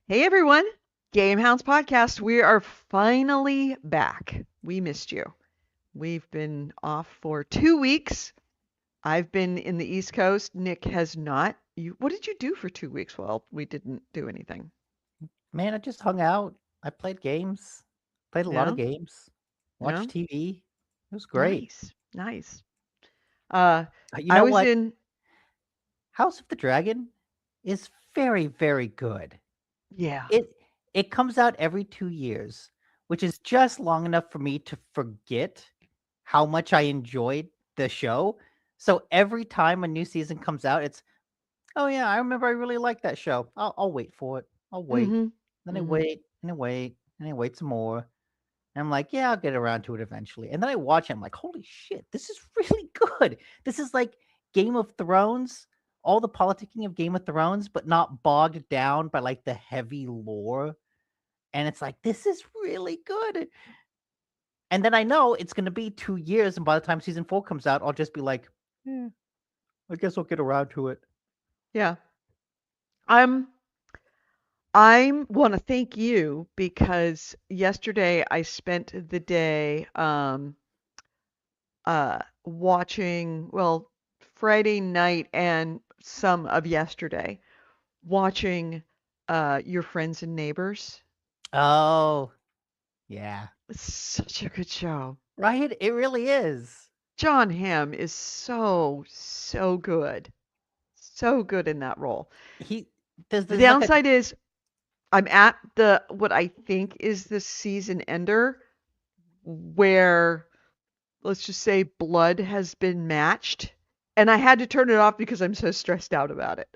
Hey everyone, GameHounds podcast. We are finally back. We missed you. We've been off for 2 weeks. I've been in the East Coast. Nick has not. What did you do for 2 weeks? Well, we didn't do anything. Man, I just hung out. I played games. Played a lot of Yeah, games. yeah, Watched TV. It was great. nice, nice. Uh, You I know was what? in. House of the Dragon is very, very good. Yeah, It it comes out every 2 years, which is just long enough for me to forget how much I enjoyed the show. So every time a new season comes out, it's oh yeah, I remember I really liked that show. I'll wait for it. I'll wait. mm-hmm, Then I mm-hmm. wait and I wait and I wait some more. And I'm like, yeah, I'll get around to it eventually. And then I watch it. I'm like, holy shit, this is really good. This is like Game of Thrones, all the politicking of Game of Thrones, but not bogged down by like the heavy lore. And it's like, this is really good. And then I know it's going to be 2 years. And by the time season 4 comes out, I'll just be like, yeah, I guess I'll get around to it. Yeah. I'm. I want to thank you because yesterday I spent the day watching, well, Friday night and some of yesterday, watching Your Friends and Neighbors. Oh, yeah. It's such a good show. Right? It really is. John Hamm is so good. So good in that role. He there's The there's like a downside is I'm at the what I think is the season ender where let's just say blood has been matched and I had to turn it off because I'm so stressed out about it.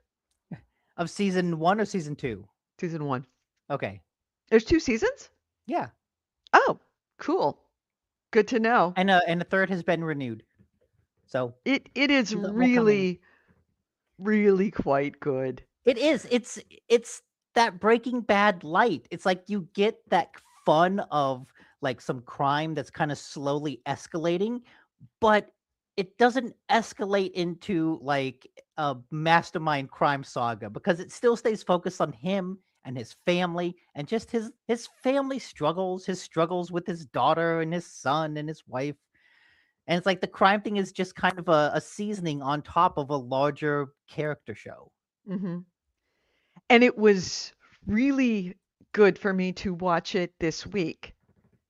of season 1 or season 2. Season 1. Okay. There's 2 seasons? Yeah. Oh, cool. Good to know. And the third has been renewed. So It is more coming. really quite good. It is. It's that Breaking Bad light. It's like you get that fun of like some crime that's kind of slowly escalating, but it doesn't escalate into like a mastermind crime saga because it still stays focused on him and his family and just his family struggles, his struggles with his daughter and his son and his wife. And it's like the crime thing is just kind of a seasoning on top of a larger character show. Mhm. And it was really good for me to watch it this week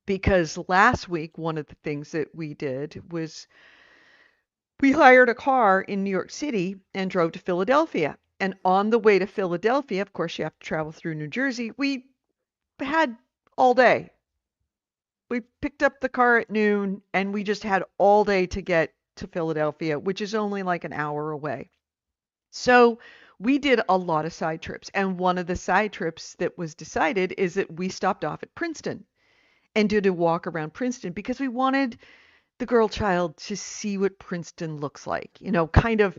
because last week one of the things that we did was we hired a car in New York City and drove to Philadelphia. And on the way to Philadelphia, of course, you have to travel through New Jersey. We had all day. We picked up the car at noon and we just had all day to get to Philadelphia, which is only like an hour away. So we did a lot of side trips. And one of the side trips that was decided is that we stopped off at Princeton and did a walk around Princeton because we wanted the girl child to see what Princeton looks like, kind of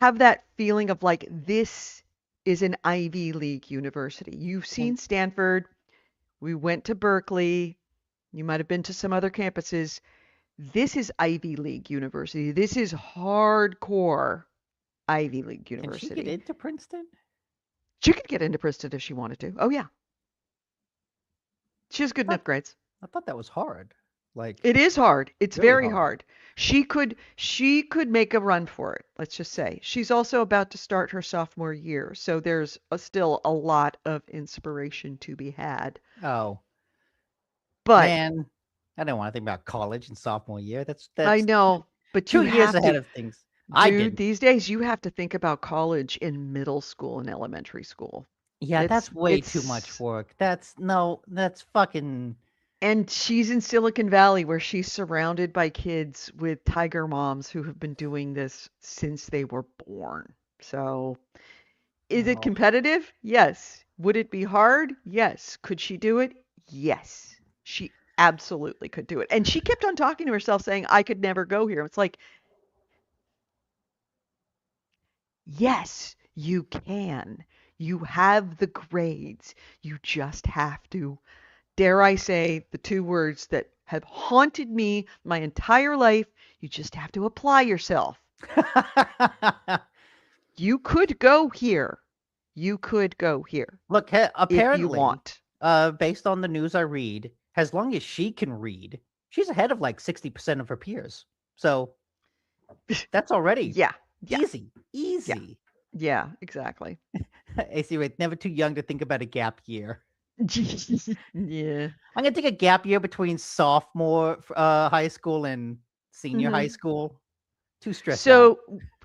have that feeling of like this is an Ivy League university. You've And seen Stanford, we went to Berkeley, you might have been to some other campuses. This is Ivy League University. This is hardcore Ivy League can she get University. into Princeton? She could get into Princeton if she wanted to. Oh yeah, she has I good thought enough grades. I thought that was hard. Like It is hard. It's really very hard. hard. She could make a run for it, let's just say. She's also about to start her sophomore year, so there's still a lot of inspiration to be had. Oh, But man. I don't want to think about college in sophomore year. That's I that's know, but two you years have ahead to, of things. I dude, didn't. these days you have to think about college in middle school and elementary school. Yeah, It's that's way too much it's work. That's no, that's fucking and she's in Silicon Valley where she's surrounded by kids with tiger moms who have been doing this since they were born. So is it no. competitive? Yes. Would it be hard? Yes. Could she do it? Yes. She absolutely could do it. And she kept on talking to herself saying, I could never go here. It's like, yes, you can. You have the grades. You just have to, dare I say, the two words that have haunted me my entire life. You just have to apply yourself. You could go here. You could go here Look, if you apparently, want. based on the news I read, as long as she can read, she's ahead of like 60% of her peers. So that's already Yeah, yeah, easy, yeah, easy. yeah, exactly. AC rate, never too young to think about a gap year. Yeah. I'm gonna take a gap year between sophomore high school and senior high Hmm. school. Too stressed out. So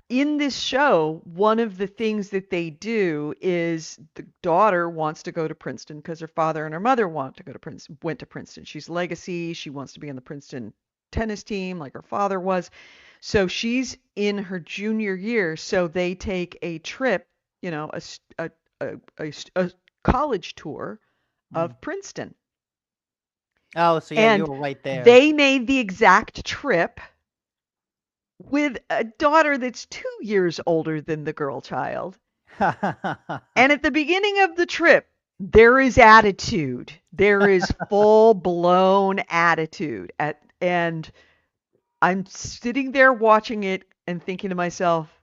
in this show, one of the things that they do is the daughter wants to go to Princeton because her father and her mother want to go to Princeton, went to Princeton. She's legacy. She wants to be on the Princeton tennis team like her father was. So she's in her junior year. So they take a trip, you know, a college tour Mm. of Princeton. Oh, so yeah, you And were right there. they made the exact trip with a daughter that's 2 years older than the girl child. And at the beginning of the trip, there is attitude. There is full blown attitude. And I'm sitting there watching it and thinking to myself,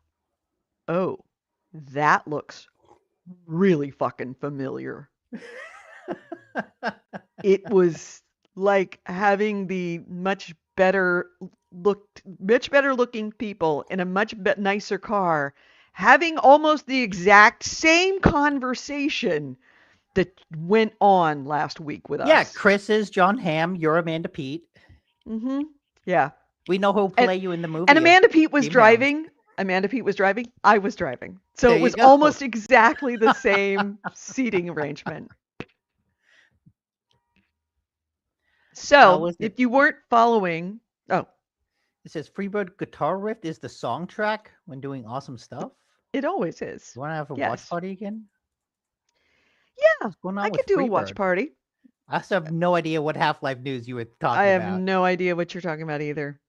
oh, that looks really fucking familiar. It was like having the much better looking people in a nicer car having almost the exact same conversation that went on last week with Yeah, us. Chris is John Hamm. You're Amanda Pete. Mhm. Yeah. We know who'll And play you in the and movie of Amanda Pete was GameHounds. driving. Amanda Pete was driving. I was driving. So There it you was go. almost exactly the same seating arrangement. So, Was it? if you weren't following, oh, It says Freebird Guitar Riff is the song track when doing awesome stuff. it always is. You want to have a watch Yes. party again? Yeah, What's going I on could with do a watch Freebird? party. I still have no idea what Half Life news you were I talking have about. no idea what you're talking about either.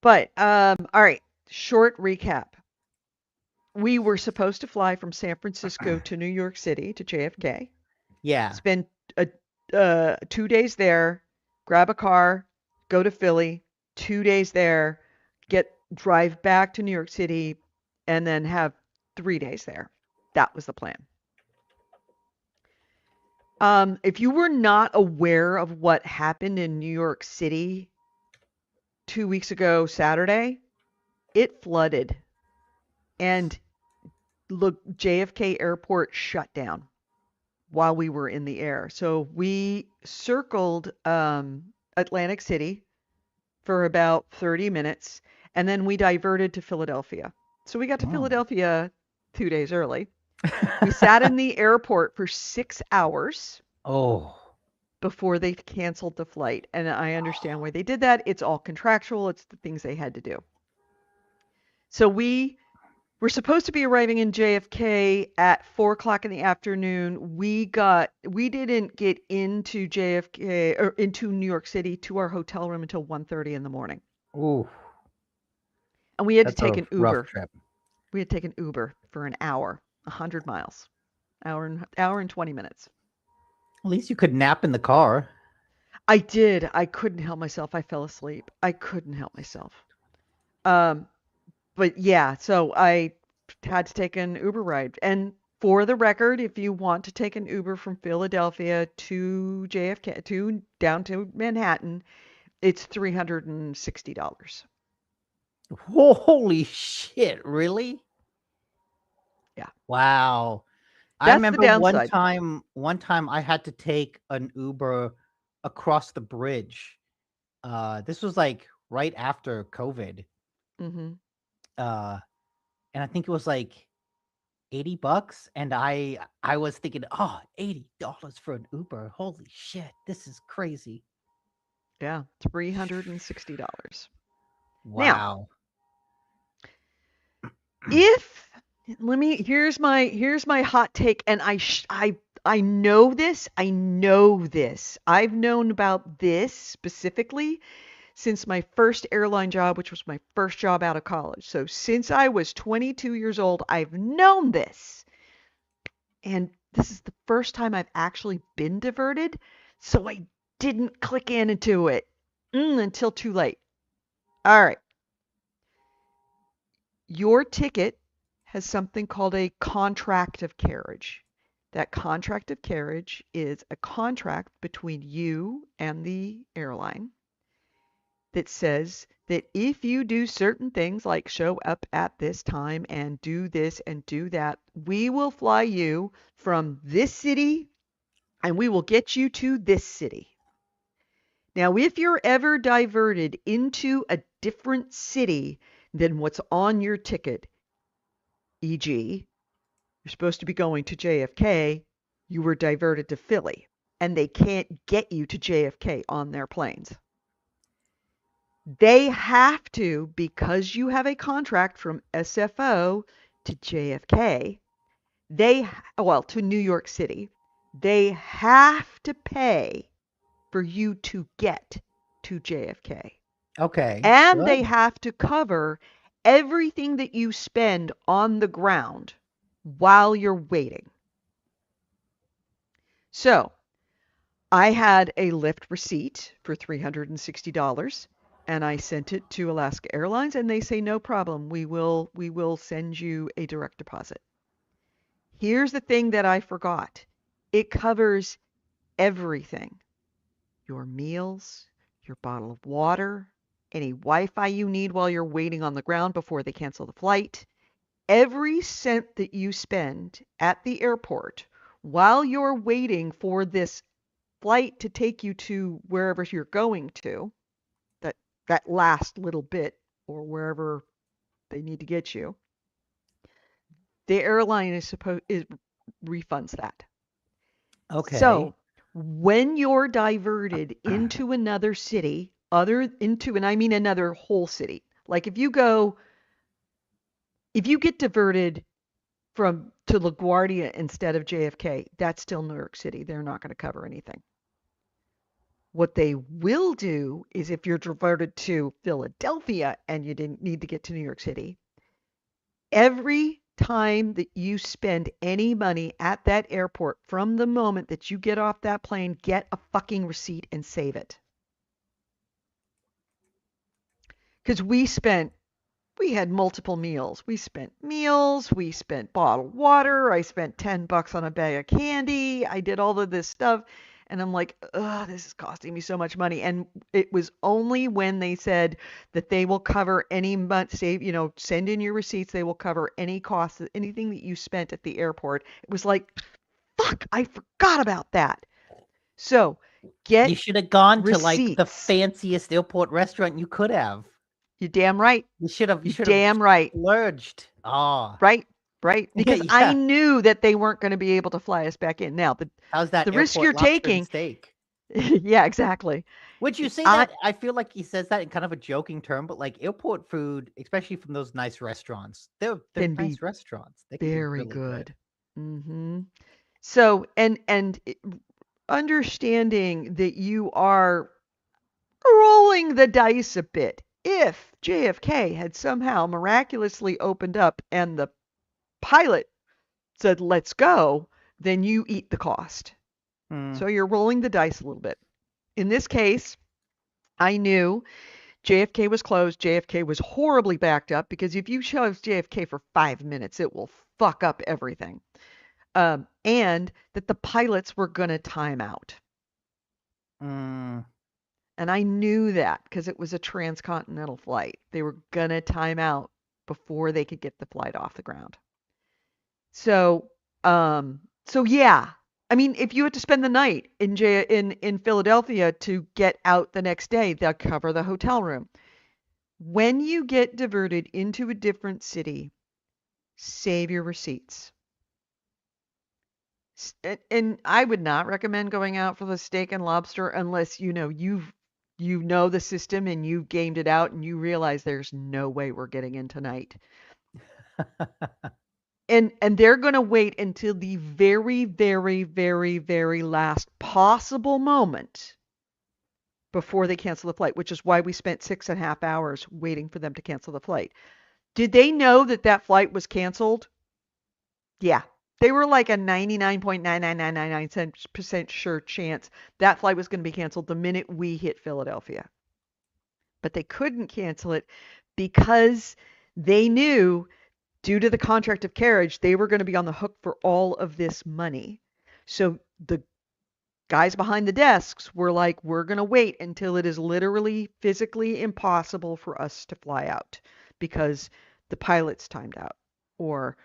But all right, short recap. We were supposed to fly from San Francisco to New York City to JFK, Yeah. spend 2 days there, grab a car, go to Philly, 2 days there, drive back to New York City, and then have 3 days there. That was the plan. If you were not aware of what happened in New York City 2 weeks ago, Saturday, it flooded and look, JFK Airport shut down while we were in the air. So we circled Atlantic City for about 30 minutes and then we diverted to Philadelphia. So we got to Mm. Philadelphia 2 days early. We sat in the airport for 6 hours Oh. before they canceled the flight. And I understand why they did that. It's all contractual, it's the things they had to do. So we were supposed to be arriving in JFK at 4 o'clock in the afternoon. We didn't get into JFK or into New York City to our hotel room until 1:30 in the morning. Ooh. And we had to That's take a an rough Uber. trip. We had taken Uber for an hour, 100 miles, hour and 20 minutes. At least you could nap in the car. I did. I couldn't help myself. I fell asleep. I couldn't help myself. Um, but yeah, so I had to take an Uber ride. And for the record, if you want to take an Uber from Philadelphia to JFK to down to Manhattan, it's $360. Holy shit, really? Yeah. Wow. I That's the remember downside. one time I had to take an Uber across the bridge. This was like right after COVID. Hmm. Uh and I think it was like $80 and I was thinking, "Oh, $80 for an Uber. Holy shit. This is crazy." Yeah, $360. Now, Wow. if let me here's my hot take and I know this. I know this. I've known about this specifically since my first airline job, which was my first job out of college. So since I was 22 years old, I've known this. And this is the first time I've actually been diverted. So I didn't click into it until too late. All right. Your ticket has something called a contract of carriage. That contract of carriage is a contract between you and the airline that says that if you do certain things like show up at this time and do this and do that, we will fly you from this city and we will get you to this city. Now, if you're ever diverted into a different city than what's on your ticket, e.g., you're supposed to be going to JFK, you were diverted to Philly, and they can't get you to JFK on their planes. They have to, because you have a contract from SFO to JFK, to New York City, they have to pay for you to get to JFK. Okay. And they Good. have to cover everything that you spend on the ground while you're waiting. So I had a Lyft receipt for $360 and I sent it to Alaska Airlines and they say no problem. We will send you a direct deposit. Here's the thing that I forgot. It covers everything. Your meals, your bottle of water, any Wi-Fi you need while you're waiting on the ground before they cancel the flight. Every cent that you spend at the airport while you're waiting for this flight to take you to wherever you're going to, that that last little bit or wherever they need to get you, the airline is refunds that. Okay. So when you're diverted into another city, and I mean another whole city, like if you get diverted from to LaGuardia instead of JFK, that's still New York City. They're not going to cover anything. What they will do is if you're diverted to Philadelphia and you didn't need to get to New York City, every time that you spend any money at that airport from the moment that you get off that plane, get a fucking receipt and save it. Because we had multiple meals. We spent meals, we spent bottled water, I spent $10 on a bag of candy, I did all of this stuff. And I'm like, ugh, this is costing me so much money. And it was only when they said that they will cover any month, save, send in your receipts, they will cover any costs, anything that you spent at the airport. It was like, fuck, I forgot about that. So You get should have gone to like the receipts. fanciest airport restaurant you could have. You damn right. You You should have damn right. splurged. Oh. Right? Right? Because I Yeah. knew that they weren't going to be able to fly us back in. Now, How's that the risk airport you're lobster and taking, steak? yeah, exactly. Would you say I that? I feel like he says that in kind of a joking term, but like airport food, especially from those nice restaurants, they're can be nice restaurants. They can be very really good. good. Hmm. So, understanding that you are rolling the dice a bit. If JFK had somehow miraculously opened up and the pilot said, let's go, then you eat the cost. Hmm. So you're rolling the dice a little bit. In this case, I knew JFK was closed. JFK was horribly backed up because if you chose JFK for 5 minutes, it will fuck up everything. And that the pilots were going to time out. Mm. And I knew that because it was a transcontinental flight. They were going to time out before they could get the flight off the ground. So, so yeah. I mean, if you had to spend the night in Philadelphia to get out the next day, they'll cover the hotel room. When you get diverted into a different city, save your receipts. And I would not recommend going out for the steak and lobster unless you know the system and you've gamed it out and you realize there's no way we're getting in tonight. And they're going to wait until the very, very, very, very last possible moment before they cancel the flight, which is why we spent 6.5 hours waiting for them to cancel the flight. Did they know that that flight was canceled? Yeah. They were like a 99.99999% sure chance that flight was going to be canceled the minute we hit Philadelphia. But they couldn't cancel it because they knew due to the contract of carriage, they were going to be on the hook for all of this money. So the guys behind the desks were like, we're going to wait until it is literally physically impossible for us to fly out because the pilot's timed out. Or,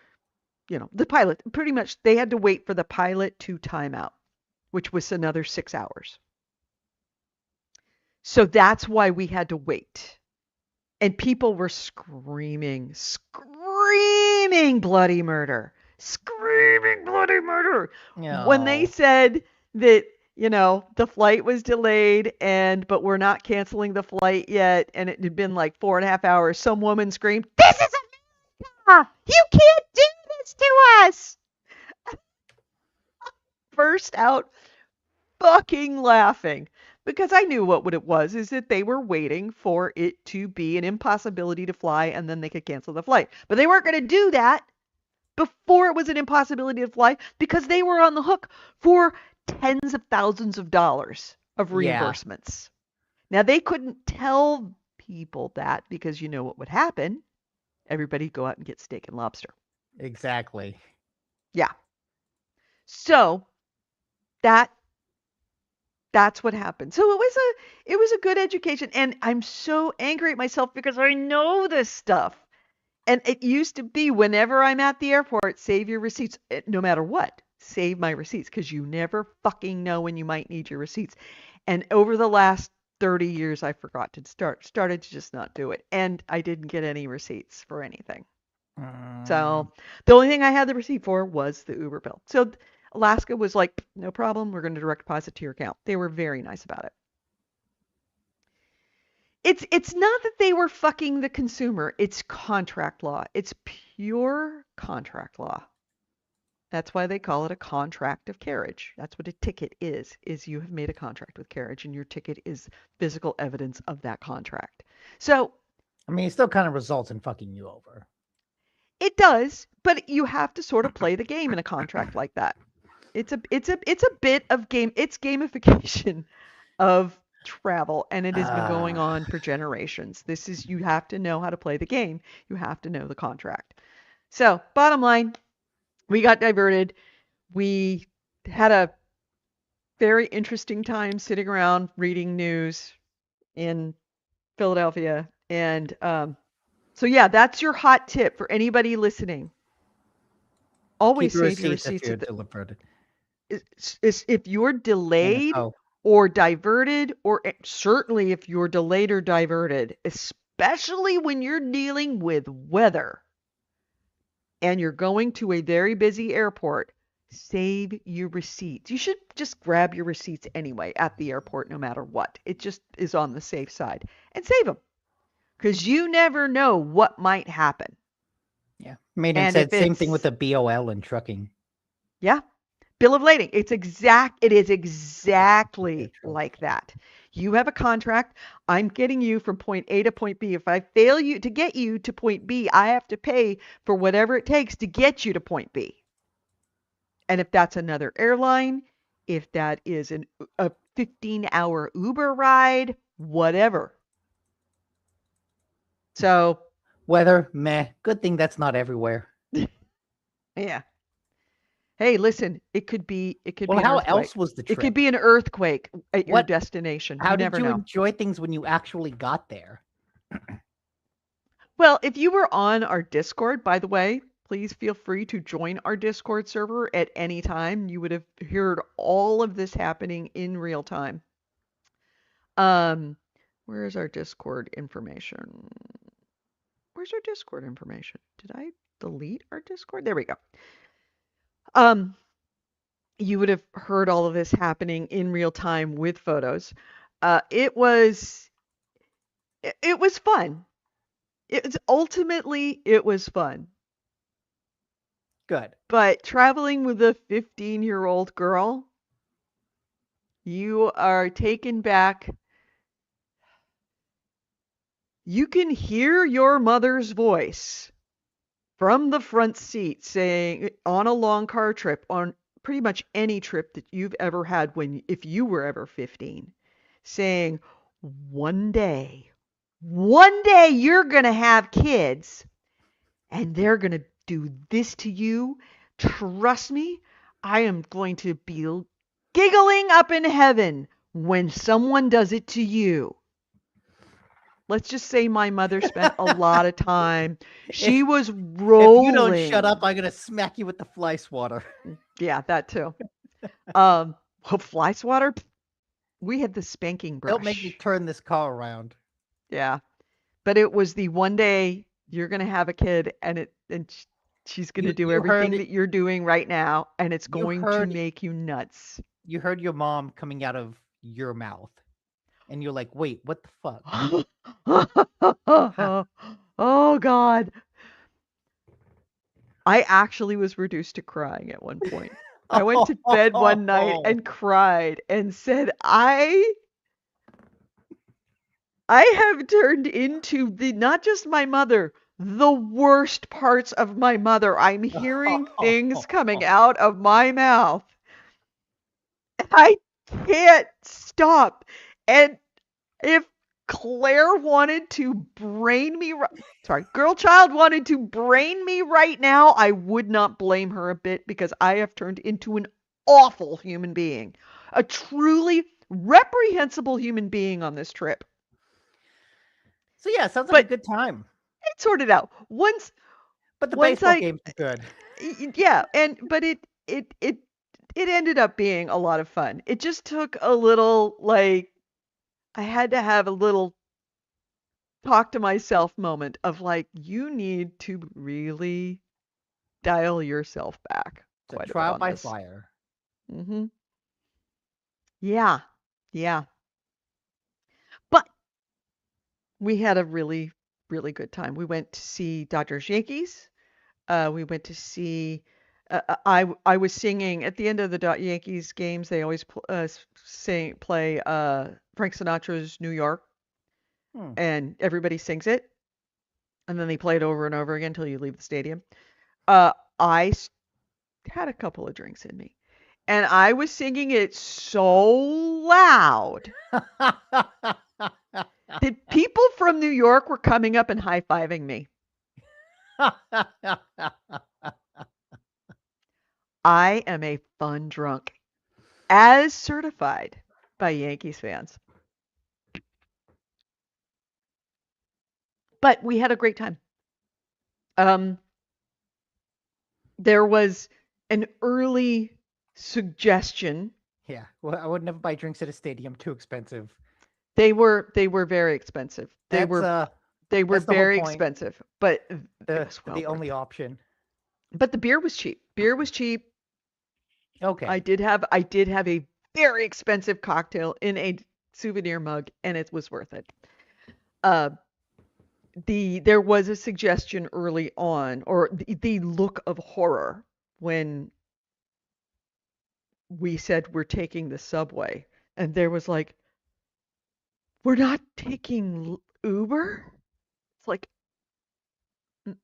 the pilot, pretty much, they had to wait for the pilot to time out, which was another 6 hours. So that's why we had to wait. And people were screaming bloody murder, screaming bloody murder. When they No. said that, the flight was delayed but we're not canceling the flight yet. And it had been like 4.5 hours. Some woman screamed, "This is America! You can't do this to us!" Burst out fucking laughing because I knew what it was is that they were waiting for it to be an impossibility to fly and then they could cancel the flight. But they weren't going to do that before it was an impossibility to fly because they were on the hook for tens of thousands of dollars of Yeah, reimbursements. Now they couldn't tell people that because you know what would happen. Everybody go out and get steak and lobster. exactly. Yeah. So that that's what happened. So it was a good education and I'm so angry at myself because I know this stuff. And it used to be whenever I'm at the airport, save your receipts no matter what. Save my receipts because you never fucking know when you might need your receipts. And over the last 30 years I forgot to started to just not do it. And I didn't get any receipts for anything. Mm, So the only thing I had the receipt for was the Uber bill. So Alaska was like, no problem. We're going to direct deposit to your account. They were very nice about it. It's not that they were fucking the consumer. It's contract law. It's pure contract law. That's why they call it a contract of carriage. That's what a ticket is you have made a contract with carriage and your ticket is physical evidence of that contract. So I mean, it still kind of results in fucking you over. it does, but you have to sort of play the game in a contract like that. It's a bit of game. It's gamification of travel, and it has been going Ah, on for generations. You have to know how to play the game. You have to know the contract. So, bottom line, we got diverted. We had a very interesting time sitting around reading news in Philadelphia, and so yeah, that's your hot tip for anybody listening. keep Always your save your receipts if receipts you're at the delivered. if you're And delayed oh, or diverted, or certainly if you're delayed or diverted, especially when you're dealing with weather and you're going to a very busy airport, save your receipts. You should just grab your receipts anyway at the airport, no matter what. It just is on the safe side and save them because you never know what might happen. yeah. Maiden And said if same thing with it's, the BOL and trucking. yeah, bill of lading. It is Very exactly true. like that. You have a contract. I'm getting you from point A to point B. If I fail you to get you to point B, I have to pay for whatever it takes to get you to point B. And if that's another airline, if that is a 15-hour Uber ride, whatever. So, Weather, meh. Good thing that's not everywhere. yeah. Hey, listen, it could be Well, an how else earthquake. was the It could trip? be an earthquake at your What? destination. You How did never you know. enjoy things when you actually got there? Well, if you were on our Discord, by the way, please feel free to join our Discord server at any time. You would have heard all of this happening in real time. Um, where is our Discord information? Where's our Discord information? Did I delete our Discord? There we go. Um, you would have heard all of this happening in real time with photos. It was fun. It was fun. Good. But traveling with a 15-year-old girl, you are taken back. You can hear your mother's voice from the front seat saying on a long car trip, on pretty much any trip that you've ever had if you were ever 15, saying, one day, one day you're going to have kids and they're going to do this to you, trust me, I am going to be giggling up in heaven when someone does it to you. Let's just say my mother spent a lot of time. She If was if you don't shut up, rolling. I'm gonna smack you with the fly swatter. Yeah, that too. Um, Fly swatter. We had the spanking Don't make me brush. turn this car around. Yeah, but it was the one day you're gonna have a kid, and she's gonna You do you heard everything it. that you're doing right now, and it's You going to heard make you nuts. you heard your mom coming out of your mouth, and you're like, "Wait, what the fuck?" Ha. Oh God. I actually was reduced to crying at one point. I went to bed one night Oh, and cried and said, I have turned into the not just my mother, the worst parts of my mother. I'm hearing things coming out of my mouth. I can't stop. And if Claire wanted to brain me, sorry, girl child wanted to brain me right now, I would not blame her a bit because I have turned into an awful human being, a truly reprehensible human being on this trip. so yeah, sounds like a But good time. it sorted out But the once baseball I games are good. yeah, and but it ended up being a lot of fun. It just took a little like I had to have a little talk to myself moment of like, you need to really dial yourself back It's a quite a bit trial on by this. fire. Hmm. Yeah. Yeah. But we had a really, really good time. We went to see Dodgers Yankees. We went to see. I was singing at the end of the Yankees games. They always play Frank Sinatra's New York, Hmm. and everybody sings it, and then they play it over and over again until you leave the stadium. Uh, I had a couple of drinks in me. And I was singing it so loud that people from New York were coming up and high fiving me. I am a fun drunk, as certified by Yankees fans. But we had a great time. Um, there was an early suggestion. Yeah, well, I would never buy drinks at a stadium. Too expensive. They were very expensive. They That's were uh, they were that's the whole very point. expensive, but it The was well the worth only it. option. But the beer was cheap. Beer was cheap. Okay. I did have a very expensive cocktail in a souvenir mug, and it was worth it. Uh, there was a suggestion early on, or the look of horror when we said we're taking the subway, and there was like, we're not taking Uber. It's like,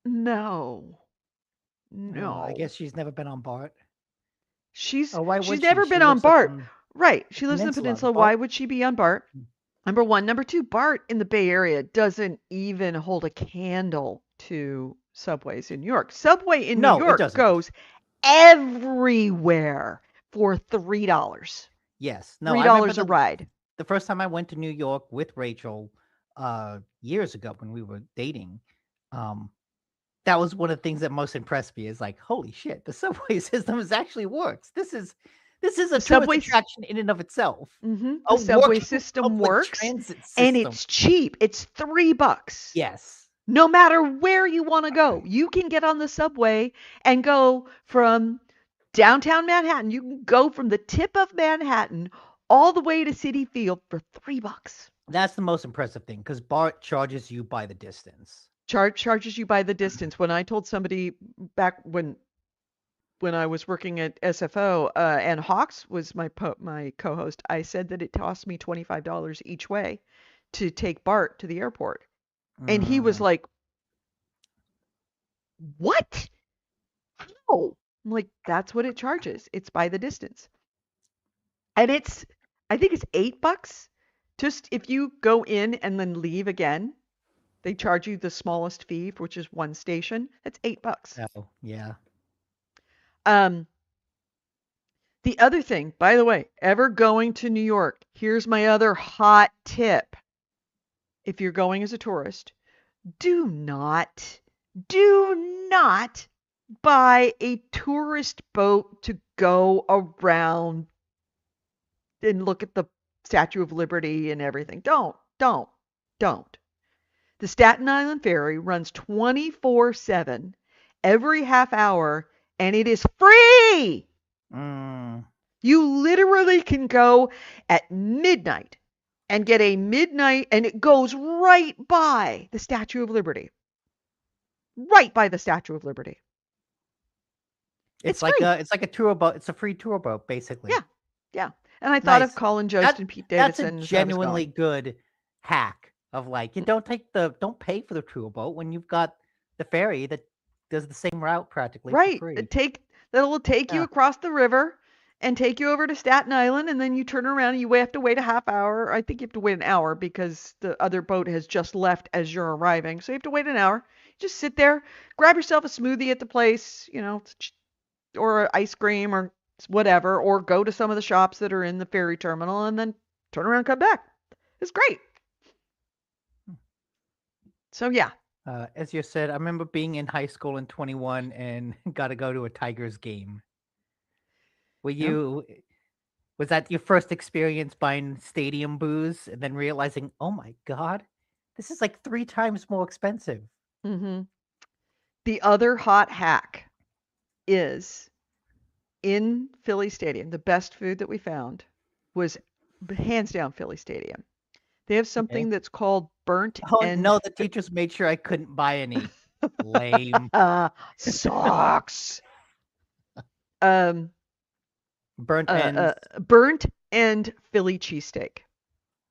no, I no. guess she's never been on BART. She's Oh, why she's would she? never She been on lives up BART. on Right. She the lives in the peninsula. peninsula. BART. Why would she be on BART? Number one. Number two, BART in the Bay Area doesn't even hold a candle to subways in New York. Subway in New No, it York doesn't. goes everywhere for $3. Yes. No, Three I remember dollars a the ride. the first time I went to New York with Rachel, years ago when we were dating. Um, that was one of the things that most impressed me. Is like, holy shit, the subway system is actually works. This is a The tourist subways, attraction in and of itself. the A subway working system public works, transit and system. it's cheap. It's $3. Yes. No matter where you want to go, you can get on the subway and go from downtown Manhattan. You can go from the tip of Manhattan all the way to City Field for $3. That's the most impressive thing because BART charges you by the distance. Charges you by the distance. When I told somebody back when I was working at SFO, and Hawks was my co-host, I said that it cost me $25 each way to take Bart to the airport, and he was Mm. like, "What? How?" I'm like, "That's what it charges. It's by the distance." And I think it's $8 just if you go in and then leave again. They charge you the smallest fee, which is one station. That's $8. Oh, yeah. Um, the other thing, by the way, ever going to New York, here's my other hot tip. If you're going as a tourist, do not, do not buy a tourist boat to go around and look at the Statue of Liberty and everything. Don't. The Staten Island Ferry runs 24/7 every half hour, and it is free. Mm. You literally can go at midnight and get a midnight, and it goes right by the Statue of Liberty. Right by the Statue of Liberty. It's free. It's like a tour boat. It's a free tour boat, basically. Yeah. Yeah. And I thought of Nice. Colin Jost That and Pete that's a Davidson as I was genuinely going. good hack of like you don't pay for the tour boat when you've got the ferry that does the same route practically for Right. free. That'll take you Yeah. across the river and take you over to Staten Island, and then you turn around and you have to wait a half hour. I think you have to wait an hour because the other boat has just left as you're arriving. So you have to wait an hour. Just sit there, grab yourself a smoothie at the place, or ice cream or whatever, or go to some of the shops that are in the ferry terminal and then turn around and come back. It's great. So yeah. As you said, I remember being in high school in 21 and got to go to a Tigers game. Were Yeah. you was that your first experience buying stadium booze and then realizing, "Oh my god, this is like 3 times more expensive." Mm-hmm. The other hot hack is in Philly Stadium. The best food that we found was hands down Philly Stadium. They have Okay. something that's called burnt Oh end. no, the teachers made sure I couldn't buy any. Lame. Socks. Um, Burnt ends. burnt end Philly cheesesteak.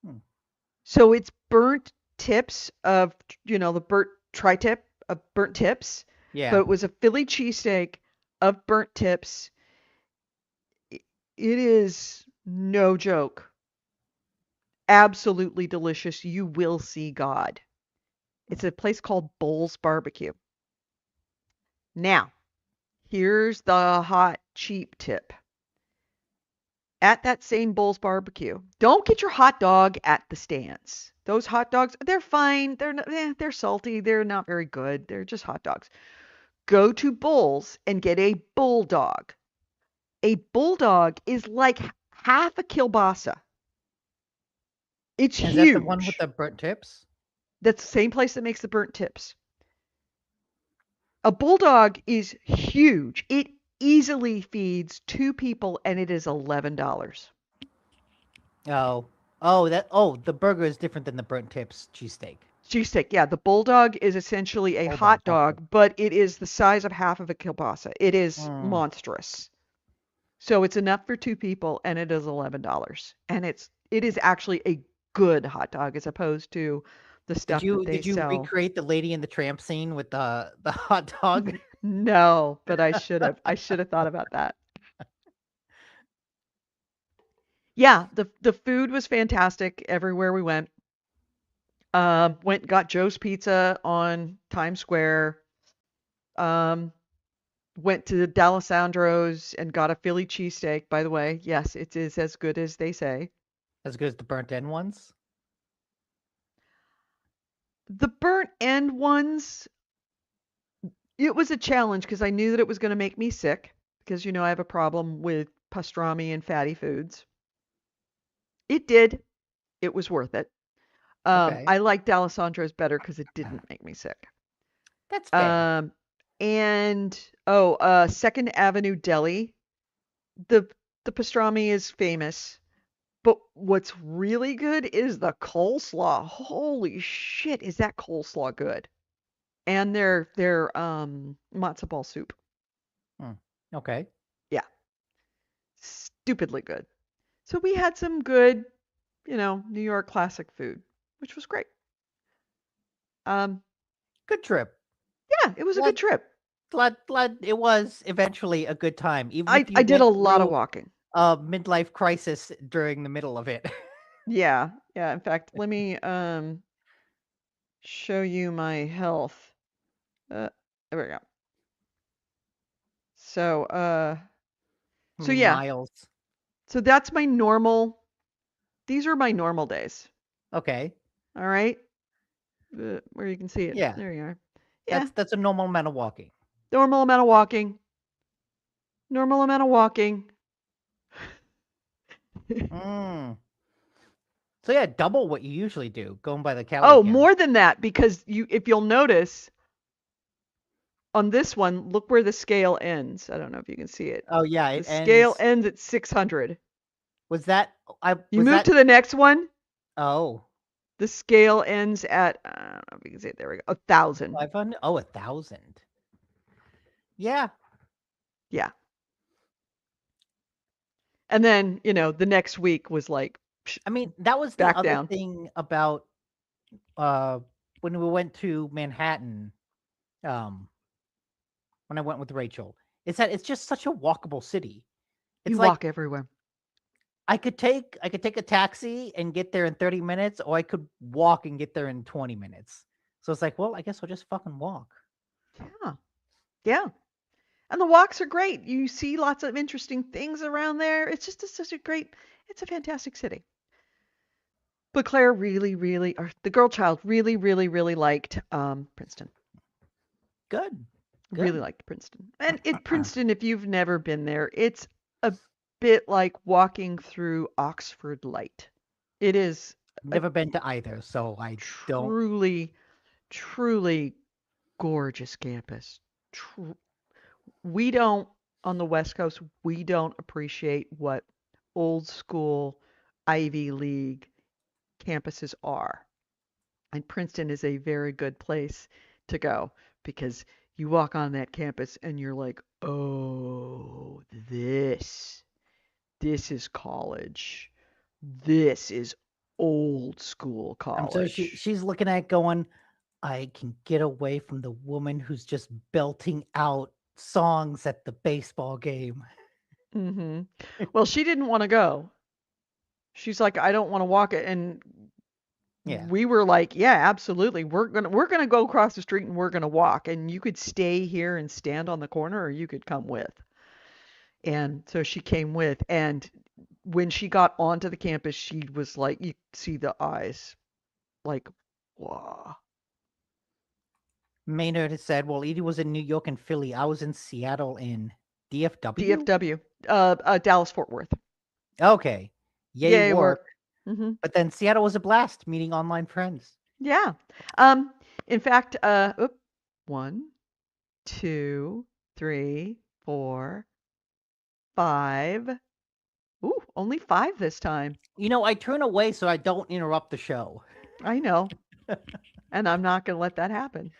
Hmm. So it's burnt tips of, the burnt tri-tip of burnt tips, but Yeah. it was a Philly cheesesteak of burnt tips. It is no joke. Absolutely delicious. You will see God. It's a place called Bowles Barbecue. Now, here's the hot cheap tip. At that same Bowles Barbecue, don't get your hot dog at the stands. Those hot dogs, they're fine. They're salty. They're not very good. They're just hot dogs. Go to Bowles and get a bulldog. A bulldog is like half a kielbasa. It's Is that the one with huge. the burnt tips? That's the same place that makes the burnt tips. A bulldog is huge. It easily feeds two people and it is $11. Oh. The burger is different than the burnt tips cheesesteak. Cheesesteak, yeah. The bulldog is essentially a Hold on. hot dog, but it is the size of half of a kielbasa. It is Mm. monstrous. So it's enough for two people and it is $11. And it is actually a good hot dog as opposed to the stuff that they Did you sell. recreate the Lady in the Tramp scene with the hot dog? No, but I should have. I should have thought about that. Yeah, the food was fantastic everywhere we went. Went and got Joe's Pizza on Times Square. Um, went to D'Alessandro's and got a Philly cheesesteak. By the way, yes, it is as good as they say. As good as the burnt end ones? The burnt end ones, it was a challenge because I knew that it was going to make me sick because I have a problem with pastrami and fatty foods. It did. It was worth it. Okay. I like D'Alessandro's better because it didn't make me sick. That's fair. Um, and Second Avenue Deli. The the pastrami is famous, but what's really good is the coleslaw. Holy shit, is that coleslaw good? And their matzo ball soup. Hmm. Okay. Yeah, stupidly good. So we had some good, New York classic food, which was great. Um, Good trip. yeah, it was a good Glad trip. glad it was eventually a good time, even I if I you did a went lot of through walking. a midlife crisis during the middle of it. Yeah, yeah. In fact, let me show you my health. There we go. So, How so many yeah, miles? so that's my normal. These are my normal days. Okay. All right, where you can see it. Yeah. There you are. Yeah, That's a normal amount of walking. normal amount of walking. Normal amount of walking. Mm. So yeah, double what you usually do, going by the calorie Oh, count. more than that because if you'll notice on this one, look where the scale ends. I don't know if you can see it. Oh yeah, The it scale ends. ends at 600. Was that I You was move that to the next one, oh the scale ends at I don't know if you can see it. There we go. 1,000. 500? Oh, 1,000. Yeah. Yeah. And then, the next week was like I mean, that was the back other down. thing about uh when we went to Manhattan, um when I went with Rachel, is that it's just such a walkable city. You It's like walk everywhere. I could take a taxi and get there in 30 minutes, or I could walk and get there in 20 minutes. So it's like, well, I guess I'll just fucking walk. Yeah. Yeah. And the walks are great. You see lots of interesting things around there. It's just such a great, it's a fantastic city. But Claire really, really, or the girl child really, really, really liked Princeton. Good. Really Good. liked Princeton. And Princeton, if you've never been there, it's a bit like walking through Oxford Light. It is a Never been to either, so I don't. truly, truly gorgeous campus. We don't, on the West Coast, we don't appreciate what old school Ivy League campuses are. And Princeton is a very good place to go because you walk on that campus and you're like, oh, this is college. This is old school I'm so college. she's looking at it going, I can get away from the woman who's just belting out songs at the baseball game. Hmm. Well, she didn't want to go. She's like, I don't want to walk it. And Yeah. we were like, yeah, absolutely. We're gonna go across the street and we're gonna walk. And you could stay here and stand on the corner, or you could come with. And so she came with. And when she got onto the campus, she was like, you see the eyes, like, wow. Maynard has said, well, Edie was in New York and Philly. I was in Seattle in DFW. DFW, Dallas Fort Worth. Okay. Yay, Yay, work. work. Hmm. But then Seattle was a blast meeting online friends. Yeah. In fact, one, two, three, four, five. Ooh, only five this time. I turn away so I don't interrupt the show. I know, and I'm not gonna let that happen.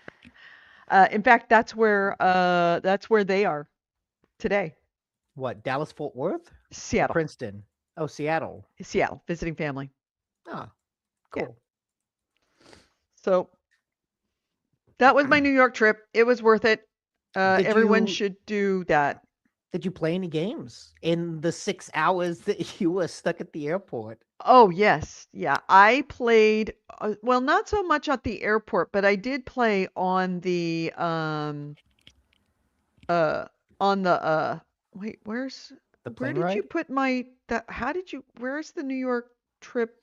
In fact, that's where they are today. What, Dallas Fort Worth or Seattle, Princeton? Oh, Seattle. Seattle, visiting family. Ah, Yeah. cool. So that was my New York trip. It was worth it. Did Everyone you should do that. did you play any games in the 6 hours that you were stuck at the airport? Oh, yes. Yeah. I played, well, not so much at the airport, but I did play uh, on the, wait, The where plane did you ride? put where's the New York trip?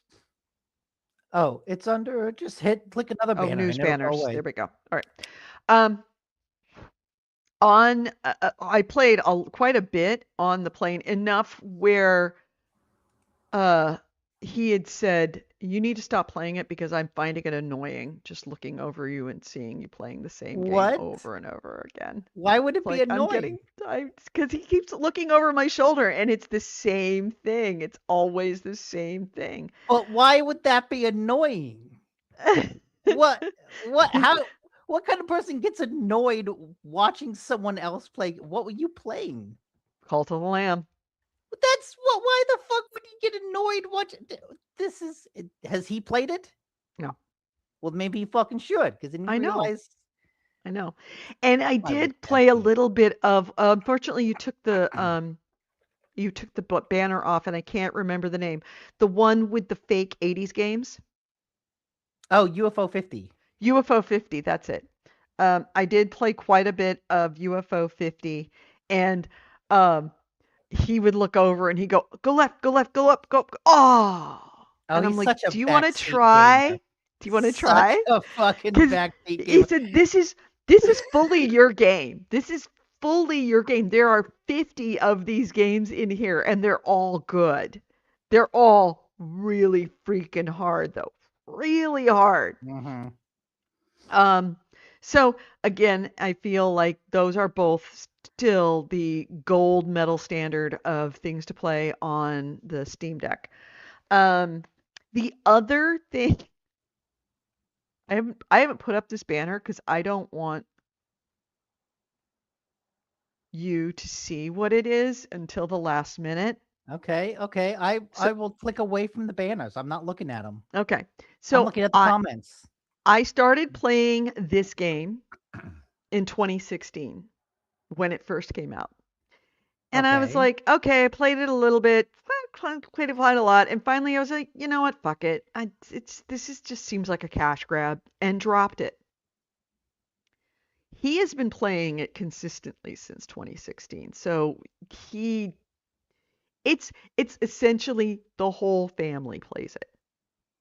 Oh, it's under just click another Oh, banner news and it'll go banners. There away. we go. All right. Um, I played quite a bit on the plane, enough where uh, he had said, "You need to stop playing it because I'm finding it annoying just looking over you and seeing you playing the same game What? over and over again." Why would it It's be like annoying? because he keeps looking over my shoulder and it's the same thing. It's always the same thing. But why would that be annoying? What what kind of person gets annoyed watching someone else play? What were you playing? Call to the Lamb. That's what why the fuck would you get annoyed watching this is has he played it? No, Well, maybe he fucking should, because then you I know. realize I know. And I why would did that play a be? little bit of unfortunately you took the banner off and I can't remember the name. The one with the fake 80s games? Oh, UFO 50. UFO 50, that's it. I did play quite a bit of UFO 50, and um, he would look over and he'd go, "Go left, go left, go up, go up." Oh, Oh, and I'm he's like, such a "Do you want to backseat try? gamer. Do you want to Such try?" a fucking Because backseat he gamer. said, this is fully your game. This is fully your game. There are 50 of these games in here, and they're all good. They're all really freaking hard, though. Really hard. Mhm. Um, so again, I feel like those are both still the gold medal standard of things to play on the Steam Deck. Um, the other thing, I haven't put up this banner because I don't want you to see what it is until the last minute. Okay, okay. I So I will click away from the banners. I'm not looking at them. okay, I'm so looking at the I comments. I started playing this game in 2016 when it first came out. And I was Okay. like, okay, I played it a little bit, played it quite a lot, and finally I was like, you know what, fuck it. This is just seems like a cash grab, and dropped it. He has been playing it consistently since 2016, so he it's essentially the whole family plays it.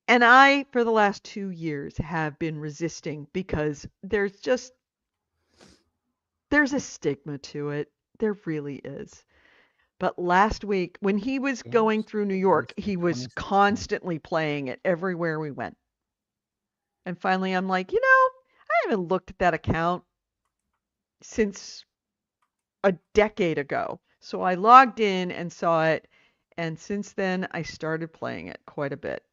And I, for the last 2 years, have been resisting because there's a stigma to it. There really is. But last week, when he was going Games through New York, released in he was 2016. constantly playing it everywhere we went. And finally, I'm like, I haven't looked at that account since a decade ago. So I logged in and saw it. And since then, I started playing it quite a bit.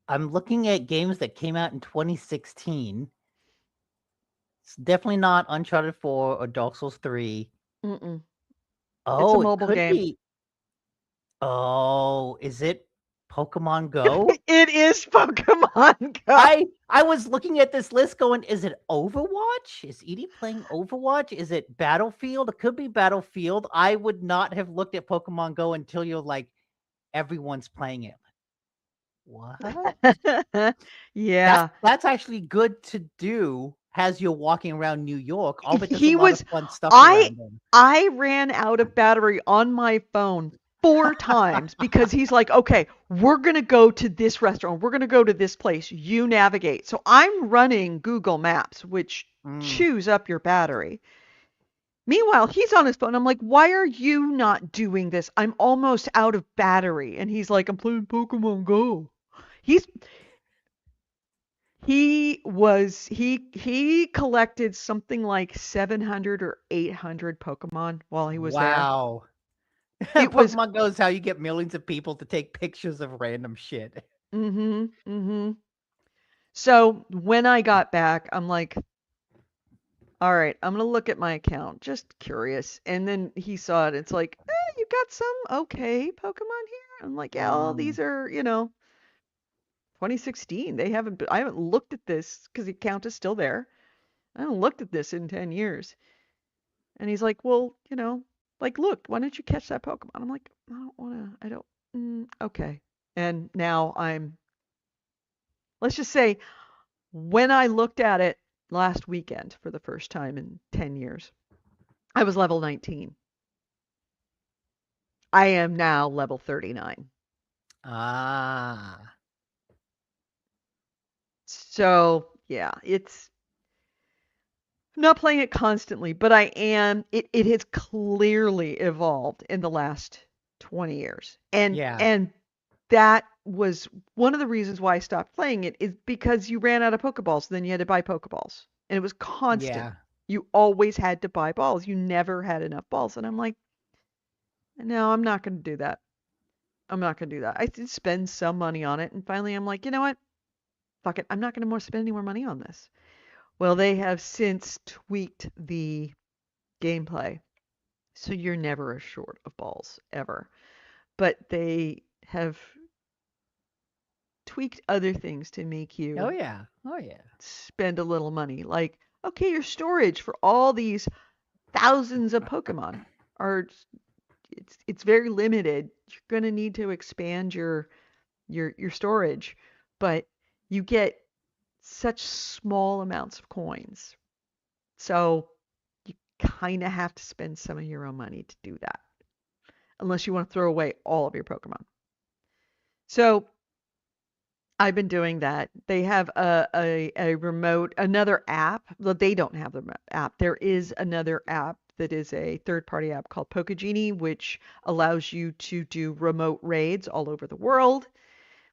I'm looking at games that came out in 2016. It's definitely not Uncharted 4 or Dark Souls 3. Mm-mm. It's a Oh, it mobile could game. be. Oh, is it Pokemon Go? It is Pokemon Go. I was looking at this list going, is it Overwatch? Is Edie playing Overwatch? Is it Battlefield? It could be Battlefield. I would not have looked at Pokemon Go until you're like, everyone's playing it. What? That's Yeah. that's actually good to do as you're walking around New York. I'll bet there's a He lot of was fun stuff I around them. I ran out of battery on my phone 4 times because he's like, "Okay, we're going to go to this restaurant. We're going to go to this place. You navigate." So I'm running Google Maps, which Mm. chews up your battery. Meanwhile, he's on his phone. I'm like, "Why are you not doing this? I'm almost out of battery." And he's like, "I'm playing Pokemon Go." He's he collected something like 700 or 800 Pokemon while he was there. Wow. It was Pokemon Go is how you get millions of people to take pictures of random shit. mhm mhm. So when I got back, I'm like, all right, I'm gonna look at my account, just curious. And then he saw it. It's like, you got some okay Pokemon here. I'm like, yeah, all Mm. these are 2016. I haven't looked at this because the account is still there. I haven't looked at this in 10 years. And he's like, well, like, look, why don't you catch that Pokemon? I'm like, I don't want to, I don't, okay. And now let's just say, when I looked at it last weekend for the first time in 10 years, I was level 19. I am now level 39. Ah. So, yeah, I'm not playing it constantly, but it has clearly evolved in the last 20 years. And Yeah. and that was one of the reasons why I stopped playing it is because you ran out of Pokeballs, so then you had to buy Pokeballs. And it was constant. Yeah. You always had to buy balls. You never had enough balls. And I'm like, no, I'm not going to do that. I'm not going to do that. I did spend some money on it. And finally, I'm like, you know what? Fuck it. I'm not going to more spend any more money on this. Well, they have since tweaked the gameplay. So you're never short of balls, ever. But they have tweaked other things to make Oh you yeah. Oh yeah. spend a little money. Like, okay, your storage for all these thousands of Pokemon are it's very limited. You're gonna need to expand your storage, but you get such small amounts of coins. So you kind of have to spend some of your own money to do that, unless you want to throw away all of your Pokemon. So I've been doing that. They have a remote, another app. Well, they don't have the app. There is another app that is a third-party app called Pokegenie, which allows you to do remote raids all over the world,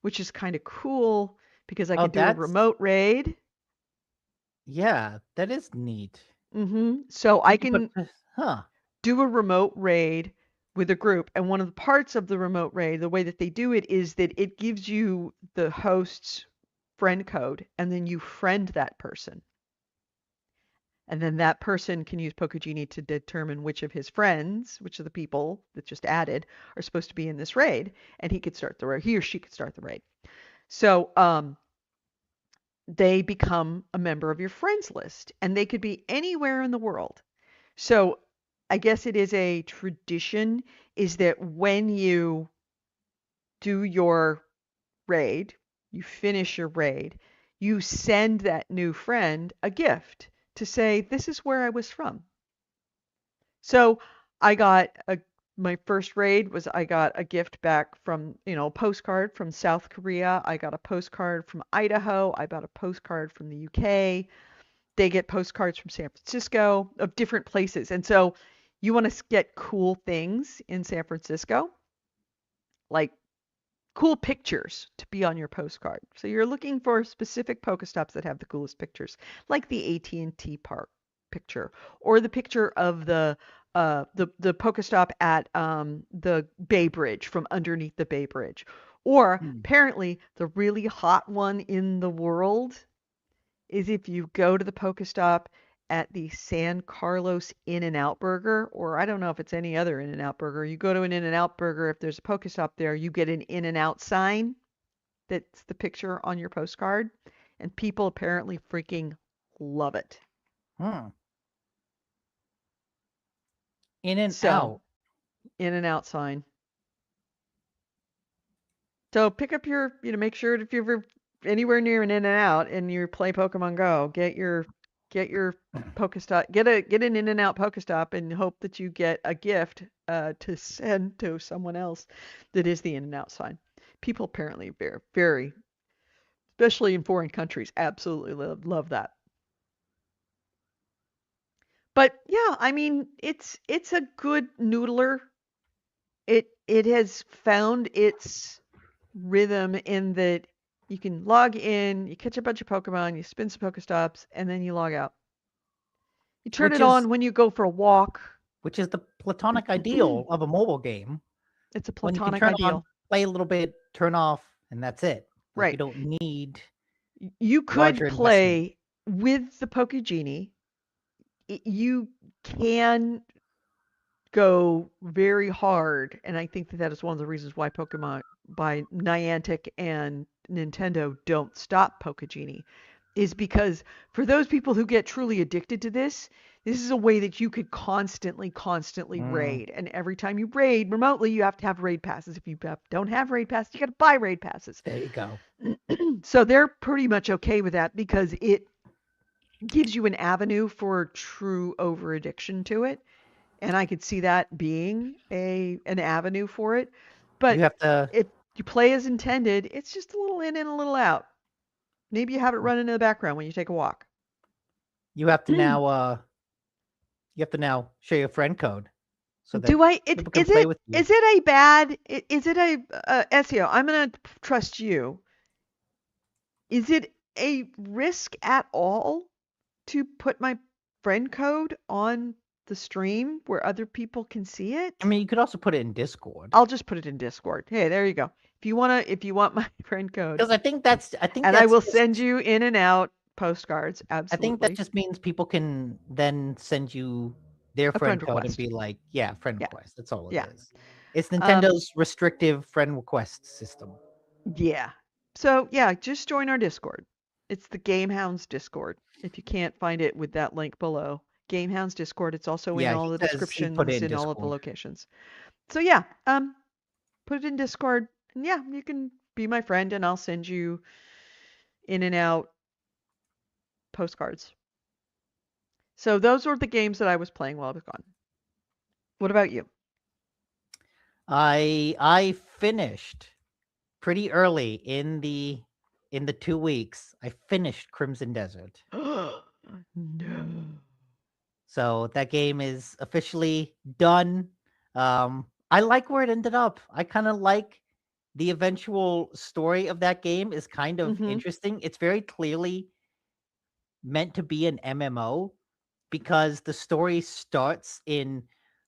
which is kind of cool because I Oh, can do a that's remote raid. yeah, that is neat. So You I can put, can huh? do a remote raid with a group. And one of the parts of the remote raid, the way that they do it is that it gives you the host's friend code, and then you friend that person. And then that person can use Pokegenie to determine which of his friends, which of the people that just added, are supposed to be in this raid, and he could start the raid. He or she could start the raid. So they become a member of your friends list, and they could be anywhere in the world. So I guess it is a tradition is that when you do your raid, you finish your raid, you send that new friend a gift to say, this is where I was from. So I got a my first raid was I got a gift back from, a postcard from South Korea. I got a postcard from Idaho. I got a postcard from the UK. They get postcards from San Francisco of different places. And so you want to get cool things in San Francisco, like cool pictures to be on your postcard. So you're looking for specific Pokestops that have the coolest pictures, like the AT&T Park picture or the picture of the Pokestop at the Bay Bridge from underneath the Bay Bridge. Or Hmm. apparently the really hot one in the world is if you go to the Pokestop at the San Carlos In-N-Out Burger, or I don't know if it's any other In-N-Out Burger. You go to an In-N-Out Burger, if there's a Pokestop there, you get an In-N-Out sign that's the picture on your postcard, and people apparently freaking love it. Hmm. In and So, out. In-N-Out sign. So pick up your, make sure if you're ever anywhere near an In-N-Out and you play Pokemon Go, get your Pokestop, get an In-N-Out Pokestop and hope that you get a gift to send to someone else that is the In-N-Out sign. People apparently very, very, especially in foreign countries, absolutely love that. But yeah, I mean, it's a good noodler. It has found its rhythm in that you can log in, you catch a bunch of Pokemon, you spin some Pokestops, and then you log out. You turn which it is on when you go for a walk. which is the platonic ideal of a mobile game It's a when you can platonic turn on, ideal. play a little bit, turn off, and that's it. Like you Right. don't need You could larger investment. play with the Pokegenie. You can go very hard, and I think that that is one of the reasons why Pokemon by Niantic and Nintendo don't stop Pokegenie, is because for those people who get truly addicted to this is a way that you could constantly Mm, raid. And every time you raid remotely, you have to have raid passes. If you don't have raid passes, you got to buy raid passes. there you go. So they're pretty much okay with that because it gives you an avenue for true over addiction to it, and I could see that being a an avenue for it. You But have to if you play as intended, it's just a little in and a little out. Maybe you have it running in the background when you take a walk. you have to now you have to now share your friend code so that Do I? people can Is play it with you. is it a bad? Is it a SEO? I'm gonna trust you. Is it a risk at all to put my friend code on the stream where other people can see I it? mean, you could also put it in Discord I'll just put it in Discord. Hey, there you go. If you want my friend code, because and I will send you in and out postcards, I think that absolutely. just means people can then send you their A friend friend code and request. be like, yeah, friend Yeah. request. That's all it Yeah. is. It's Um Nintendo's restrictive friend request system. yeah. So, yeah, just join our Discord. It's the GameHounds Discord. If you can't find it with that link below, GameHounds Discord, it's also in Yeah, all he the says he put it descriptions in in all of the Discord. locations. So, yeah, put it in Discord. And yeah, you can be my friend and I'll send you in and out postcards. So those were the games that I was playing while I was gone. What about you? I finished pretty early in the 2 weeks. I finished Crimson Desert. No. So that game is officially done. I like where it ended up. I kind of like the eventual story of that game is kind of Mm-hmm. interesting. It's very clearly meant to be an MMO because the story starts in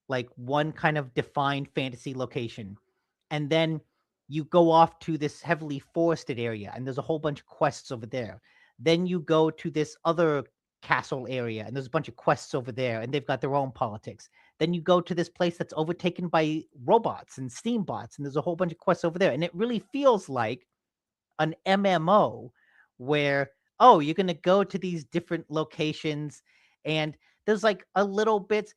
like one kind of defined fantasy location. And then you go off to this heavily forested area and there's a whole bunch of quests over there. Then you go to this other castle area and there's a bunch of quests over there and they've got their own politics. Then you go to this place that's overtaken by robots and steam bots and there's a whole bunch of quests over there. And it really feels like an MMO where, oh, you're going to go to these different locations and there's like a little bit,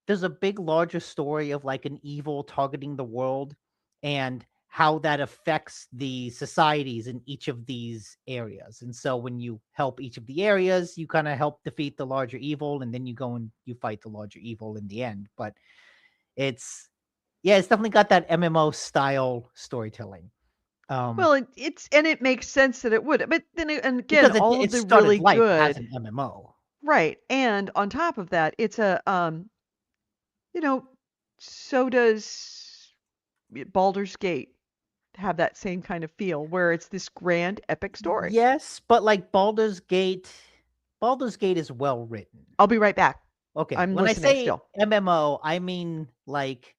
there's a big, larger story of like an evil targeting the world and how that affects the societies in each of these areas. And so when you help each of the areas, you kind of help defeat the larger evil and then you go and you fight the larger evil in the end. But it's, yeah, it's definitely got that MMO style storytelling. Um, Well, it makes sense that it would. But then and again, Because all of it the started really life as good, an MMO. right? And on top of that, it's a you know, so does Baldur's Gate have that same kind of feel where it's this grand epic story. Yes, but like Baldur's Gate is well written. I'll be right back. Okay, I'm when I listening say still. MMO, I mean like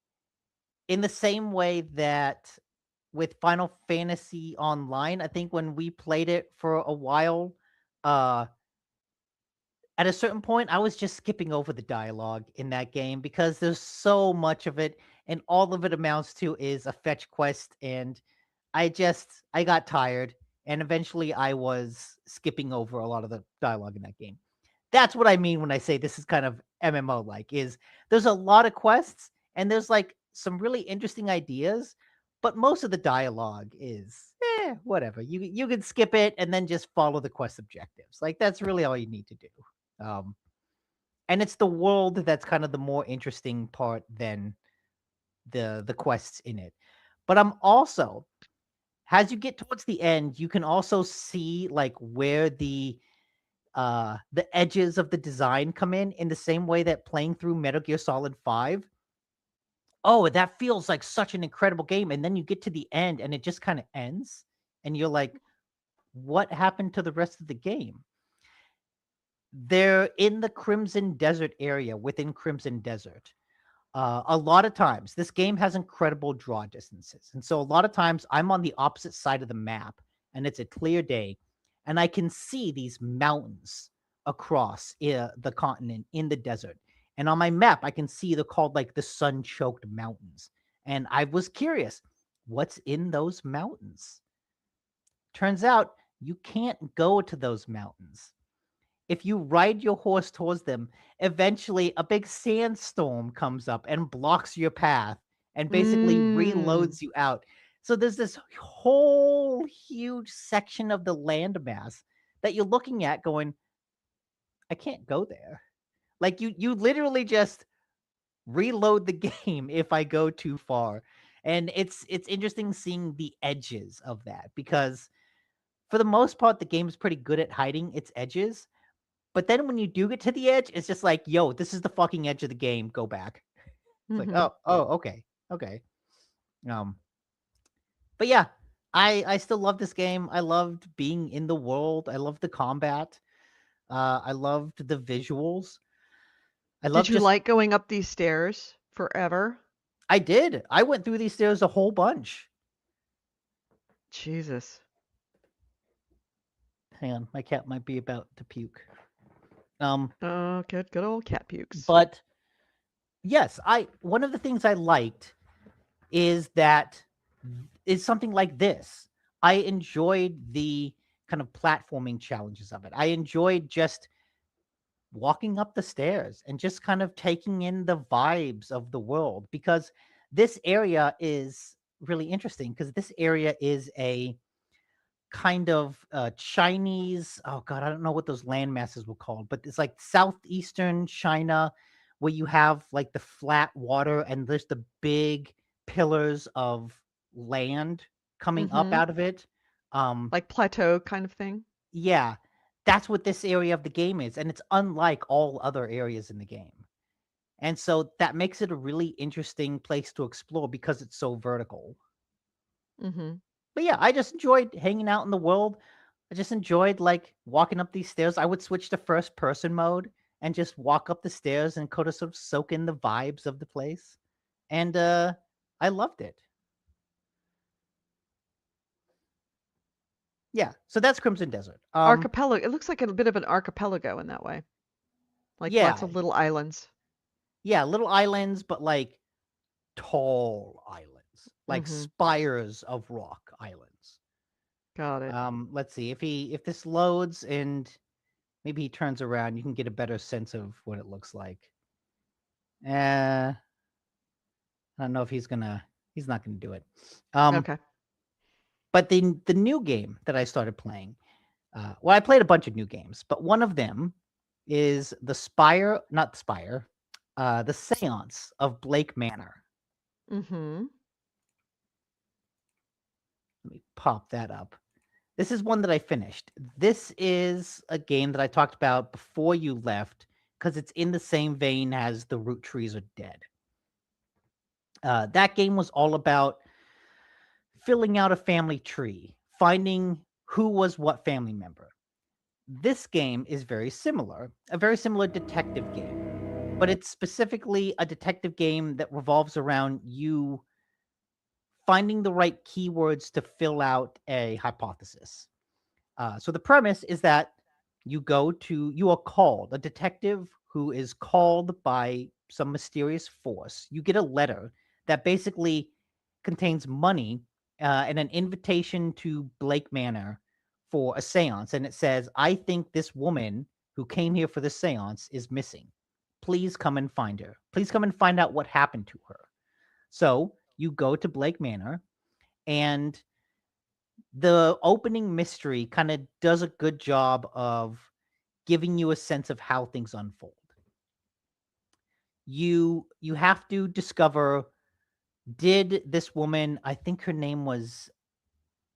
in the same way that with Final Fantasy Online, I think when we played it for a while, uh at a certain point I was just skipping over the dialogue in that game because there's so much of it and all of it amounts to is a fetch quest and I got tired and eventually I was skipping over a lot of the dialogue in that game. That's what I mean when I say this is kind of MMO like is there's a lot of quests and there's like some really interesting ideas, but most of the dialogue is whatever. You can skip it and then just follow the quest objectives. Like that's really all you need to do. Um and it's the world that's kind of the more interesting part than the quests in it. But I'm also as you get towards the end, you can also see like where the edges of the design come in the same way that playing through Metal Gear Solid 5. Oh, that feels like such an incredible game. And then you get to the end and it just kind of ends. And you're like, what happened to the rest of the game? They're in the Crimson Desert area within Crimson Desert. A lot of times, this game has incredible draw distances. And so a lot of times I'm on the opposite side of the map and it's a clear day and I can see these mountains across the continent in the desert. And on my map, I can see they're called like the sun choked mountains. And I was curious, what's in those mountains? Turns out you can't go to those mountains. If you ride your horse towards them, eventually a big sandstorm comes up and blocks your path and basically Mm. reloads you out. So there's this whole huge section of the landmass that you're looking at going, I can't go there. Like you literally just reload the game if I go too far. And it's interesting seeing the edges of that because for the most part the game is pretty good at hiding its edges. But then when you do get to the edge, it's just like, yo, this is the fucking edge of the game. Go back. It's like, Mhm. oh, okay, okay. Um, but yeah, I still love this game. I loved being in the world. I loved the combat. I loved the visuals. I Did love you just like going up these stairs forever? I did. I went through these stairs a whole bunch. Jesus. Hang on, my cat might be about to puke. Um, Oh, good old cat pukes. but yes, I one of the things I liked is that is something like this. I enjoyed the kind of platforming challenges of it. I enjoyed just walking up the stairs and just kind of taking in the vibes of the world because this area is really interesting because this area is kind of Chinese. Oh God, I don't know what those land masses were called, but it's like southeastern China, where you have like the flat water and there's the big pillars of land coming up Mhm. out of it. Um, Like plateau kind of thing? yeah, that's what this area of the game is, and it's unlike all other areas in the game. And so that makes it a really interesting place to explore because it's so vertical. Mhm. But yeah, I just enjoyed hanging out in the world. I just enjoyed like walking up these stairs. I would switch to first person mode and just walk up the stairs and kind of sort of soak in the vibes of the place. And I loved it. Yeah, so that's Crimson Desert. Archipelago. It looks like a bit of an archipelago in that way. Like lots Yeah, of little islands. yeah, little islands, but like tall islands, like Mhm. spires of rock islands. Got it. Let's see if this loads and maybe he turns around, you can get a better sense of what it looks like. I don't know if he's not gonna do it. Um, Okay. but the new game that I started playing, well, I played a bunch of new games, but one of them is not the Spire, the Seance of Blake Manor. Mhm. Let me pop that up. This is one that I finished. This is a game that I talked about before you left because it's in the same vein as The Root Trees Are Dead. That game was all about filling out a family tree, finding who was what family member. This game is very similar, a very similar detective game, but it's specifically a detective game that revolves around you finding the right keywords to fill out a hypothesis. So the premise is that you are called, a detective who is called by some mysterious force. You get a letter that basically contains money and an invitation to Blake Manor for a seance. And it says, I think this woman who came here for the seance is missing. Please come and find her. Please come and find out what happened to her. So you go to Blake Manor, and the opening mystery kind of does a good job of giving you a sense of how things unfold. You have to discover, did this woman, I think her name was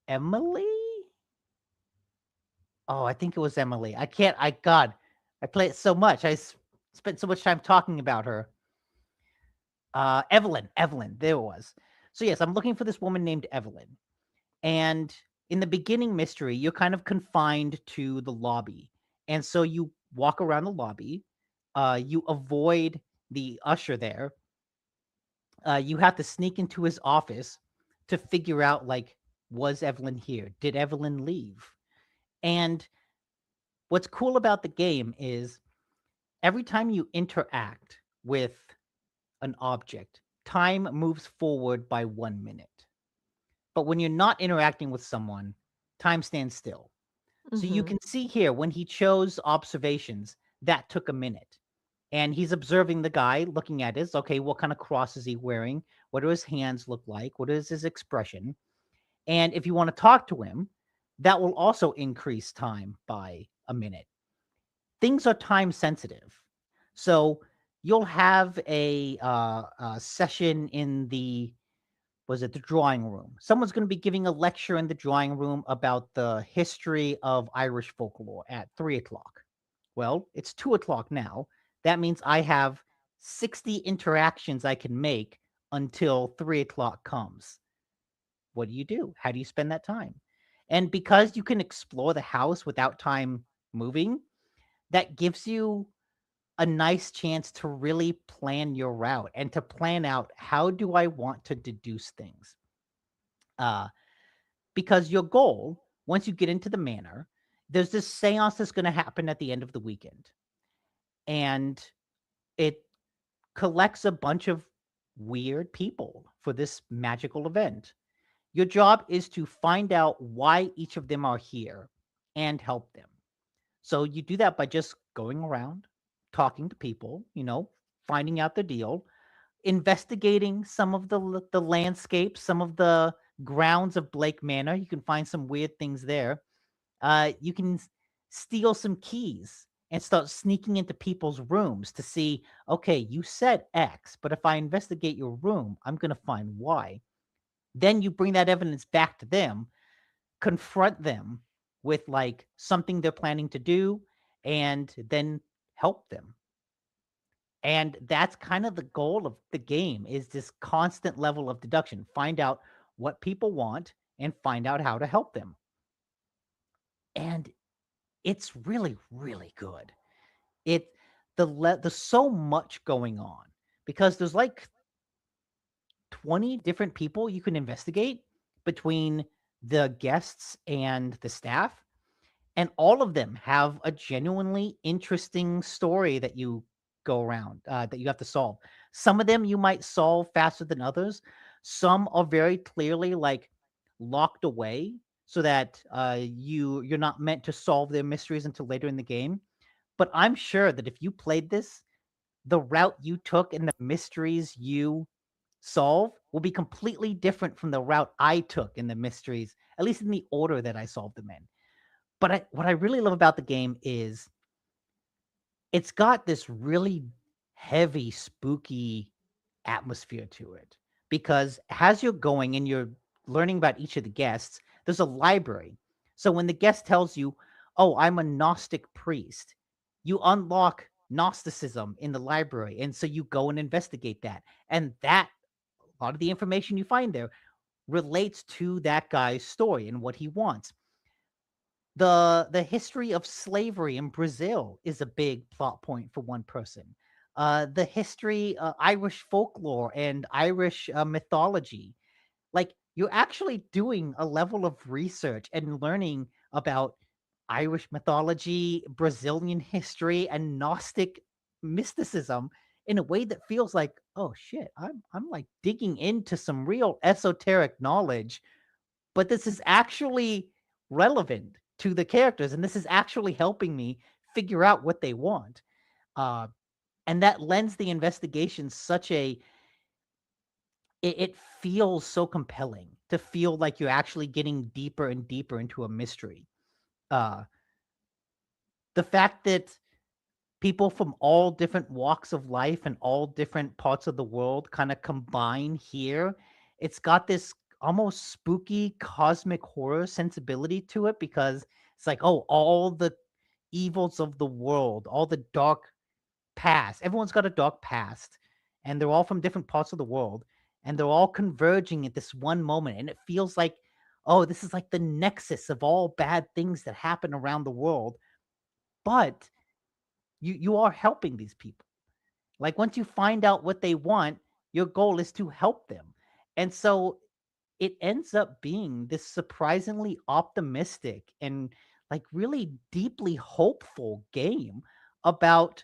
Emily? Oh, I think it was Emily. I can't I God, I play it so much. Spent so much time talking about her. Evelyn, there it was. So yes, I'm looking for this woman named Evelyn. And in the beginning mystery, you're kind of confined to the lobby. And so you walk around the lobby, you avoid the usher there. You have to sneak into his office to figure out, like, was Evelyn here? Did Evelyn leave? And what's cool about the game is every time you interact with an object, time moves forward by 1 minute. But when you're not interacting with someone, time stands still. So you Mhm. can see here when he chose observations, that took a minute. And he's observing the guy, looking at his, okay, what kind of cross is he wearing? What do his hands look like? What is his expression? And if you want to talk to him, that will also increase time by a minute. Things are time sensitive. So you'll have a session in the was it the drawing room? Someone's going to be giving a lecture in the drawing room about the history of Irish folklore at 3 o'clock. Well, it's 2 o'clock now. That means I have 60 interactions I can make until 3 o'clock comes. What do you do? How do you spend that time? And because you can explore the house without time moving, that gives you a nice chance to really plan your route and to plan out, how do I want to deduce things? Uh, because your goal, once you get into the manor, there's this seance that's going to happen at the end of the weekend. And it collects a bunch of weird people for this magical event. Your job is to find out why each of them are here and help them. So you do that by just going around, talking to people, finding out the deal, investigating some of the landscape, some of grounds of Blake Manor. You can find some weird things there. You can steal some keys and start sneaking into people's rooms to see, okay, you said X, but if I investigate your room, I'm going to find Y. Then you bring that evidence back to them, confront them with like something they're planning to do, and then help them. And that's kind of the goal of the game, is this constant level of deduction. Find out what people want and find out how to help them. And it's really, really good. It there's so much going on because there's like 20 different people you can investigate between the guests and the staff, and all of them have a genuinely interesting story that you go around that you have to solve. Some of them you might solve faster than others. Some are very clearly like locked away so that you're not meant to solve their mysteries until later in the game. But I'm sure that if you played this, the route you took and the mysteries you solve will be completely different from the route I took in the mysteries, at least in the order that I solved them in. But what I really love about the game is it's got this really heavy, spooky atmosphere to it. Because as you're going and you're learning about each of the guests, there's a library. So when the guest tells you, "Oh, I'm a Gnostic priest," you unlock Gnosticism in the library. And so you go and investigate that. And that, a lot of the information you find there relates to that guy's story and what he wants. The history of slavery in Brazil is a big plot point for one person. The history, Irish folklore and Irish mythology. Like, you're actually doing a level of research and learning about Irish mythology, Brazilian history, and Gnostic mysticism in a way that feels like, oh shit, I'm like digging into some real esoteric knowledge, but this is actually relevant to the characters, and this is actually helping me figure out what they want. Uh, and that lends the investigation such a it feels so compelling to feel like you're actually getting deeper and deeper into a mystery. Uh, the fact that people from all different walks of life and all different parts of the world kind of combine here. It's got this almost spooky cosmic horror sensibility to it because it's like, oh, all the evils of the world, all the dark past. Everyone's got a dark past, and they're all from different parts of the world, and they're all converging at this one moment. And it feels like, oh, this is like the nexus of all bad things that happen around the world. But you are helping these people. Like, once you find out what they want, your goal is to help them. And so it ends up being this surprisingly optimistic and like really deeply hopeful game about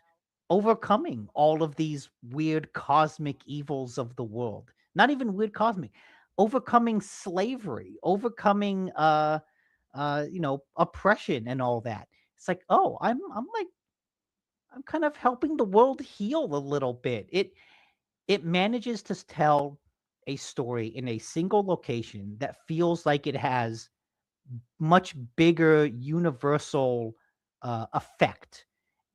overcoming all of these weird cosmic evils of the world. Not even weird cosmic, overcoming slavery, overcoming oppression and all that. It's like, oh, I'm kind of helping the world heal a little bit. It manages to tell a story in a single location that feels like it has much bigger universal effect,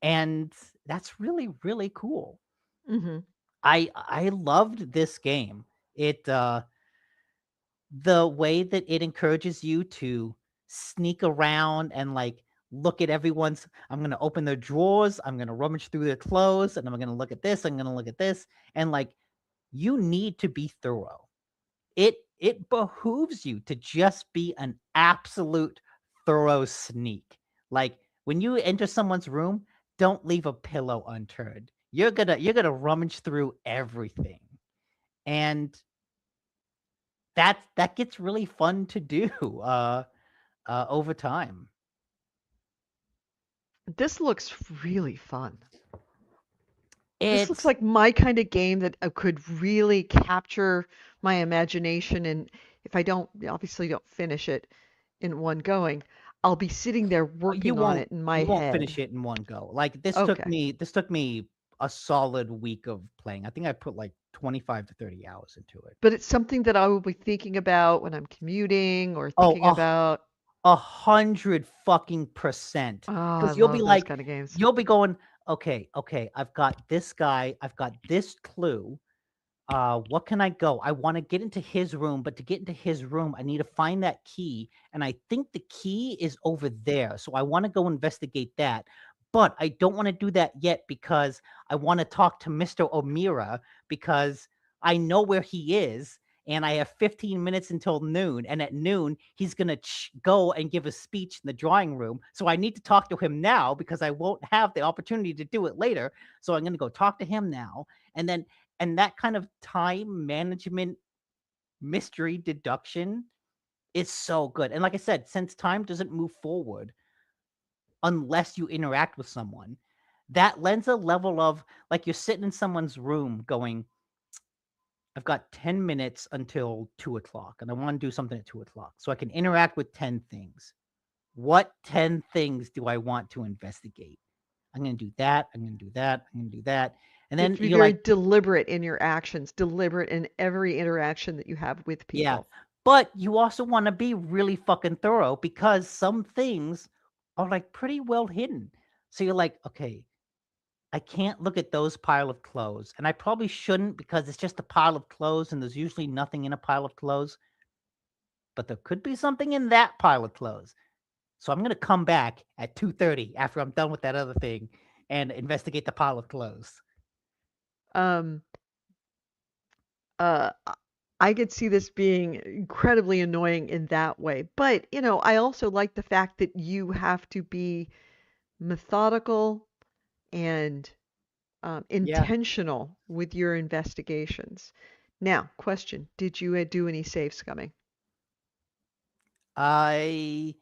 and that's really really cool. Hmm. I loved this game. It The way that it encourages you to sneak around and like look at everyone's. I'm gonna open their drawers. I'm gonna rummage through their clothes, and I'm gonna look at this. I'm gonna look at this, and like you need to be thorough. It behooves you to just be an absolute thorough sneak. Like when you enter someone's room, don't leave a pillow unturned. You're gonna rummage through everything. And that gets really fun to do over time. This looks really fun. This looks It's like my kind of game that could really capture my imagination. And if I don't, obviously don't finish it in one going, I'll be sitting there you working on won't it in my you won't finish head. it in one go. Like this took Okay. me this took me a solid week of playing. I think I put like 25 to 30 hours into it. But it's something that I will be thinking about when I'm commuting or Oh, thinking about. 100 fucking percent. Oh, I Because you'll be love those like, kind of games. you'll be going, okay, I've got this guy, I've got this clue. What can I go? I want to get into his room, but to get into his room, I need to find that key. And I think the key is over there. So I want to go investigate that. But I don't want to do that yet because I want to talk to Mr. O'Meara because I know where he is. And I have 15 minutes until noon. And at noon, he's going to go and give a speech in the drawing room. So I need to talk to him now because I won't have the opportunity to do it later. So I'm going to go talk to him now. And that kind of time management mystery deduction is so good. And like I said, since time doesn't move forward unless you interact with someone, that lends a level of like you're sitting in someone's room going, I've got 10 minutes until 2 o'clock and I want to do something at 2 o'clock. So I can interact with 10 things. What 10 things do I want to investigate? I'm going to do that. I'm going to do that. I'm going to do that. And You have then to be you're very like, deliberate in your actions, deliberate in every interaction that you have with yeah. people. But you also want to be really fucking thorough because some things are like pretty well hidden. So you're like, okay, I can't look at those pile of clothes. And I probably shouldn't because it's just a pile of clothes and there's usually nothing in a pile of clothes. But there could be something in that pile of clothes. So I'm going to come back at 2:30 after I'm done with that other thing and investigate the pile of clothes. Um, uh, I could see this being incredibly annoying in that way. But, I also like the fact that you have to be methodical and Yeah. intentional with your investigations. Now, question, did you do any save scumming? I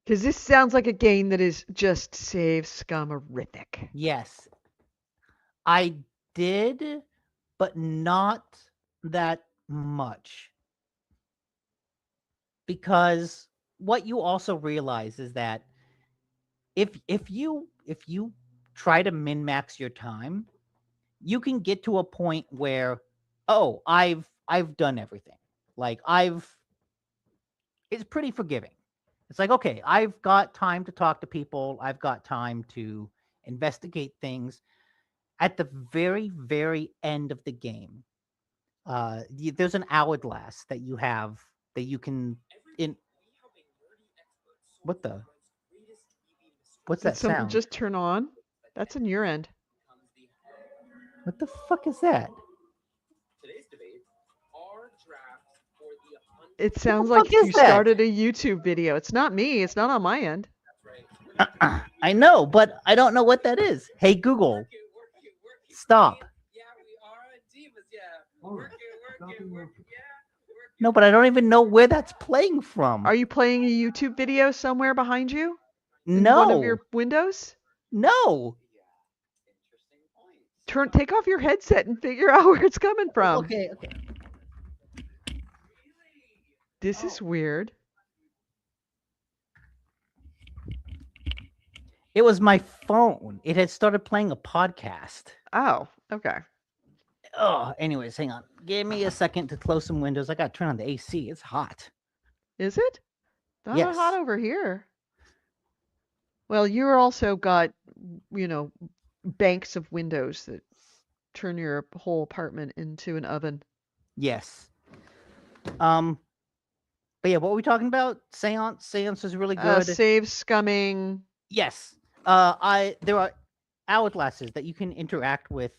Because this sounds like a game that is just save scummerific. yes, I did, but not that much. Because what you also realize is that if you try to min max your time, you can get to a point where, oh, I've done everything. Like I've it's pretty forgiving. It's like, okay, I've got time to talk to people, I've got time to investigate things. At the very, very end of the game, there's an hourglass that you have that you can in what the what's Did that something sound? just turn on? That's on your end. What the fuck is that? It What the sounds fuck like is you that? started a YouTube video. It's not me. It's not on my end. I know, but I don't know what that is. Hey Google, stop. No, but I don't even know where that's playing from. Are you playing a YouTube video somewhere behind you in one of No, your windows? no. Take off your headset and figure out where it's coming from. Okay, okay. This is weird. It was my phone. It had started playing a podcast. Oh, okay. Oh, anyways, hang on. Give me a second to close some windows. I got to turn on the AC. It's hot. Is it? Not that hot Yes. over here. Well, you're also got, you know, banks of windows that turn your whole apartment into an oven. Yes. Um, but yeah, what were we talking about? Seance. Seance is really good. Save scumming. Yes. I there are hourglasses that you can interact with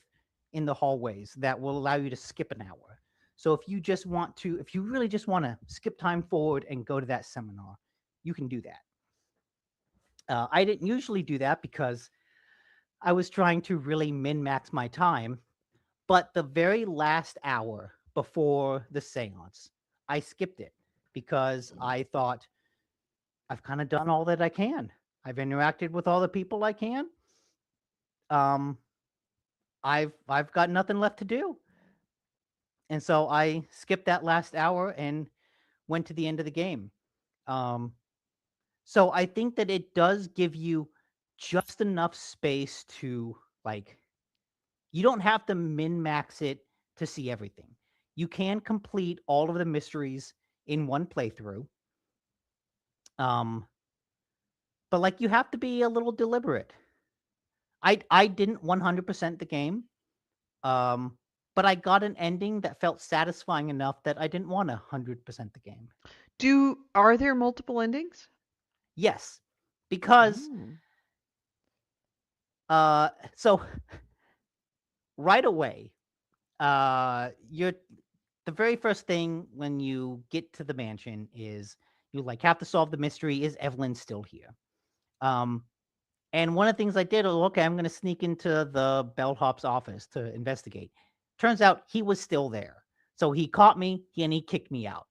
in the hallways that will allow you to skip an hour. So if you really just want to skip time forward and go to that seminar, you can do that. I didn't usually do that because I was trying to really min max my time. But the very last hour before the seance, I skipped it because I thought I've kind of done all that I can. I've interacted with all the people I can. Um, I've got nothing left to do. And so I skipped that last hour and went to the end of the game. Um, so I think that it does give you just enough space to like You don't have to min max it to see everything. You can complete all of the mysteries in one playthrough. Um, but like you have to be a little deliberate. I didn't 100% the game. Um, but I got an ending that felt satisfying enough that I didn't want to 100% the game. Are there multiple endings? Yes, because Oh. so right away, you're the very first thing when you get to the mansion is you like have to solve the mystery. Is Evelyn still here? Um, and one of the things I did, okay, I'm going to sneak into the bellhop's office to investigate. Turns out he was still there. So he caught me and he kicked me out.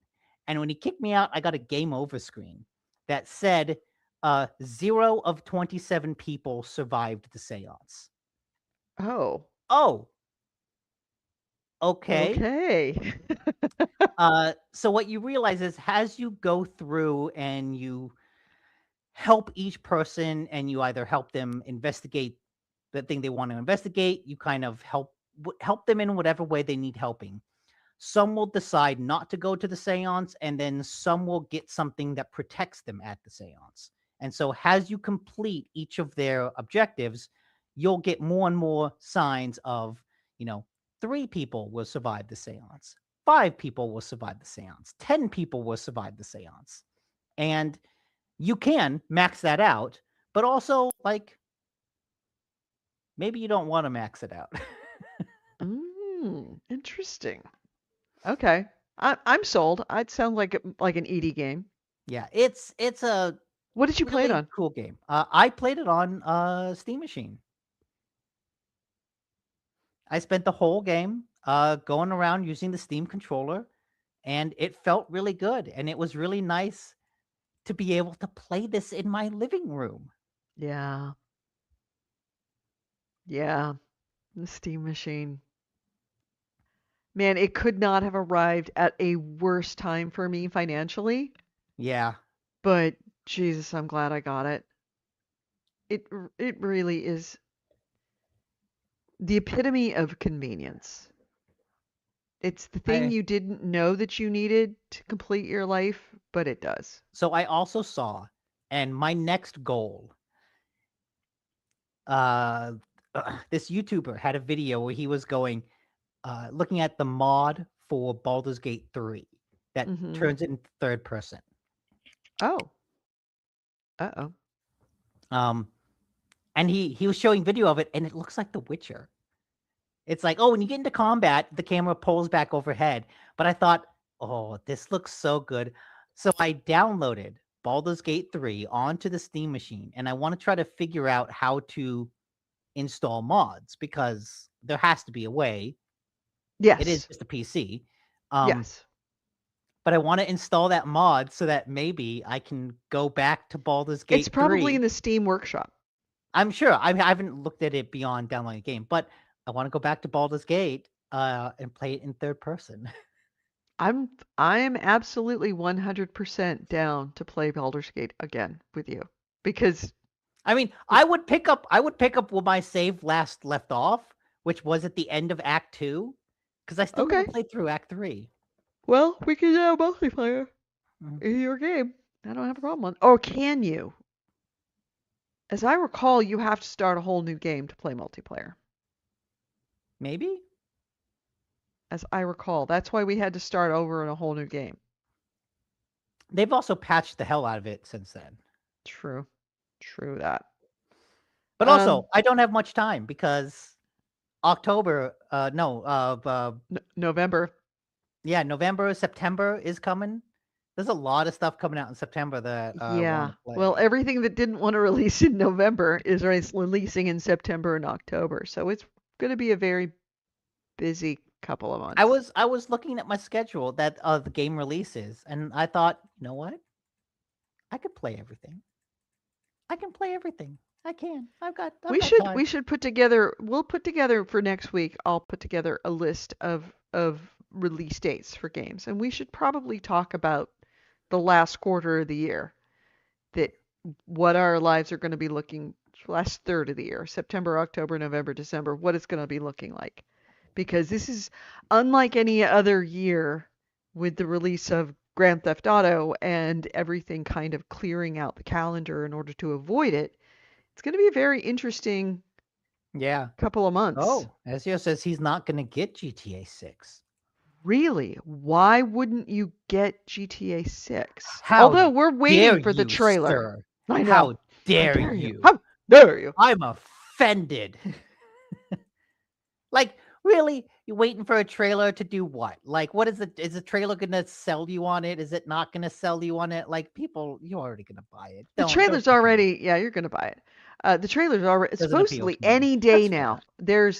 And when he kicked me out, I got a game over screen that said 0 of 27 people survived the seance. Oh. Oh, okay. Okay. So what you realize is as you go through and you help each person and you either help them investigate the thing they want to investigate, you kind of help them in whatever way they need helping. Some will decide not to go to the seance, and then some will get something that protects them at the seance. And so as you complete each of their objectives, you'll get more and more signs of, you know, 3 people will survive the seance, 5 people will survive the seance, 10 people will survive the seance. And you can max that out, but also like maybe you don't want to max it out. Interesting. Okay. I'm sold. It sounds like an ED game. Yeah, it's a What did you play it really on? cool game. I played it on Steam Machine. I spent the whole game going around using the Steam controller, and it felt really good. And it was really nice to be able to play this in my living room. Yeah. Yeah. The Steam Machine. Man, it could not have arrived at a worse time for me financially, Yeah, but Jesus, I'm glad I got it. It really is the epitome of convenience. It's the thing I you didn't know that you needed to complete your life, but it does. so I also saw, and my next goal, uh, this YouTuber had a video where he was going, looking at the mod for Baldur's Gate 3 that Mhm. turns it into third person. Oh. Uh-oh. Um, and he was showing video of it, and it looks like The Witcher. It's like, oh, when you get into combat, the camera pulls back overhead. But I thought, oh, this looks so good. So I downloaded Baldur's Gate 3 onto the Steam machine, and I want to try to figure out how to install mods because there has to be a way. It is Yes. just a PC. Um, Yes. but I want to install that mod so that maybe I can go back to Baldur's It's Gate probably in 3. the Steam Workshop. I'm sure I haven't looked at it beyond downloading the game, but I want to go back to Baldur's Gate and play it in third person. I'm I'm absolutely 100% down to play Baldur's Gate again with you because I mean, I would pick up where my save last left off, which was at the end of Act 2, because I still never okay, played through Act 3. well, we can have multiplayer Mhm. in your game. I don't have a problem with. Or can you? As I recall, you have to start a whole new game to play multiplayer. Maybe? As I recall, that's why we had to start over in a whole new game. They've also patched the hell out of it since then. True. True that. But Um, also, I don't have much time because October, no, November. yeah, November, September is coming. There's a lot of stuff coming out in September that I want Yeah. to Well, play. everything that didn't want to release in November is releasing in September and October. So it's going to be a very busy couple of I months. was I was looking at my schedule that the game releases, and I thought, you know what? I could play everything. I can play everything. I can. I've got We time. should put together we'll put together for next week. I'll put together a list of release dates for games and we should probably talk about the last quarter of the year that what our lives are going to be looking last third of the year, September, October, November, December, what it's going to be looking like. Because this is unlike any other year with the release of Grand Theft Auto and everything kind of clearing out the calendar in order to avoid it. It's going to be a very interesting Yeah. couple of months. Oh, Ezio says he's not going to get GTA 6. Really, why wouldn't you get GTA 6? How Although we're dare waiting for the you, trailer. sir? I know. How How dare dare you? you? How dare you? I'm offended. Like, really? You waiting for a trailer to do what? Like, what is it? Is the trailer gonna sell you on it? Is it not gonna sell you on it? Like, people, you're already gonna buy it. The Don't trailer's already, yeah, you're gonna buy it. The trailer's already doesn't appeal supposedly to me. any day That's now. fair.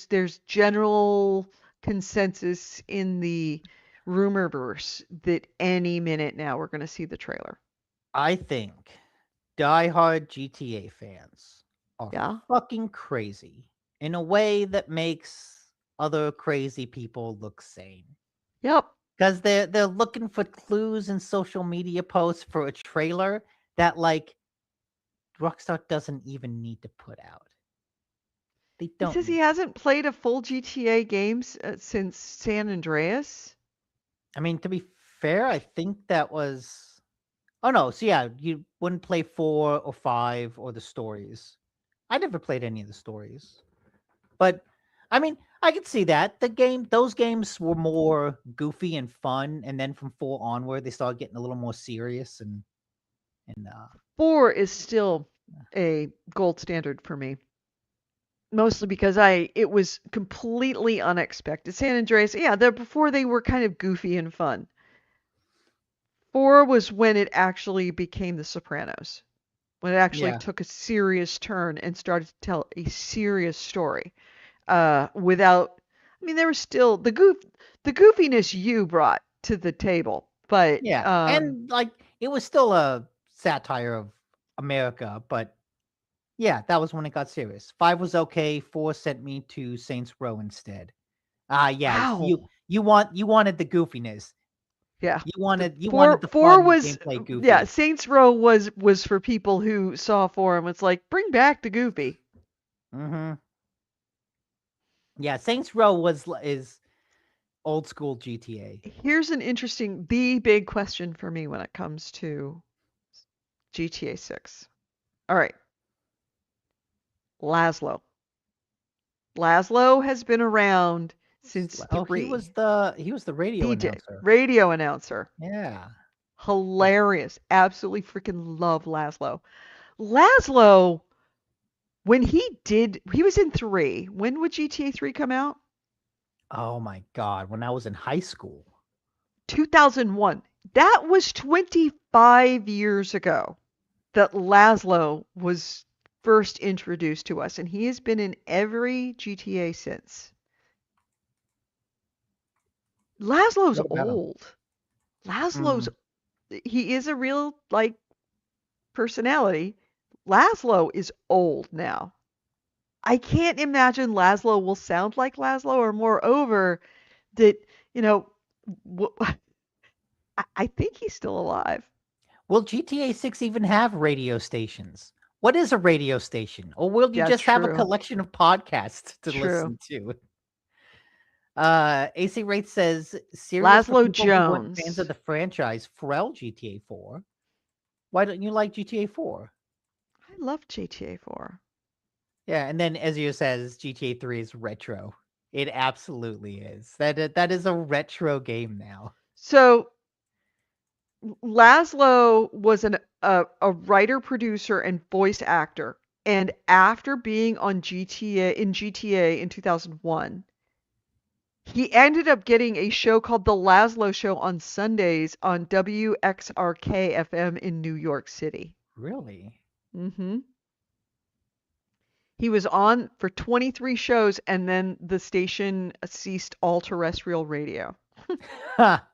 There's general consensus in the rumorverse that any minute now we're gonna see the trailer. I think diehard GTA fans are Yeah. fucking crazy in a way that makes other crazy people look sane. Yep. Because they're looking for clues in social media posts for a trailer that like Rockstar doesn't even need to put out. They He don't says he need. hasn't played a full GTA game since San Andreas. I mean, to be fair, I think that was. Oh no, so yeah, you wouldn't play 4 or 5 or the stories. I never played any of the stories, but I mean, I could see that those games were more goofy and fun, and then from 4 onward, they started getting a little more serious and 4 is still a gold standard for me. Mostly because it was completely unexpected. San Andreas, yeah, before they were kind of goofy and fun. 4 was when it actually became The Sopranos. When it actually yeah, took a serious turn and started to tell a serious story. Without I mean there was still the goofiness you brought to the table, but yeah, and like it was still a satire of America, but yeah, that was when it got serious. 5 was okay. 4 sent me to Saints Row instead. Yeah, wow. you wanted the goofiness. Yeah. The You wanted four the four fun was gameplay yeah, goofy. Saints Row was for people who saw 4 and was like, bring back the goofy. Mhm. Yeah, Saints Row is old school GTA. Here's the big question for me when it comes to GTA 6. All right, Laszlo. Laszlo has been around since Oh, 3. he was the radio DJ, announcer. radio announcer. Yeah. Hilarious. Absolutely freaking love Laszlo. Laszlo, he was in 3. When would GTA 3 come out? Oh my god, when I was in high school. 2001. That was 25 years ago that Laszlo was first introduced to us, and he has been in every GTA since. Laszlo's What about him? old. Laszlo's Mm. he is a real like personality. Laszlo is old now. I can't imagine Laszlo will sound like Laszlo, or moreover, that you know, I think he's still alive. Will GTA 6 even have radio stations? What is a radio station? Or will you Yeah, just have a true, collection of podcasts to true. listen to? AC Wraith says, serious for Laszlo people who weren't fans of Jones. the franchise, Pharrell GTA 4. Why don't you like GTA 4? I love GTA 4. Yeah, and then Ezio says GTA 3 is retro. It absolutely is. That is a retro game now. So Laszlo was a writer, producer, and voice actor. And after being on GTA in 2001, he ended up getting a show called The Laszlo Show on Sundays on WXRK FM in New York City. Really? Hmm. He was on for 23 shows, and then the station ceased all terrestrial radio. Ha!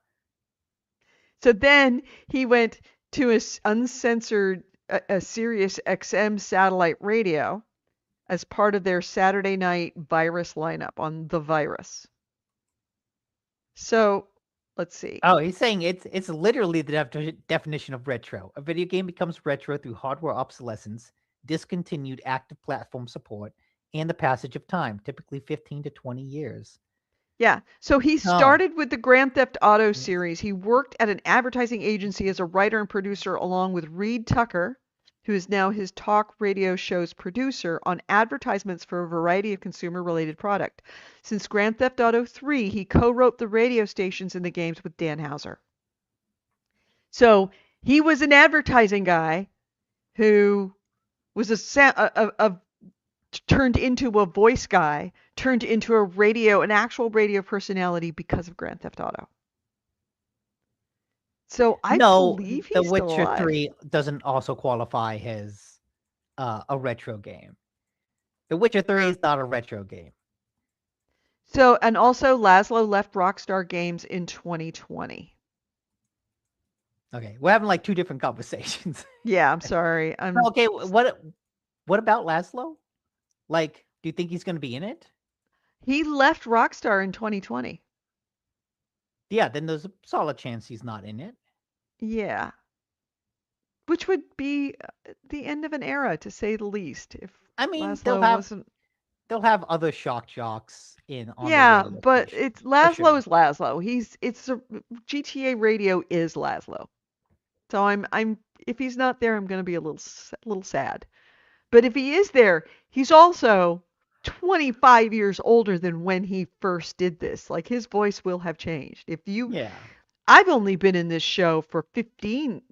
So then he went to a uncensored, a Sirius XM satellite radio as part of their Saturday night virus lineup on The Virus. So let's see. Oh, he's saying it's literally the definition of retro. A video game becomes retro through hardware obsolescence, discontinued active platform support and the passage of time, typically 15 to 20 years. Yeah. So he Oh, started with the Grand Theft Auto yes. series. He worked at an advertising agency as a writer and producer along with Reed Tucker, who is now his talk radio show's producer on advertisements for a variety of consumer-related product. Since Grand Theft Auto 3, he co-wrote the radio stations in the games with Dan Houser. So he was an advertising guy who was turned into a voice guy, turned into an actual radio personality because of Grand Theft Auto. So I No, believe The he's still Witcher alive. 3 doesn't also qualify as a retro game. The Witcher 3 is not a retro game. So, and also Laszlo left Rockstar Games in 2020. Okay, we're having like two different conversations. Yeah, I'm sorry. Okay, what about Laszlo? Like, do you think he's going to be in it? He left Rockstar in 2020. Yeah, then there's a solid chance he's not in it. Yeah. Which would be the end of an era, to say the least, if I mean, Laszlo wasn't. they'll have other shock jocks in on the Yeah, radio but station it's for Laszlo sure. is Laszlo. GTA Radio is Laszlo. So I'm if he's not there, I'm going to be a little sad. But if he is there, he's also 25 years older than when he first did this. Like his voice will have changed. Yeah. I've only been in this show for 15,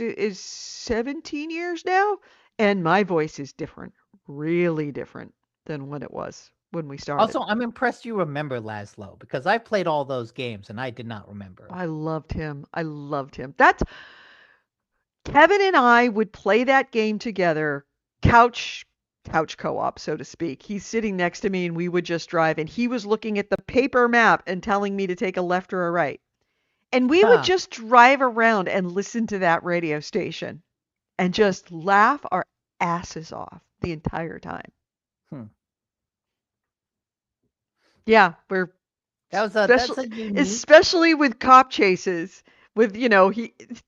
is 17 years now, and my voice is different, really different than when it was when we started. Also, I'm impressed you remember Laszlo because I played all those games and I did not remember. I loved him. I loved him. That's Kevin and I would play that game together, couch co-op, so to speak. He's sitting next to me and we would just drive and he was looking at the paper map and telling me to take a left or a right. And we would Huh. just drive around and listen to that radio station and just laugh our asses off the entire time. Hmm. Yeah, we're That's especially a unique. especially with cop chases. With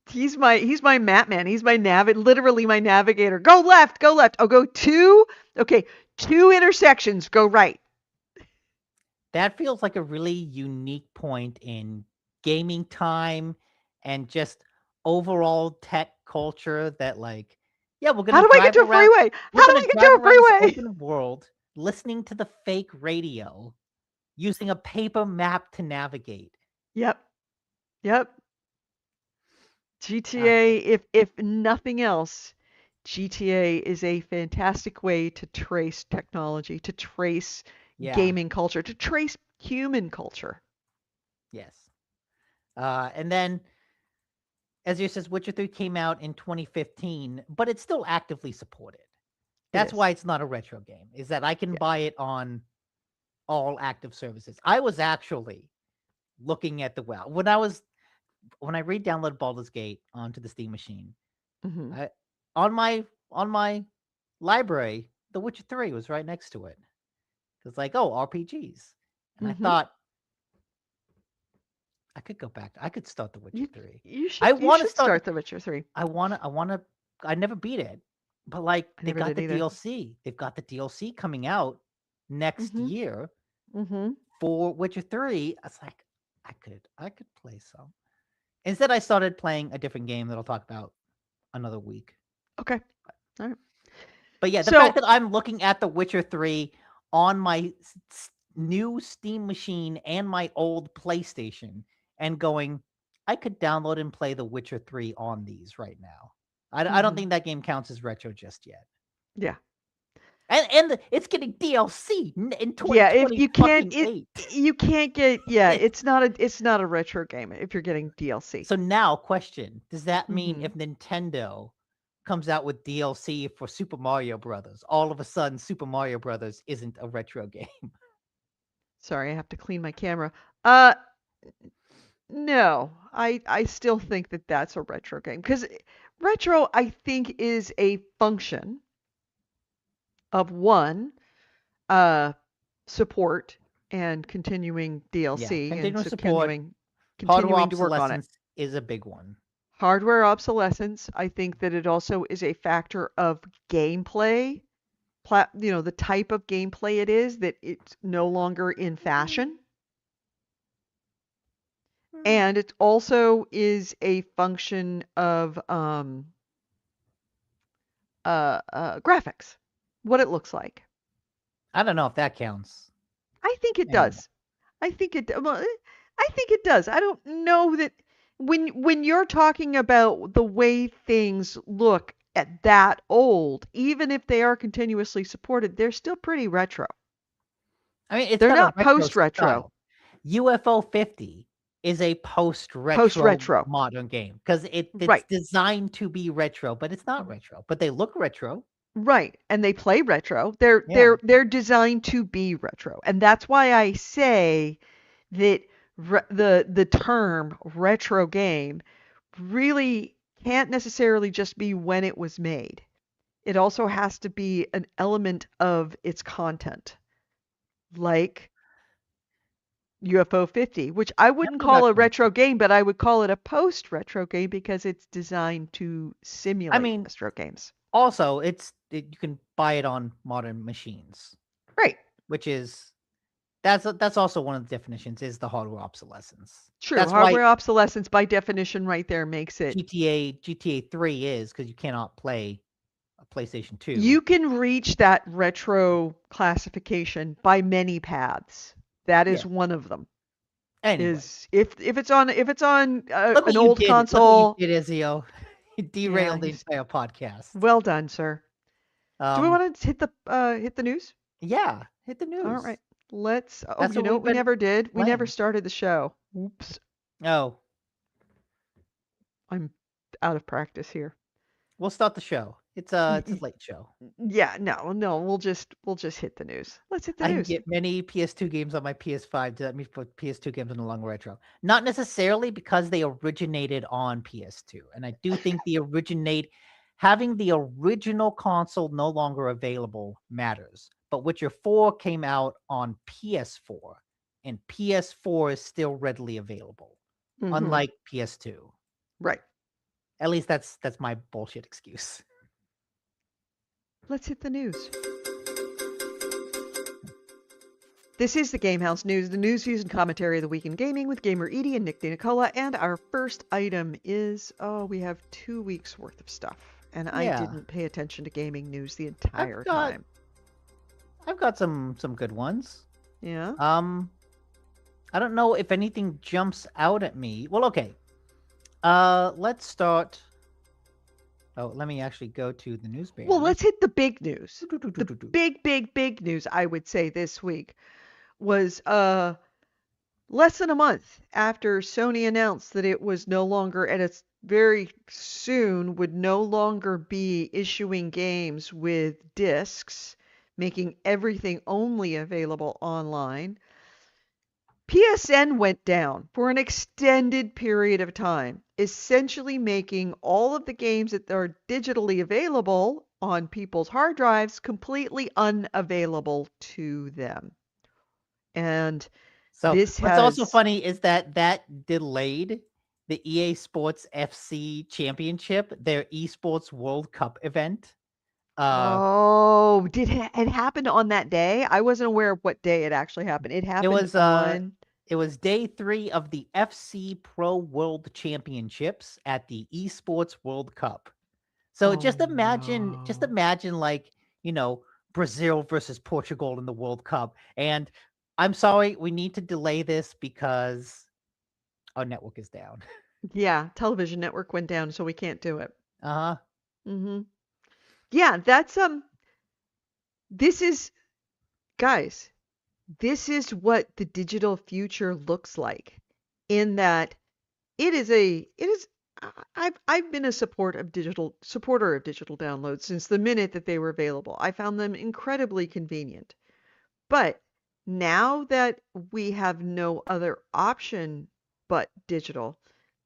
he's my map man. He's my literally my navigator. Go left, go left. Oh, go two. Okay, two intersections. Go right. That feels like a really unique point in gaming time and just overall tech culture that like yeah, How do I get to a freeway? we're How do going I to get to drive a around this freeway? open world listening to the fake radio using a paper map to navigate. Yep, yep. Uh, GTA, if nothing else, GTA is a fantastic way to trace technology, to trace yeah, gaming culture, to trace human culture. yes. And then as you says Witcher 3 came out in 2015, but it's still actively supported. It That's is. why it's not a retro game. Is that I can Yeah. buy it on all active services. I was actually looking at the well when I re-downloaded Baldur's Gate onto the Steam machine. Hmm. I on my library, The Witcher 3 was right next to it. It's like, oh, RPGs. And I Hmm. thought I could go back. I could start The Witcher You 3. you I should you want to should start start The Witcher 3. I want to I never beat it. But like I they never got did the either. DLC. They've got the DLC coming out next Hmm. year Hmm. for Witcher 3. I was like I could play some. Instead I started playing a different game that I'll talk about another week. Okay. All right. But yeah, the fact So that I'm looking at The Witcher 3 on my new Steam machine and my old PlayStation and going, I could download and play The Witcher 3 on these right now. I don't hmm. think that game counts as retro just yet. Yeah. And it's getting DLC in Yeah, if 2020 you can't fucking it 8. you can't get it's not a retro game if you're getting DLC. So now, question: does that mean Hmm. if Nintendo comes out with DLC for Super Mario Brothers, all of a sudden Super Mario Brothers isn't a retro game? Sorry, I have to clean my camera. Uh no. I still think that that's a retro game cuz retro I think is a function of one uh support and continuing Yeah, DLC and continuous so support, continuing hardware to work on it. obsolescence is a big one. Hardware obsolescence. I think that it also is a factor of gameplay, the type of gameplay it is, that it's no longer in fashion. Hmm. And it also is a function of graphics, what it looks like. I don't know if that counts I think it anymore. does. I think it does. I don't know that when you're talking about the way things look at that old, even if they are continuously supported, they're still pretty retro. I mean, it's They're got a not retro post retro, style. UFO 50 is a post post retro retro. modern game because it's Right. designed to be retro, but it's not retro. But they look retro. Right. And they play retro. They're Yeah. they're they're designed to be retro. And that's why I say that the term retro game really can't necessarily just be when it was made. It also has to be an element of its content, like UFO 50, which I Yep, wouldn't I got call a you. retro game, but I would call it a post retro game because it's designed to I simulate mean, retro games. also you can buy it on modern machines, Right. which is that's also one of the definitions is the hardware obsolescence. True. That's why Hardware obsolescence by definition right there makes it. GTA 3 is because you cannot play a PlayStation 2. You can reach that retro classification by many paths. That Yeah. is one of them. Anyway, Is if it's on look an what you old did. Look what you console. did, Izio. You Yeah, derailed the entire podcast. well done, sir. Do we Um, want to hit the news? yeah, hit the All news. right. Let's. Oh, That's you what know we've what we been never did? We never playing. started the show. Oops. Oh, I'm out of practice here. we'll start the show. Y- It's a y- late show. Yeah, no. We'll just hit the news. Let's hit the I can news. get many PS2 games on my PS5. That means put PS2 games on the long retro. Not necessarily because they originated on PS2. And I do think having the original console no longer available matters. But Witcher 4 came out on PS4, and PS4 is still readily available, Mm-hmm. unlike PS2. Right. At least that's my bullshit excuse. Let's hit the news. This is the GameHounds News, the news, views, and commentary of the week in gaming with Gamer Edie and Nick Nicola. And our first item is, we have 2 weeks worth of stuff. And I Yeah. didn't pay attention to gaming news the I've entire got time. I've got some good ones. Yeah? Um I don't know if anything jumps out at me. Well, okay. Let's start. Oh, let me actually go to the news Well, banner. let's hit the big news. The Do-do-do-do-do-do. big news, I would say, this week was less than a month after Sony announced that it was no longer, and it's very soon would no longer be issuing games with discs, making everything only available online. PSN went down for an extended period of time, essentially making all of the games that are digitally available on people's hard drives completely unavailable to them. And So, this what's also has funny is that delayed the EA Sports FC Championship, their esports World Cup event. Uh, Oh, it happened on that day? I wasn't aware of what day it actually happened. It it happened was on. day 3 of the FC Pro World Championships at the Esports World Cup. So Oh just no. imagine like, you know, Brazil versus Portugal in the World Cup. And I'm sorry, we need to delay this because our network is down. Yeah, television network went down, so we can't do it. Uh-huh. Hmm. Yeah, this is, guys, this is what the digital future looks like, in that it is I've been a supporter of digital downloads since the minute that they were available. I found them incredibly convenient. But now that we have no other option but digital,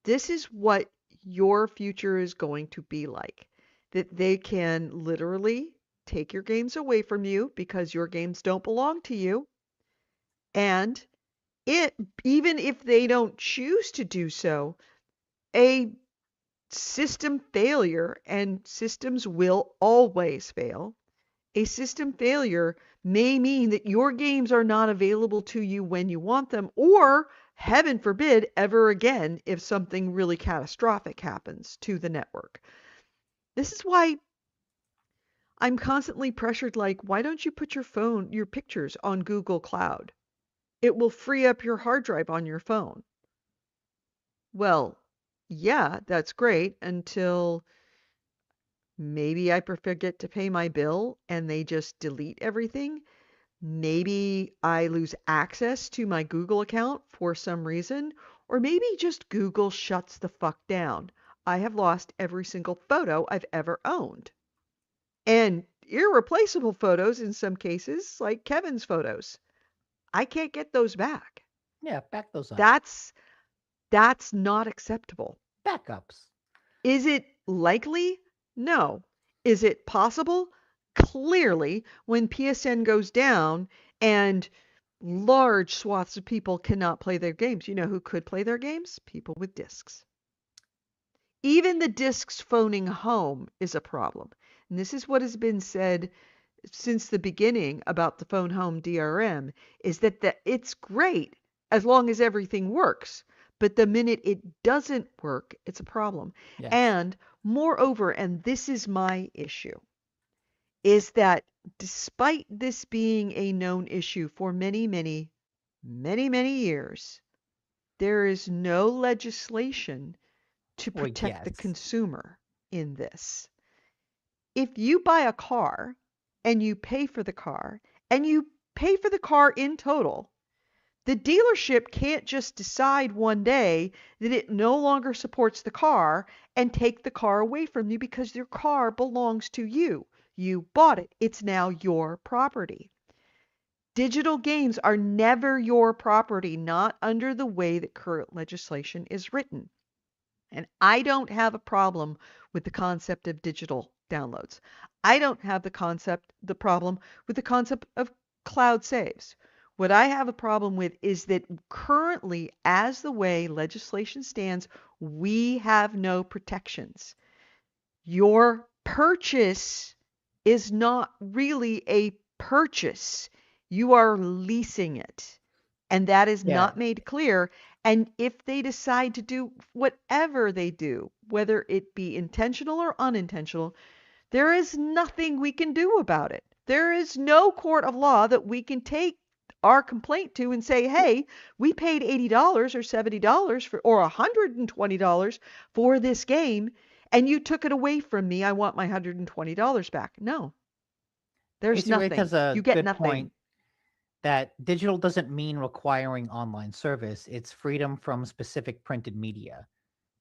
this is what your future is going to be like. That they can literally take your games away from you because your games don't belong to you. And it, even if they don't choose to do so, a system failure, and systems will always fail. A system failure may mean that your games are not available to you when you want them, or heaven forbid, ever again if something really catastrophic happens to the network. This is why I'm constantly pressured like, why don't you put your pictures on Google Cloud? It will free up your hard drive on your phone. Well, yeah, that's great until maybe I forget to pay my bill and they just delete everything. Maybe I lose access to my Google account for some reason, or maybe just Google shuts the fuck down. I have lost every single photo I've ever owned. And irreplaceable photos in some cases, like Kevin's photos. I can't get those back. Yeah, back those up. That's that's not acceptable. Backups. Is it likely? No. Is it possible? Clearly, when PSN goes down and large swaths of people cannot play their games. You know who could play their games? People with discs. Even the discs phoning home is a problem. And this is what has been said since the beginning about the phone home DRM is that it's great as long as everything works. But the minute it doesn't work, it's a problem. Yes. And moreover, and this is my issue, is that despite this being a known issue for many, many, many, many years, there is no legislation to Well, protect the yes. consumer in this. If you buy a car and you pay for the car and you pay for the car in total, the dealership can't just decide one day that it no longer supports the car and take the car away from you because your car belongs to you. You bought it. It's now your property. Digital games are never your property, not under the way that current legislation is written. And I don't have a problem with the concept of digital downloads. I don't have the problem with the concept of cloud saves. What I have a problem with is that currently, as the way legislation stands, we have no protections. Your purchase is not really a purchase. You are leasing it. And that is Yeah. not made clear. And if they decide to do whatever they do, whether it be intentional or unintentional, there is nothing we can do about it. There is no court of law that we can take our complaint to and say, hey, we paid $80 or $70 for, or $120 for this game, and you took it away from me. I want my $120 back. No, there's AC Rate nothing. has a You get good nothing. point that digital doesn't mean requiring online service. It's freedom from specific printed media.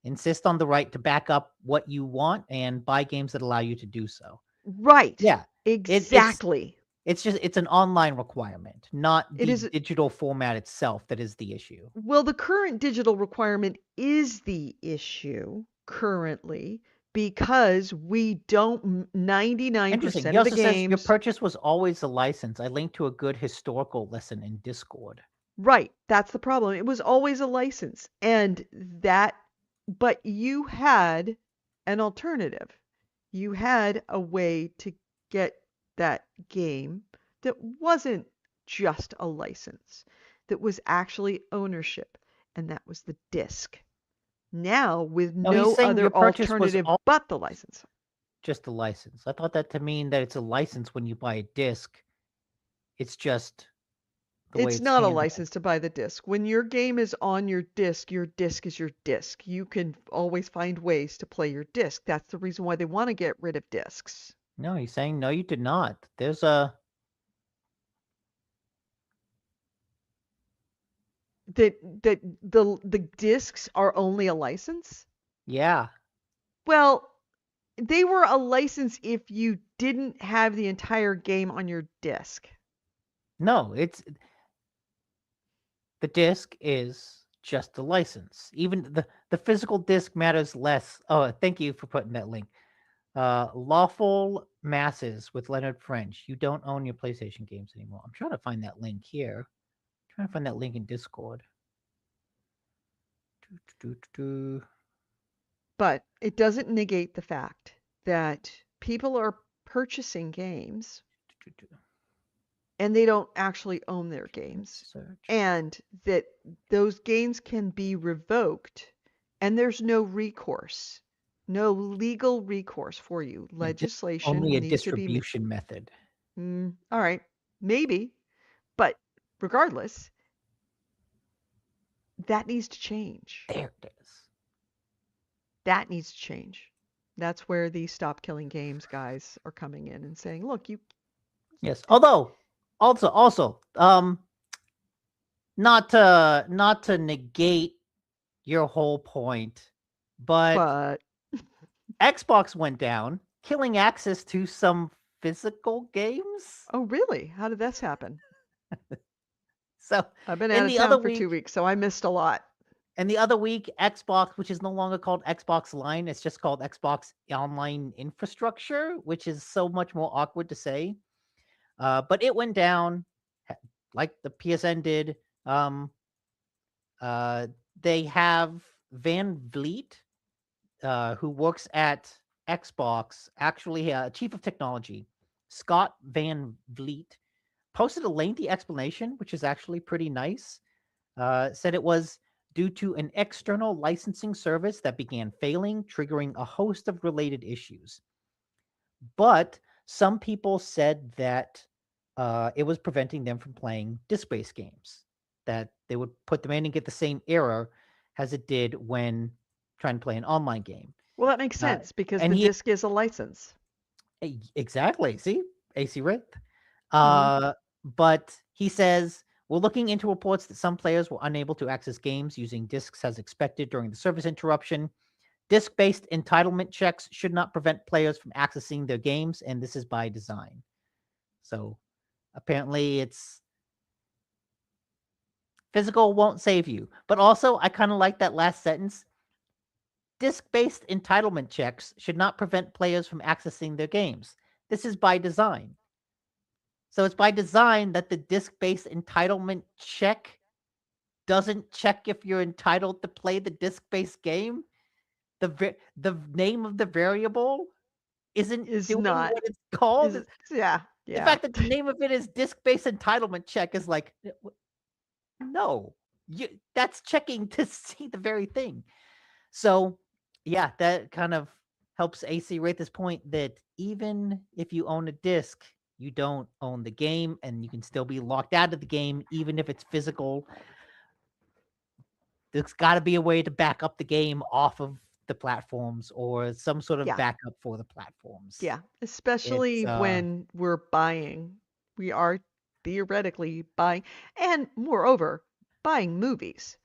Insist on the right to back up what you want and buy games that allow you to do so. Right. Yeah. It, it's Exactly. it's an online requirement, not It the is. digital format itself that is the issue. Well, the current digital requirement is the issue currently because we don't Interesting. 99% He of the also says your games. purchase was always a license. I linked to a good historical lesson in Discord. Right, that's the problem. It was always a license. And that, but you had an alternative. You had a way to get that game that wasn't just a license, that was actually ownership, and that was the disc. Now, with No, he's no saying other your purchase was alternative but the license. just a license. I thought that to mean that it's a license when you buy a disc. It's just the way It's it's not a handled. license to buy the disc. When your game is on your disc is your disc. You can always find ways to play your disc. That's the reason why they want to get rid of discs. No, he's saying no, you did not. There's a That the discs are only a license? yeah. Well, they were a license if you didn't have the entire game on your disc. No, it's the disc is just the license. Even the physical disc matters less. Oh, thank you for putting that link. Lawful masses with Leonard French. You don't own your PlayStation games anymore. I'm trying to find that link here. Trying to find that link in Discord. But it doesn't negate the fact that people are purchasing games and they don't actually own their games, Search. and that those games can be revoked and there's no recourse, no legal recourse for you. Yeah, this is only Legislation a needs to be distribution method. all right, maybe, but regardless, that needs to change. There it is. That needs to change. That's where the Stop Killing Games guys are coming in and saying, look, you, Yes. Although, also, not to negate your whole point, but but Xbox went down, killing access to some physical games. oh, really? How did this happen? So, I've been out in of the other town for 2 week, weeks, so I missed a lot. Xbox, which is no longer called Xbox Line, it's just called Xbox Online Infrastructure, which is so much more awkward to say. But it went down like the PSN did. Um, uh, they have Van Vliet, who works at Xbox, actually chief of technology, Scott Van Vliet, posted a lengthy explanation, which is actually pretty nice. Said it was due to an external licensing service that began failing, triggering a host of related issues. But some people said that it was preventing them from playing disc-based games, that they would put them in and get the same error as it did when trying to play an online game. Well, that makes Uh, sense because and the he disc is a license. exactly, see, AC Rith. Hmm. Uh, but he says we're looking into reports that some players were unable to access games using discs as expected during the service interruption. Disc-based entitlement checks should not prevent players from accessing their games, and this is by design. So apparently it's physical won't save you. But also, I kind of like that last sentence. Disc-based entitlement checks should not prevent players from accessing their games. This is by design. So it's by design that the disc-based entitlement check doesn't check if you're entitled to play the disc-based game. The name of the variable isn't Is doing not what it's called. is yeah, The yeah. fact that the name of it is disc-based entitlement check is like, no, that's checking to see the very thing. So, yeah, that kind of helps AC rate this point that even if you own a disc, you don't own the game, and you can still be locked out of the game, even if it's physical. There's got to be a way to back up the game off of the platforms or some sort of Yeah. backup for the platforms. Yeah, especially It's when we're buying. We are theoretically buying, and moreover, buying movies.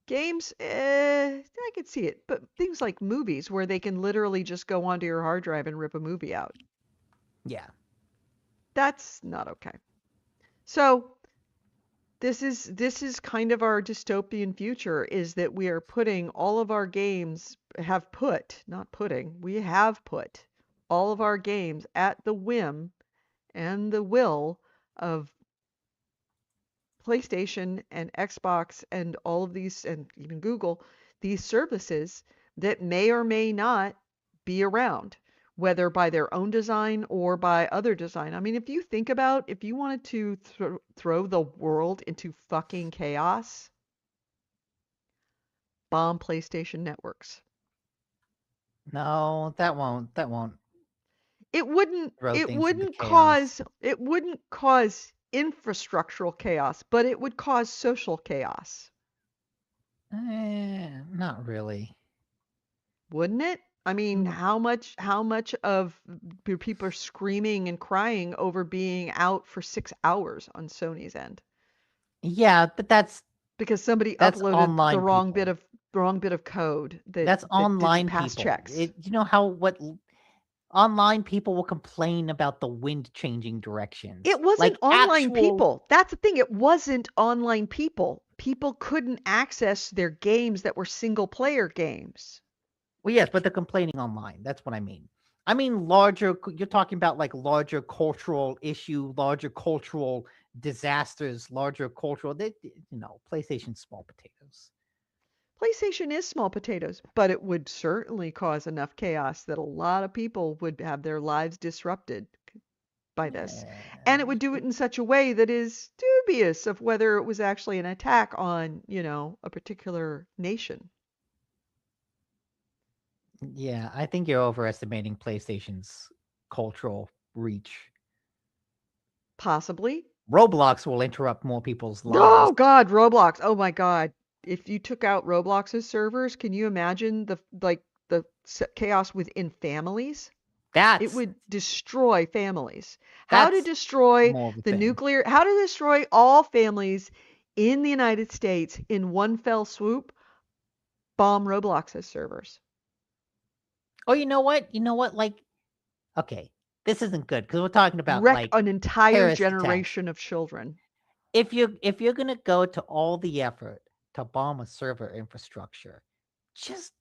Games, I could see it, but things like movies where they can literally just go onto your hard drive and rip a movie out. yeah. That's not okay. So this is kind of our dystopian future, is that we are putting all of our games, have put, not putting, we have put all of our games at the whim and the will of PlayStation and Xbox and all of these, and even Google, these services that may or may not be around, whether by their own design or by other design. I mean, if you think about, if you wanted to throw the world into fucking chaos, bomb PlayStation networks. No, that won't It wouldn't throw it things into wouldn't chaos. cause it wouldn't cause infrastructural chaos, but it would cause social chaos. Not really. Wouldn't it? I mean, Mm, how much of people are screaming and crying over being out for 6 hours on Sony's end yeah, but because somebody that's uploaded online people. the wrong bit of code That's that didn't online pass people. checks. You know how online people will complain about the wind changing directions. It wasn't Like online actual people. That's the thing. It wasn't online people. People couldn't access their games that were single player games. well, yes, but they're complaining online. That's what I mean. I mean larger you're talking about like larger cultural issue, larger cultural disasters, larger cultural PlayStation small potatoes. PlayStation is small potatoes, but it would certainly cause enough chaos that a lot of people would have their lives disrupted by this. And it would do it in such a way that is dubious of whether it was actually an attack on, a particular nation. Yeah, I think you're overestimating PlayStation's cultural reach. Possibly. Roblox will interrupt more people's lives. Oh God, Roblox. Oh my God. If you took out Roblox's servers, can you imagine the chaos within families? It That's would destroy families. How to that's destroy more of a the thing. nuclear, how to destroy all families in the United States in one fell swoop? Bomb Roblox's servers. Oh, you know what? You know what? Like, okay, this isn't good because we're talking about Wreck like an entire terrorist attacks. generation of children. If you're gonna go to all the effort to bomb a server infrastructure, just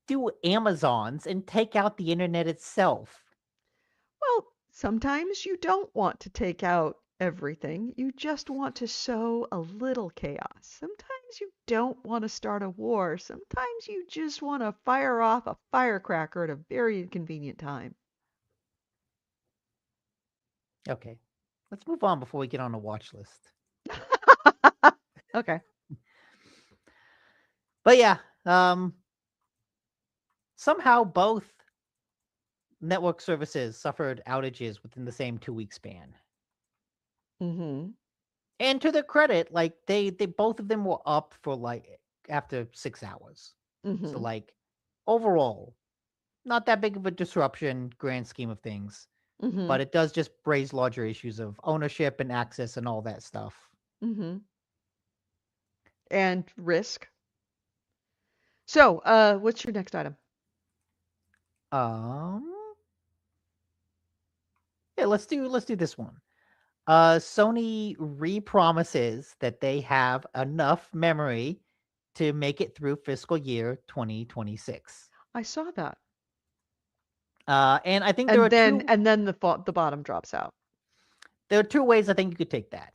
do Amazon's and take out the internet itself. Well, sometimes you don't want to take out everything. You just want to sow a little chaos. Sometimes you don't want to start a war. Sometimes you just want to fire off a firecracker at a very inconvenient time. Okay, let's move on before we get on a watch list. Okay. But yeah, somehow both network services suffered outages within the same 2 week span. Mhm. And to their credit, like they both of them were up for like after 6 hours. So Mhm. like overall, not that big of a disruption, grand scheme of things. Mhm. But it does just raise larger issues of ownership and access and all that stuff. Mhm. And risk. So, what's your next item? Um, yeah, let's do this one. Sony re-promises that they have enough memory to make it through fiscal year 2026. I saw that. And I think there And are then two and then the bottom drops out. There are two ways I think you could take that.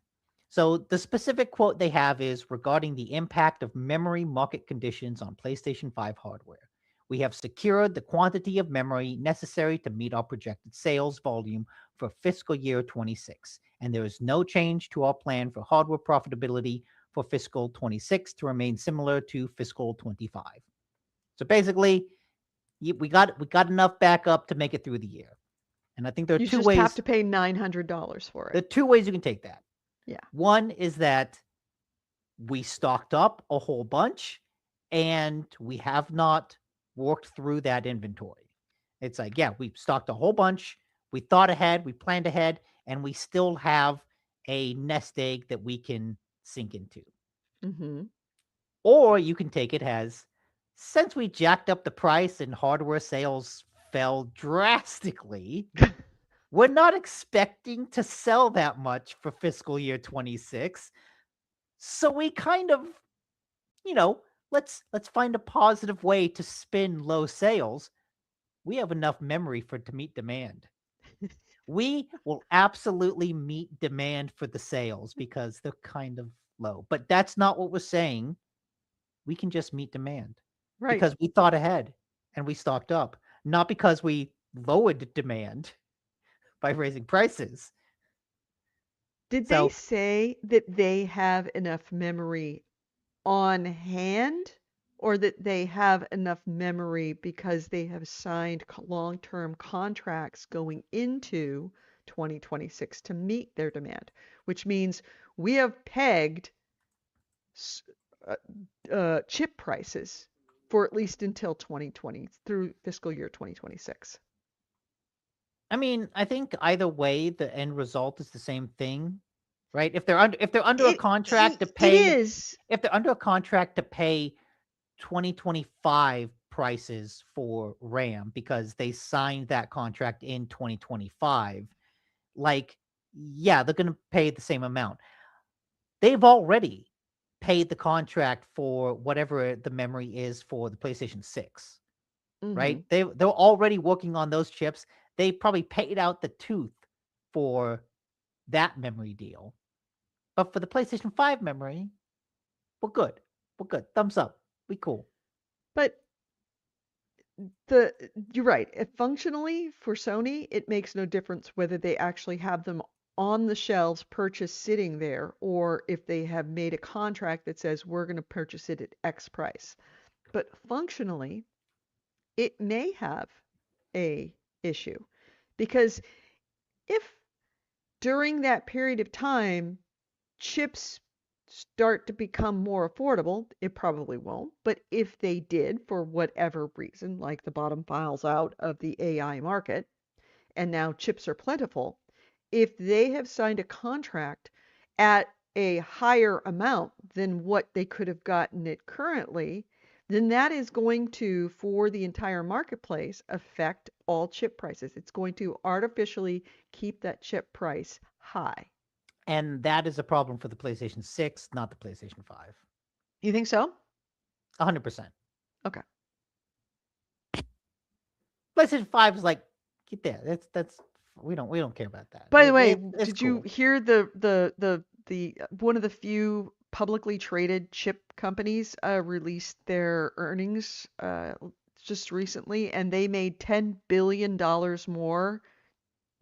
So the specific quote they have is regarding the impact of memory market conditions on PlayStation 5 hardware. We have secured the quantity of memory necessary to meet our projected sales volume for fiscal year 26, and there is no change to our plan for hardware profitability for fiscal 26 to remain similar to fiscal 25. So basically, we got enough backup to make it through the year. And I think there are You two just have ways to pay $900 for there it. are two ways you can take that. Yeah. One is that we stocked up a whole bunch and we have not worked through that inventory. It's like, yeah, we stocked a whole bunch, we thought ahead, we planned ahead, and we still have a nest egg that we can sink into. Mhm. Or you can take it as since we jacked up the price and hardware sales fell drastically, we're not expecting to sell that much for fiscal year 26. So we kind of, you know, let's find a positive way to spin low sales. We have enough memory for to meet demand. We will absolutely meet demand for the sales because they're kind of low. But that's not what we're saying. We can just meet demand Right. because we thought ahead and we stocked up, not because we lowered demand by raising prices. Did they So, say that they have enough memory on hand or that they have enough memory because they have signed long-term contracts going into 2026 to meet their demand, which means we have pegged uh, chip prices for at least until 2020 through fiscal year 2026. I mean, I think either way, the end result is the same thing, right? If they're under a It contract to it pay is. if they're under a contract to pay 2025 prices for RAM because they signed that contract in 2025, like yeah, they're going to pay the same amount. They've already paid the contract for whatever the memory is for the PlayStation 6, right? Mhm. They're already working on those chips. They probably paid out the tooth for that memory deal. But for the PlayStation 5 memory, we're good. We're good. Thumbs up. We cool. But the you're right. If functionally for Sony, it makes no difference whether they actually have them on the shelves purchased sitting there or if they have made a contract that says we're going to purchase it at X price. But functionally, it may have a issue because if during that period of time chips start to become more affordable, it probably won't. But if they did, for whatever reason, like the bottom files out of the AI market, and now chips are plentiful, if they have signed a contract at a higher amount than what they could have gotten it currently, then that is going to, for the entire marketplace, affect all chip prices. It's going to artificially keep that chip price high. And that is a problem for the PlayStation 6, not the PlayStation 5. You think so? 100%. Okay. PlayStation 5 is like, get there. That's we don't care about that. By the way, It's did you cool. hear the one of the few publicly traded chip companies released their earnings just recently, and they made $10 billion more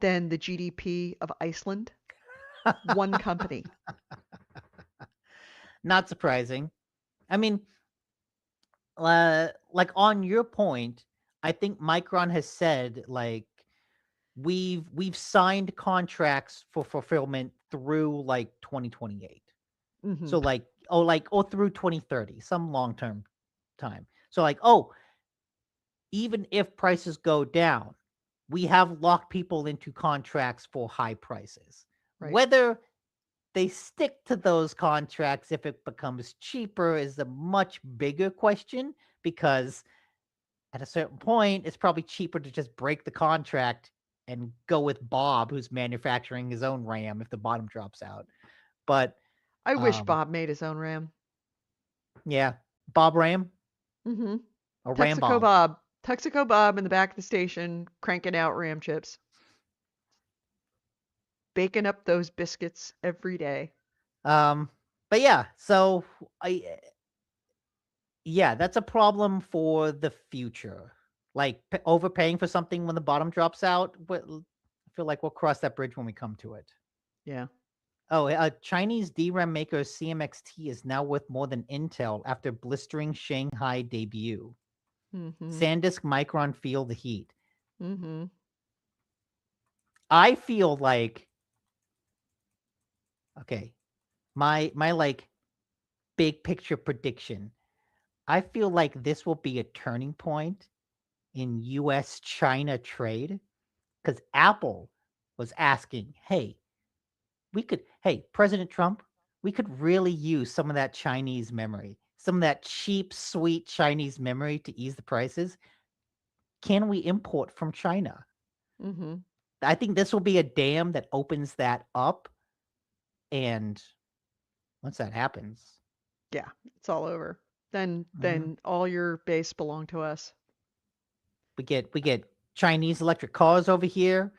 than the GDP of Iceland? One company. Not surprising. I mean, like on your point, I think Micron has said like we've signed contracts for fulfillment through like 2028. Hmm. So like through 2030, some long-term time. So like, oh, even if prices go down, we have locked people into contracts for high prices. Right. Whether they stick to those contracts if it becomes cheaper is a much bigger question because at a certain point, it's probably cheaper to just break the contract and go with Bob, who's manufacturing his own RAM if the bottom drops out. But I wish um, Bob made his own RAM. yeah, Bob Ram Hmm. or Ram Texaco Bob. Bob. Texaco Bob in the back of the station cranking out RAM chips, baking up those biscuits every day. Um, but yeah, so yeah, that's a problem for the future. Like overpaying for something when the bottom drops out. I feel like we'll cross that bridge when we come to it. Yeah. Oh, Chinese DRAM maker CMXT is now worth more than Intel after blistering Shanghai debut. Hmm. SanDisk Micron feel the heat. Hmm. I feel like okay, my like big picture prediction. I feel like this will be a turning point in US China trade cuz Apple was asking, "Hey, hey, President Trump, we could really use some of that Chinese memory, some of that cheap, sweet Chinese memory to ease the prices. Can we import from China?" Hmm. I think this will be a dam that opens that up. And once that happens, Yeah, it's all over. Then mhm, then all your base belong to us. we get Chinese electric cars over here.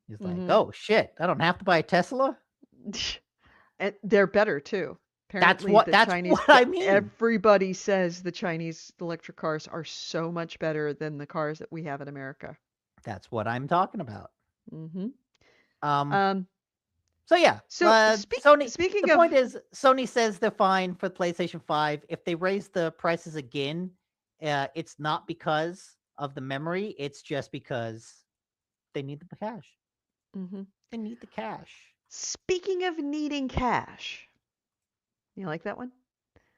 It's like, Hmm. oh shit, I don't have to buy a Tesla. And they're better too. That's Apparently, what the that's Chinese, what I mean. everybody says the Chinese electric cars are so much better than the cars that we have in America. That's what I'm talking about. Hmm. Um, Um, So yeah, so Sony. The speaking of, point is, Sony says they're fine for PlayStation 5. If they raise the prices again, it's not because of the memory. It's just because they need the cash. mhm. They need the cash. Speaking of needing cash, you like that one?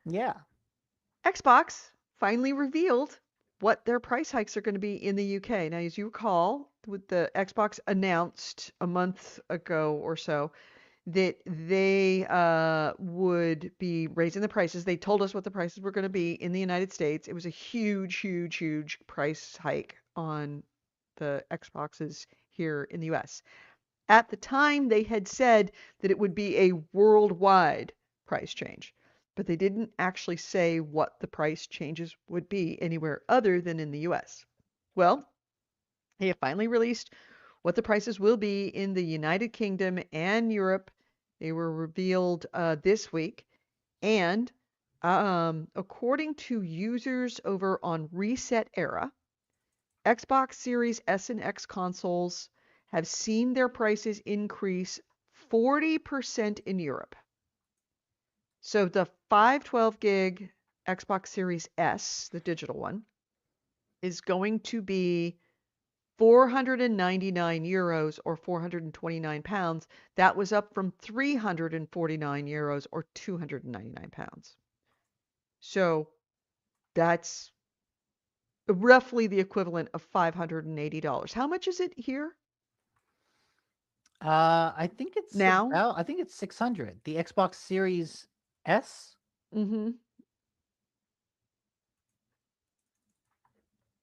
Yeah. Xbox finally revealed what their price hikes are going to be in the UK. Now, as you recall, with the Xbox announced a month ago or so that they would be raising the prices. They told us what the prices were going to be in the United States. It was a huge, huge, huge price hike on the Xboxes here in the US. At the time, they had said that it would be a worldwide price change, but they didn't actually say what the price changes would be anywhere other than in the US. Well, they have finally released what the prices will be in the United Kingdom and Europe. They were revealed this week, and According to users over on Reset Era, Xbox Series S and X consoles have seen their prices increase 40% in Europe. So the 512 gig Xbox Series S, the digital one, is going to be 499 euros or 429 pounds. That was up from 349 euros or 299 pounds. So that's roughly the equivalent of $580. How much is it here now? I think it's 600. The Xbox Series S? Mm-hmm.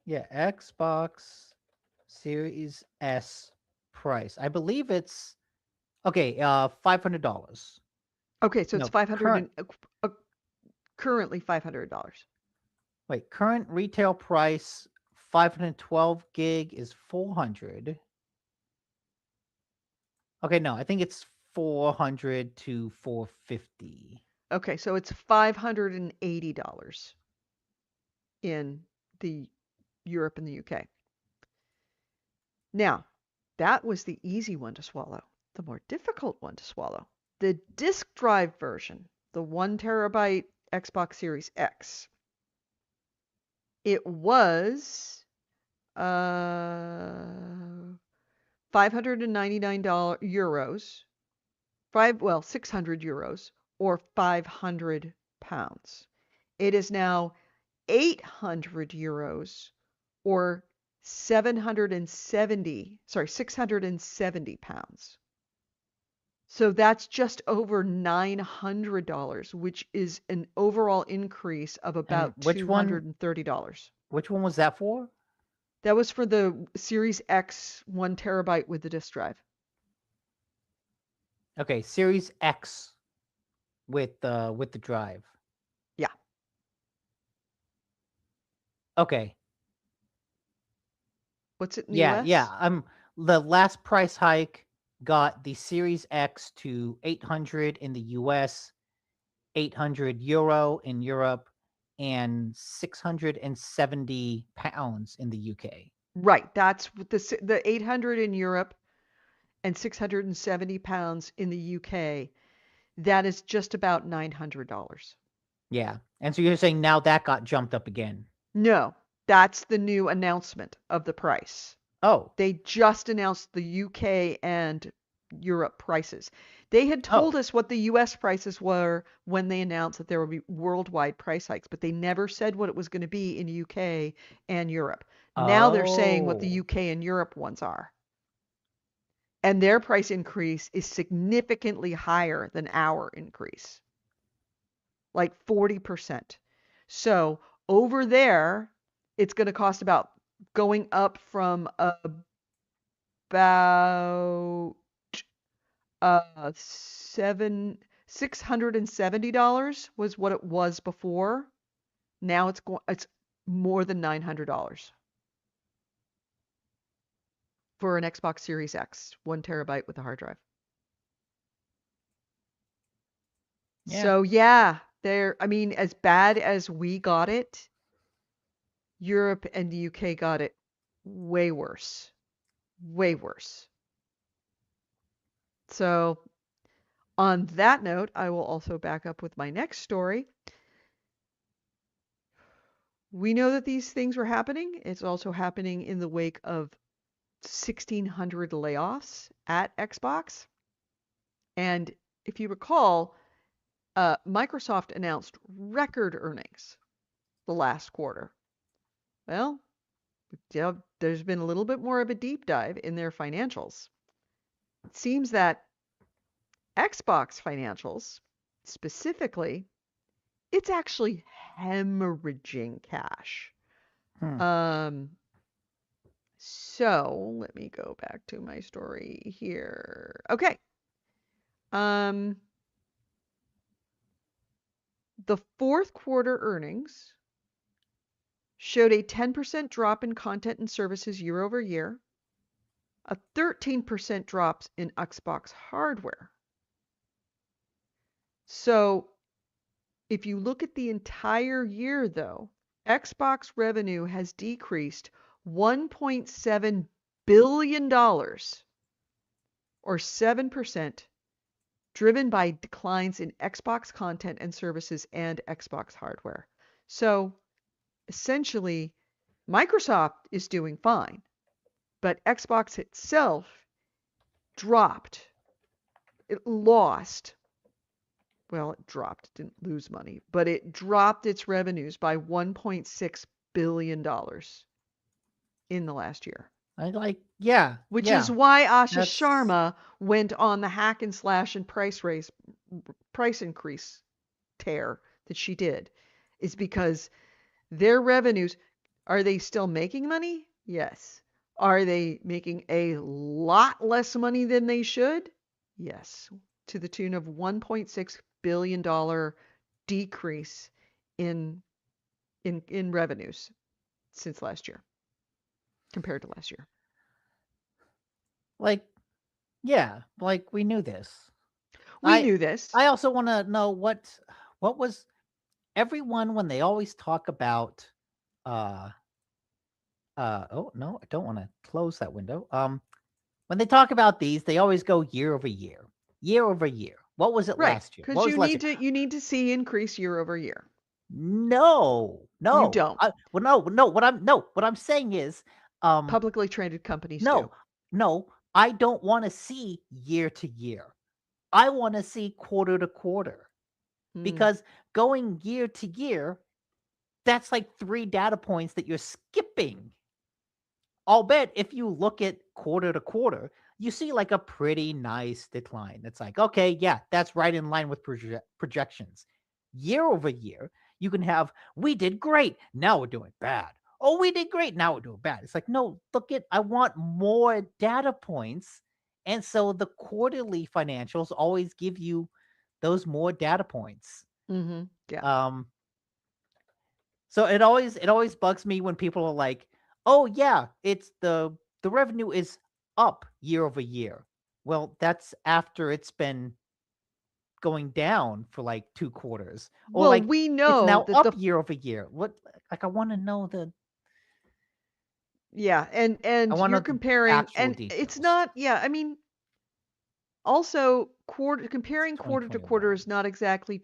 Yeah, Xbox Series S price. I believe it's okay, $500. Okay, so it's No, 500 current and currently $500. wait, current retail price 512 gig is 400. Okay, no, I think it's 400 to 450. Okay, so it's $580 in the Europe and the UK. Now, that was the easy one to swallow. The more difficult one to swallow, the disk drive version, the 1 terabyte Xbox Series X. It was $599 euros, 600 euros or 500 pounds. It is now 800 euros or 670 pounds. So that's just over $900, which is an overall increase of And about $230. which one was that for? That was for the Series X 1 terabyte with the disk drive. Okay, Series X with the drive. Yeah. Okay. What's it in the Yeah, yeah. US? The last price hike got the Series X to 800 in the US, 800 euro in Europe, and 670 pounds in the UK. Right. That's what the 800 in Europe and 670 pounds in the UK. That is just about $900. Yeah. And so you're saying now that got jumped up again. No, that's the new announcement of the price. Oh. They just announced the UK and Europe prices. They had told Oh. us what the US prices were when they announced that there would be worldwide price hikes, but they never said what it was going to be in UK and Europe. Now they're saying what the Oh. UK and Europe ones are. And their price increase is significantly higher than our increase, like 40%. So over there, it's going to cost about going up from about seven $670 was what it was before. Now it's more than $900 for an Xbox Series X, 1 terabyte with a hard drive. Yeah. So yeah, I mean, as bad as we got it, Europe and the UK got it way worse. Way worse. So on that note, I will also back up with my next story. We know that these things were happening. It's also happening in the wake of 1,600 layoffs at Xbox. And if you recall, Microsoft announced record earnings the last quarter. Well, there's been a little bit more of a deep dive in their financials. It seems that Xbox financials, specifically, it's actually hemorrhaging cash. Hmm. Um, so let me go back to my story here. Okay. Um, the fourth quarter earnings showed a 10% drop in content and services year over year, a 13% drop in Xbox hardware. So If you look at the entire year, though, Xbox revenue has decreased $1.7 billion dollars, or 7%, driven by declines in Xbox content and services and Xbox hardware. So essentially, Microsoft is doing fine, but Xbox itself dropped. It lost. Well, it dropped, didn't lose money, but it dropped its revenues by $1.6 billion dollars in the last year. I like, yeah, Which is yeah. why Asha That's Sharma went on the hack and slash and price increase tear that she did, is because their revenues, are they still making money? Yes. Are they making a lot less money than they should? Yes. To the tune of $1.6 billion decrease in in revenues since last year compared to last year. like, yeah, like we knew this. We I knew this. I also want to know what was everyone when they always talk about uh oh no, I don't want to close that window. When they talk about these, they always go year over year. Year over year. What was it Right. last year? Because What was last year? you need to see increase year over year. No. You No. don't. What I'm saying is um Publicly traded companies no. do. No, I don't want to see year to year. I want to see quarter to quarter Hmm. because going year to year, that's like 3 data points that you're skipping. I'll bet if you look at quarter to quarter, you see like a pretty nice decline. It's like, okay, yeah, that's right in line with projections. Year over year, you can have, we did great. Now we're doing bad. Oh, we did great. Now we're doing bad. It's like, no, look at, I want more data points. And so the quarterly financials always give you those more data points. Mm-hmm. Yeah. Um, so it always bugs me when people are like, "Oh yeah, it's the revenue is up year over year." Well, that's after it's been going down for like 2 quarters. Or Well, like we it's know now that up the year over year. What like yeah, I and want to you're know the comparing, actual and it's details. not, yeah, I mean, also It's comparing quarter to quarter 2021. is not exactly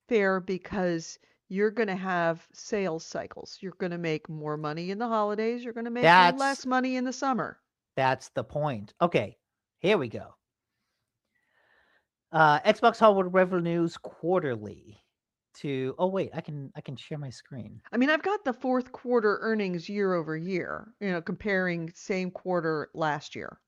fair because you're going to have sales cycles. You're going to make more money in the holidays, you're going to make That's less money in the summer. that's the point. Okay, here we go. Xbox hardware revenues quarterly to oh wait, I can share my screen. I mean, I've got the fourth quarter earnings year over year, comparing same quarter last year.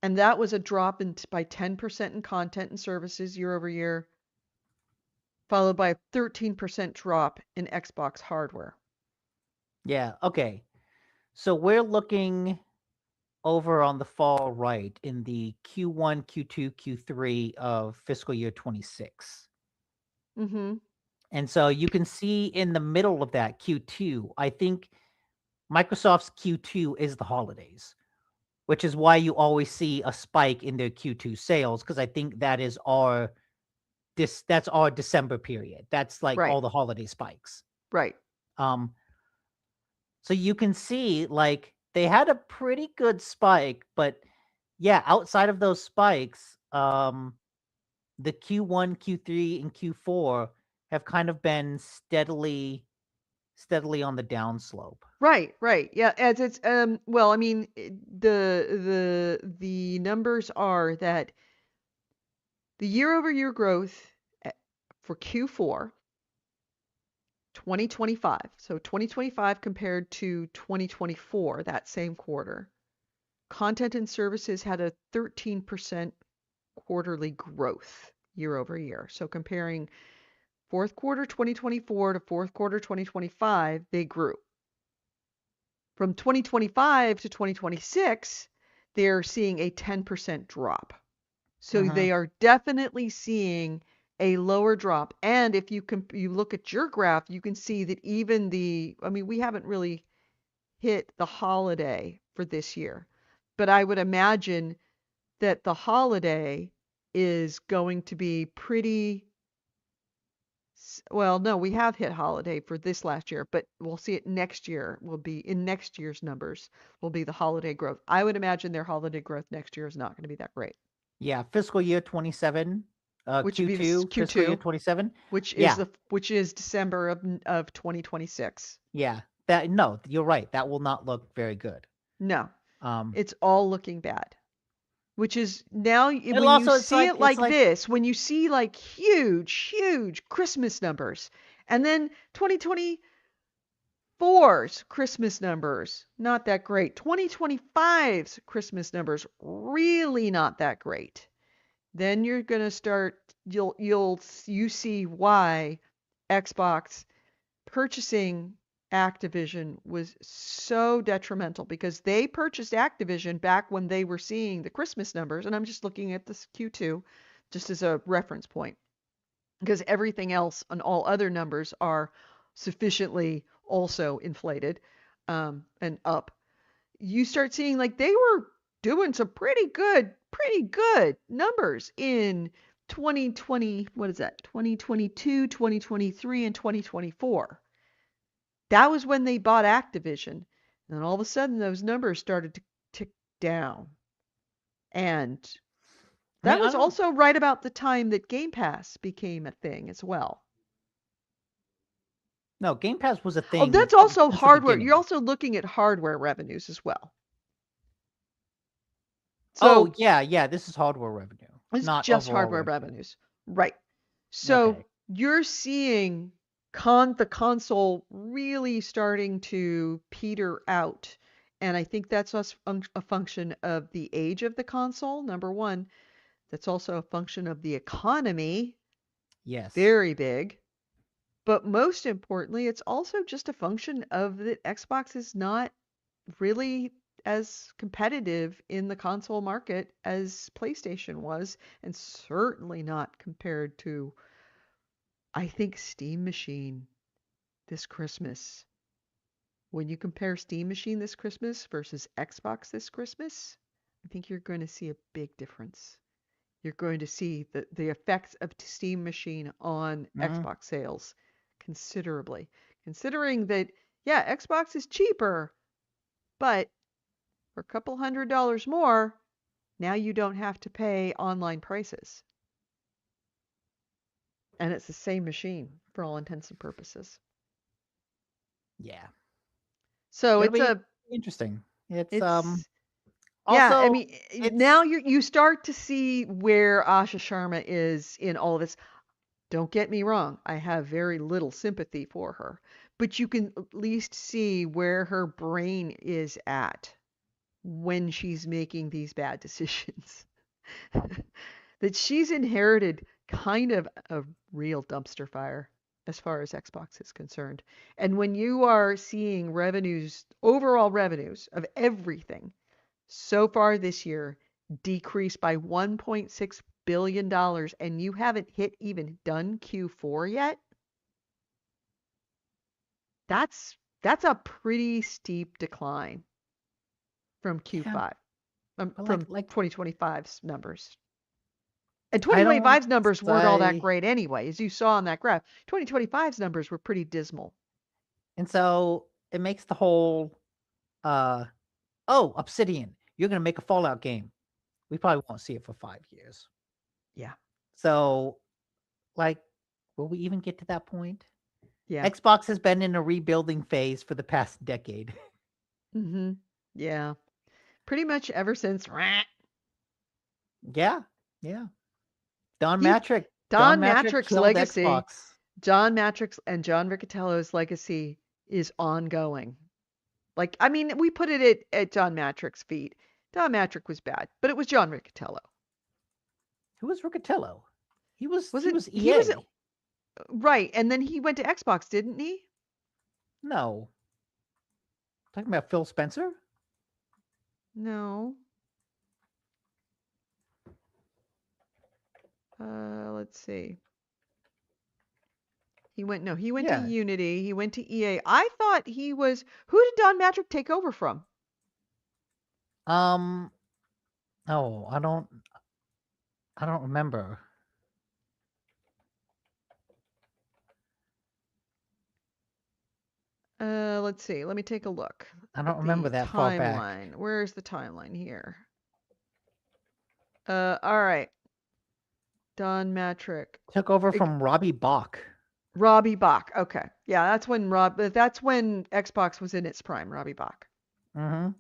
And that was a drop by 10% in content and services year over year, followed by a 13% drop in Xbox hardware. Yeah, okay. So we're looking over on the far right in the Q1, Q2, Q3 of fiscal year 26. Mm-hmm. And so you can see in the middle of that Q2, I think Microsoft's Q2 is the holidays, which is why you always see a spike in their Q2 sales because I think that's our December period. That's like Right, all the holiday spikes. right. Um so you can see like they had a pretty good spike, but yeah, outside of those spikes, the Q1, Q3, and Q4 have kind of been steadily on the downslope. Right, right. Yeah, as it's well, I mean, the numbers are that the year over year growth for Q4 2025, so 2025 compared to 2024, that same quarter, content and services had a 13% quarterly growth year over year. So comparing fourth quarter 2024 to fourth quarter 2025, they grew. From 2025 to 2026, they're seeing a 10% drop. So Hmm. they are definitely seeing a lower drop. And if you look at your graph, you can see that even I mean, we haven't really hit the holiday for this year, but I would imagine that the holiday is going to be pretty well, no, we have hit holiday for this last year, but we'll see it next year. Will be in next year's numbers will be the holiday growth. I would imagine their holiday growth next year is not going to be that great, Yeah, fiscal year 27, which would be this Q2, fiscal year Q2, 27. which is Yeah, the which is December of 2026. yeah. That no, you're right. That will not look very good. No, Um, it's all looking bad. Which is now it'll when you also see it it's like like this, when you see like huge, huge Christmas numbers, and then 2024's Christmas numbers, not that great. 2025's Christmas numbers, really not that great. Then you're going to start, you see why Xbox purchasing Activision was so detrimental because they purchased Activision back when they were seeing the Christmas numbers, and I'm just looking at this Q2 just as a reference point because everything else and all other numbers are sufficiently also inflated and up. You start seeing like they were doing some pretty good numbers in 2020, what is that? 2022, 2023, and 2024. That was when they bought Activision. And all of a sudden, those numbers started to tick down. And I mean, that I was don't also right about the time that Game Pass became a thing as well. no, Game Pass was a Oh, thing that's also since the hardware. You're beginning. also looking at hardware revenues as well. Oh, So yeah, yeah, this is hardware revenue, it's not just overall hardware revenue. revenues. Right. So Okay. you're seeing the console really starting to peter out. And I think that's a function of the age of the console, number one. That's also a function of the economy, Yes. very big. But most importantly, it's also just a function of that Xbox is not really as competitive in the console market as PlayStation was, and certainly not compared to, I think, Steam Machine this Christmas. When you compare Steam Machine this Christmas versus Xbox this Christmas, I think you're going to see a big difference. You're going to see the effects of Steam Machine on Mhm. Xbox sales considerably. Considering that, yeah, Xbox is cheaper, but for a couple $100 more, now you don't have to pay online prices. And it's the same machine for all intents and purposes. Yeah. So It'll be interesting. It's it's yeah, I also mean, now it's you start to see where Asha Sharma is in all of this. Don't get me wrong, I have very little sympathy for her, but you can at least see where her brain is at when she's making these bad decisions. That she's inherited kind of a real dumpster fire as far as Xbox is concerned. And when you are seeing revenues, overall revenues of everything so far this year decrease by $1.6 billion and you haven't hit even done Q4 yet, that's a pretty steep decline from yeah, Q5, but from like 2025's numbers. And I don't 2025's numbers weren't all that say great anyway, as you saw on that graph. 2025's numbers were pretty dismal. and so it makes the whole uh oh, Obsidian, you're gonna make a Fallout game. We probably won't see it for 5 years. Yeah. So like will we even get to that point? Yeah. Xbox has been in a rebuilding phase for the past decade. Mhm. Yeah. Pretty much ever since Yeah, yeah. Don he Matrick. Don Don Matrick Matrick's killed legacy, Xbox. John Matrick's and John Riccatello's legacy is ongoing. Like, I mean, we put it at John Matrick's feet. Don Matrick was bad, but it was John Riccatello. Who was Riccatello? He was Was he it? was He was EA. right, and then he went to Xbox, didn't he? No. Talking about Phil Spencer? No. Let's see. He went to Yeah. Unity, he went to EA. I thought he was who did Don Matrick take over from? Um Oh, I don't remember. Let's see. Let me take a look I don't at remember the that far back. timeline. Where's the timeline here? All right. Don Matrick. Took over Ig- from Robbie Bach. Robbie Bach. Okay. Yeah, that's when Xbox was in its prime, Robbie Bach. Mm-hmm.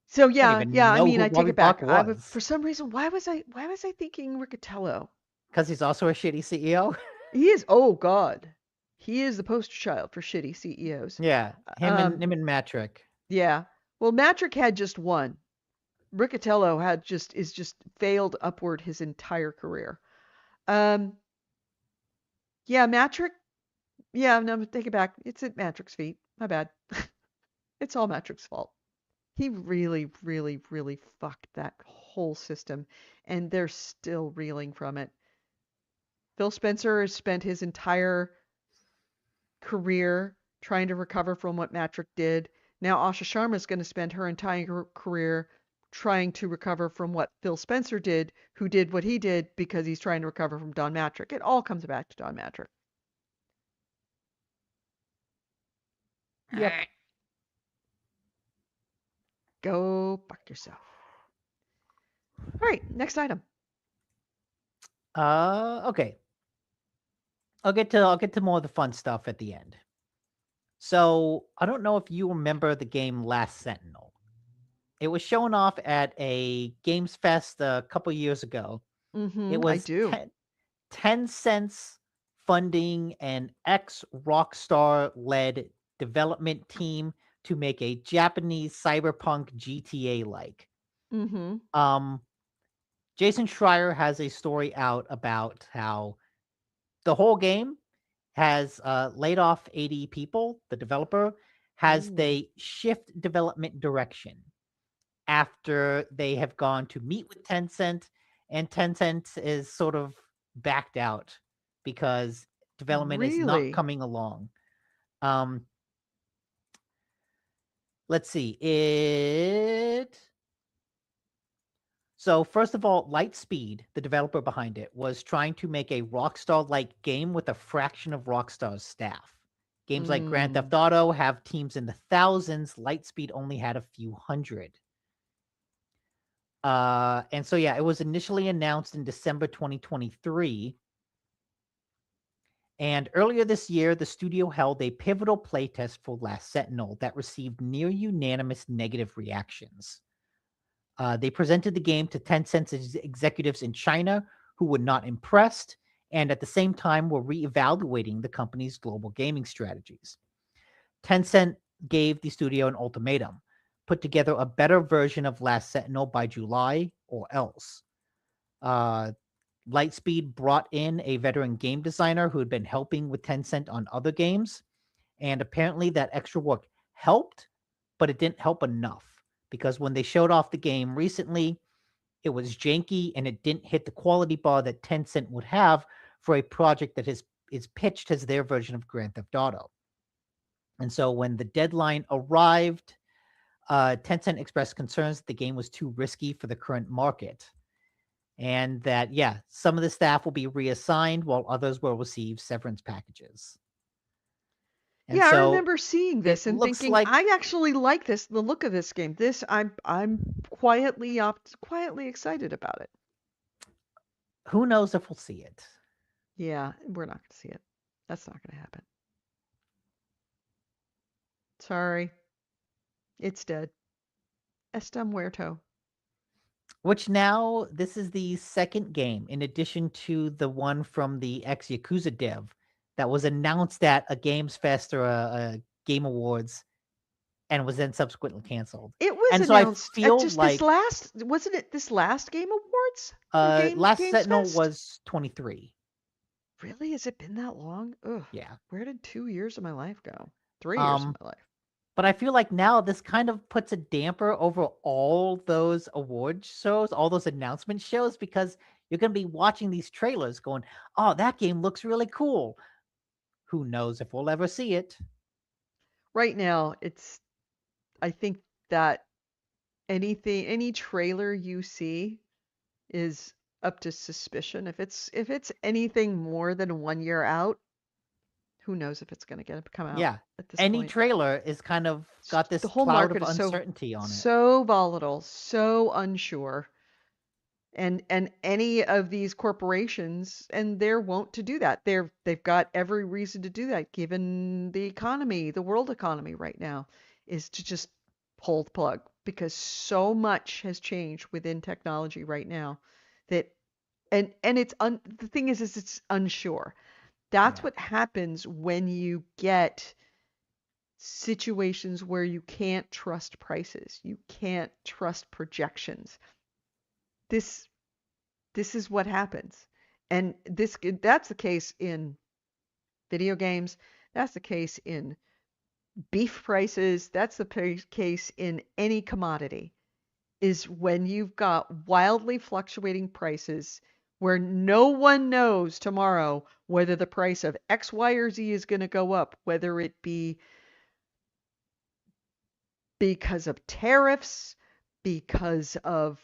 So I didn't yeah, even I know mean, who I take Robbie it Bach back. was. For some reason, why was I thinking Riccatello? Because he's also a shitty CEO. He is, oh God. He is the poster child for shitty CEOs. Yeah, him and Um, him and Matrick. yeah. Well, Matrick had just one. Riccatello just failed upward his entire career. Um, yeah, Matrick. Yeah, no, take it back. It's at Matrick's feet. My bad. It's all Matrick's fault. He really, really, really fucked that whole system, and they're still reeling from it. Phil Spencer has spent his entire career trying to recover from what Matrick did. Now Asha Sharma is going to spend her entire career trying to recover from what Phil Spencer did, who did what he did because he's trying to recover from Don Matrick. It all comes back to Don Matrick. All Yep. right, go fuck yourself. All right, next item. Okay. I'll get to more of the fun stuff at the end. So I don't know if you remember the game Last Sentinel. It was shown off at a Games Fest a couple years ago. It I was do. 10 cents funding an ex Rockstar led development team to make a Japanese cyberpunk GTA like. Mm-hmm. Um, Jason Schreier has a story out about how the whole game has laid off 80 people. The developer has Ooh. they shift development direction after they have gone to meet with Tencent, and Tencent is sort of backed out because development is not Really? coming along. Um, let's see. So first of all, Lightspeed, the developer behind it, was trying to make a Rockstar-like game with a fraction of Rockstar's staff. Games like Grand Mm. Theft Auto have teams in the thousands. Lightspeed only had a few hundred. And so yeah, it was initially announced in December 2023. And earlier this year, the studio held a pivotal playtest for Last Sentinel that received near unanimous negative reactions. They presented the game to Tencent's executives in China who were not impressed, and at the same time were reevaluating the company's global gaming strategies. Tencent gave the studio an ultimatum: put together a better version of Last Sentinel by July, or else. Uh, Lightspeed brought in a veteran game designer who had been helping with Tencent on other games, and apparently that extra work helped, but it didn't help enough because when they showed off the game recently, it was janky and it didn't hit the quality bar that Tencent would have for a project that is pitched as their version of Grand Theft Auto. And so when the deadline arrived, Tencent expressed concerns that the game was too risky for the current market, and that yeah, some of the staff will be reassigned while others will receive severance packages. And Yeah, I so remember seeing it this and looks thinking, like I actually like this, the look of this game. This I'm quietly excited about it. who knows if we'll see it. Yeah, we're not going to see it. That's not going to happen. Sorry. It's dead. Está muerto. Which now this is the second game in addition to the one from the ex Yakuza dev that was announced at a Games Fest or a Game Awards and was then subsequently canceled. It was And so I announced at feel just this like last, wasn't it this last Game Awards or Last Games Sentinel Fest? was 23. Really? Has it been that long? Ugh. Yeah. Where did 2 years of my life go? 3 years of Um my life. but I feel like now this kind of puts a damper over all those award shows, all those announcement shows, because you're going to be watching these trailers going, oh, that game looks really cool. Who knows if we'll ever see it? Right now, I think that any trailer you see is up to suspicion. If it's anything more than 1 year out, who knows if it's going to get come out Yeah. at this Any point. trailer is kind of got The this whole cloud of market is so uncertainty on it. so volatile, so unsure. And any of these corporations, and they're wont to do that. They've got every reason to do that given the economy, the world economy right now, is to just pull the plug because so much has changed within technology right now that and the thing is it's unsure. That's Yeah. what happens when you get situations where you can't trust prices, you can't trust projections. This this is what happens. And that's the case in video games, that's the case in beef prices, that's the case in any commodity. Is when you've got wildly fluctuating prices where no one knows tomorrow whether the price of X, Y, or Z is going to go up, whether it be because of tariffs, because of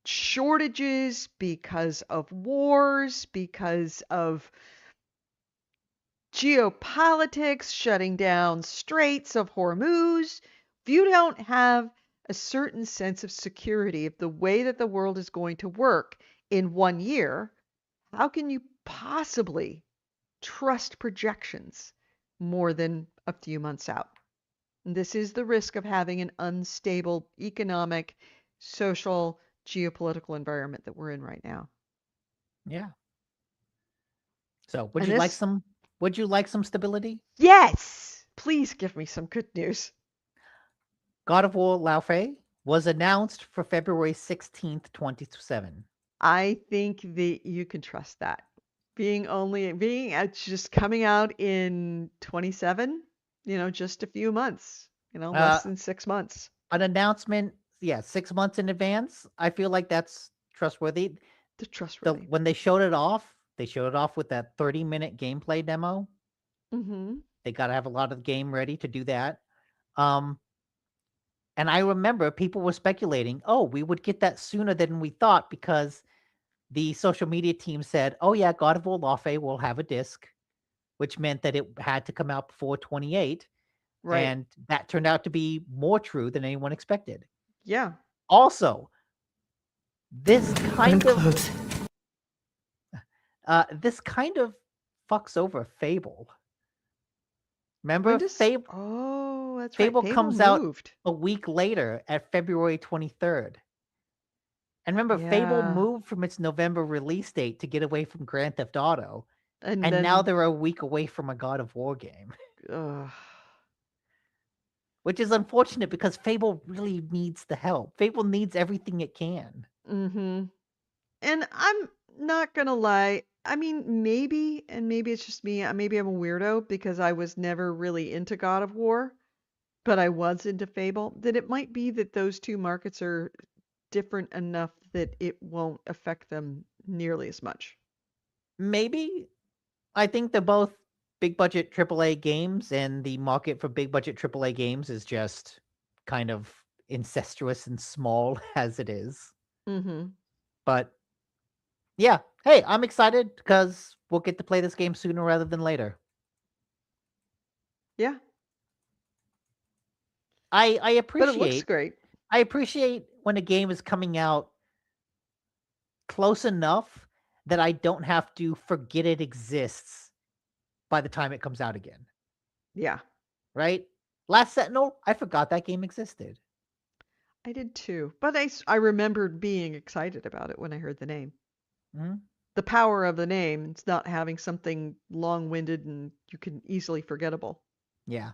shortages, because of wars, because of geopolitics, shutting down Straits of Hormuz. If you don't have a certain sense of security of the way that the world is going to work in 1 year, how can you possibly trust projections more than a few months out? And this is the risk of having an unstable economic, social, geopolitical environment that we're in right now. Yeah. So, And this, would you like some stability? yes, please give me some good news. God of War Lao Fei was announced for February 16th, 27. I think that you can trust that. Being just coming out in 27, just a few months, Uh less than 6 months. an announcement, yeah, 6 months in advance. I feel like that's trustworthy. The trustworthy. When they showed it off with that 30-minute gameplay demo. Mm-hmm. They got to have a lot of the game ready to do that. Um and I remember people were speculating, "Oh, we would get that sooner than we thought because the social media team said, "Oh yeah, God of War Lao Fei will have a disc," which meant that it had to come out before 28, Right. and that turned out to be more true than anyone expected. Yeah. Also, this I'm in kind of clothes. this kind of fucks over Fable. When Remember, does Oh, that's right. Fable Fable comes out moved. a week later at February 23rd. And remember, Fable Yeah. moved from its November release date to get away from Grand Theft Auto, And and now then they're a week away from a God of War game, ugh. which is unfortunate because Fable really needs the help. Fable needs everything it can. Mm-hmm. And I'm not gonna lie. I mean, maybe, and maybe it's just me. Maybe I'm a weirdo because I was never really into God of War, but I was into Fable. That it might be that those two markets are different enough that it won't affect them nearly as much. Maybe I think they're both big budget AAA games, and the market for big budget AAA games is just kind of incestuous and small as it is. Mm-hmm. But yeah, hey, I'm excited because we'll get to play this game sooner rather than later. Yeah, I I but it looks appreciate great. I appreciate when a game is coming out close enough that I don't have to forget it exists by the time it comes out again, Yeah, right? Last Sentinel, I forgot that game existed. I did too. But I remembered being excited about it when I heard the name. Mhm. The power of the name, it's not having something long-winded and you can easily forgettable. Yeah.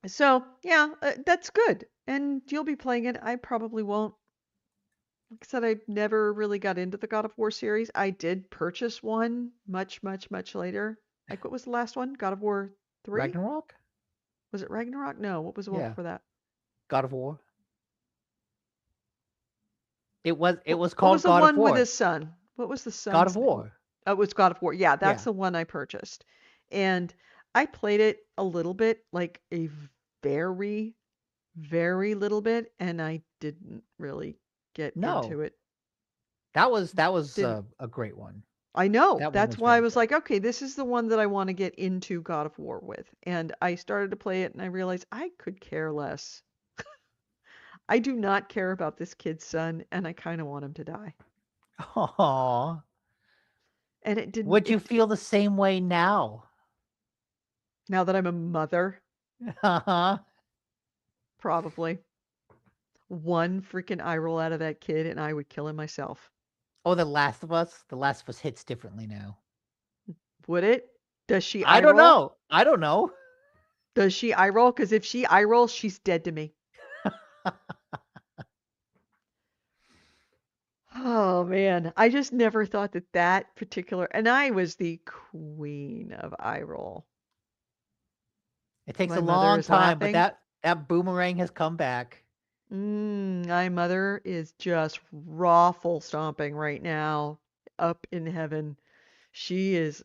So, yeah, that's good. And you'll be playing it. I probably won't. Like I said, I never really got into the God of War series. I did purchase one much, much, much later. Like, what was the last one? God of War 3? Ragnarok? Was it Ragnarok? No, what was the one Yeah. before that? God of War. It What, was what was called the God of one with War. his son? What was the God of son's name? War. Oh, it was God of War. Yeah, that's Yeah. the one I purchased. And I played it a little bit, like a very very little bit, and I didn't really get No, into it. that was Didn't a great one. I know. That one That's was why I very was good. like, okay, this is the one that I want to get into God of War with. And I started to play it and I realized I could care less. I do not care about this kid's son and I kind of want him to die. Aw. And it didn't Would you feel the same way now? now that I'm a mother, Uh-huh. probably one freaking eye roll out of that kid and I would kill him myself. Oh, The Last of Us. The Last of Us hits differently now. Would it? Does she I eye don't roll? know. I don't know. Does she eye roll? Because if she eye rolls, she's dead to me. Oh man, I just never thought that that particular, and I was the queen of eye roll. It takes My a mother long is time, but laughing. that boomerang has come back. My mother is just rawful stomping right now up in heaven. She is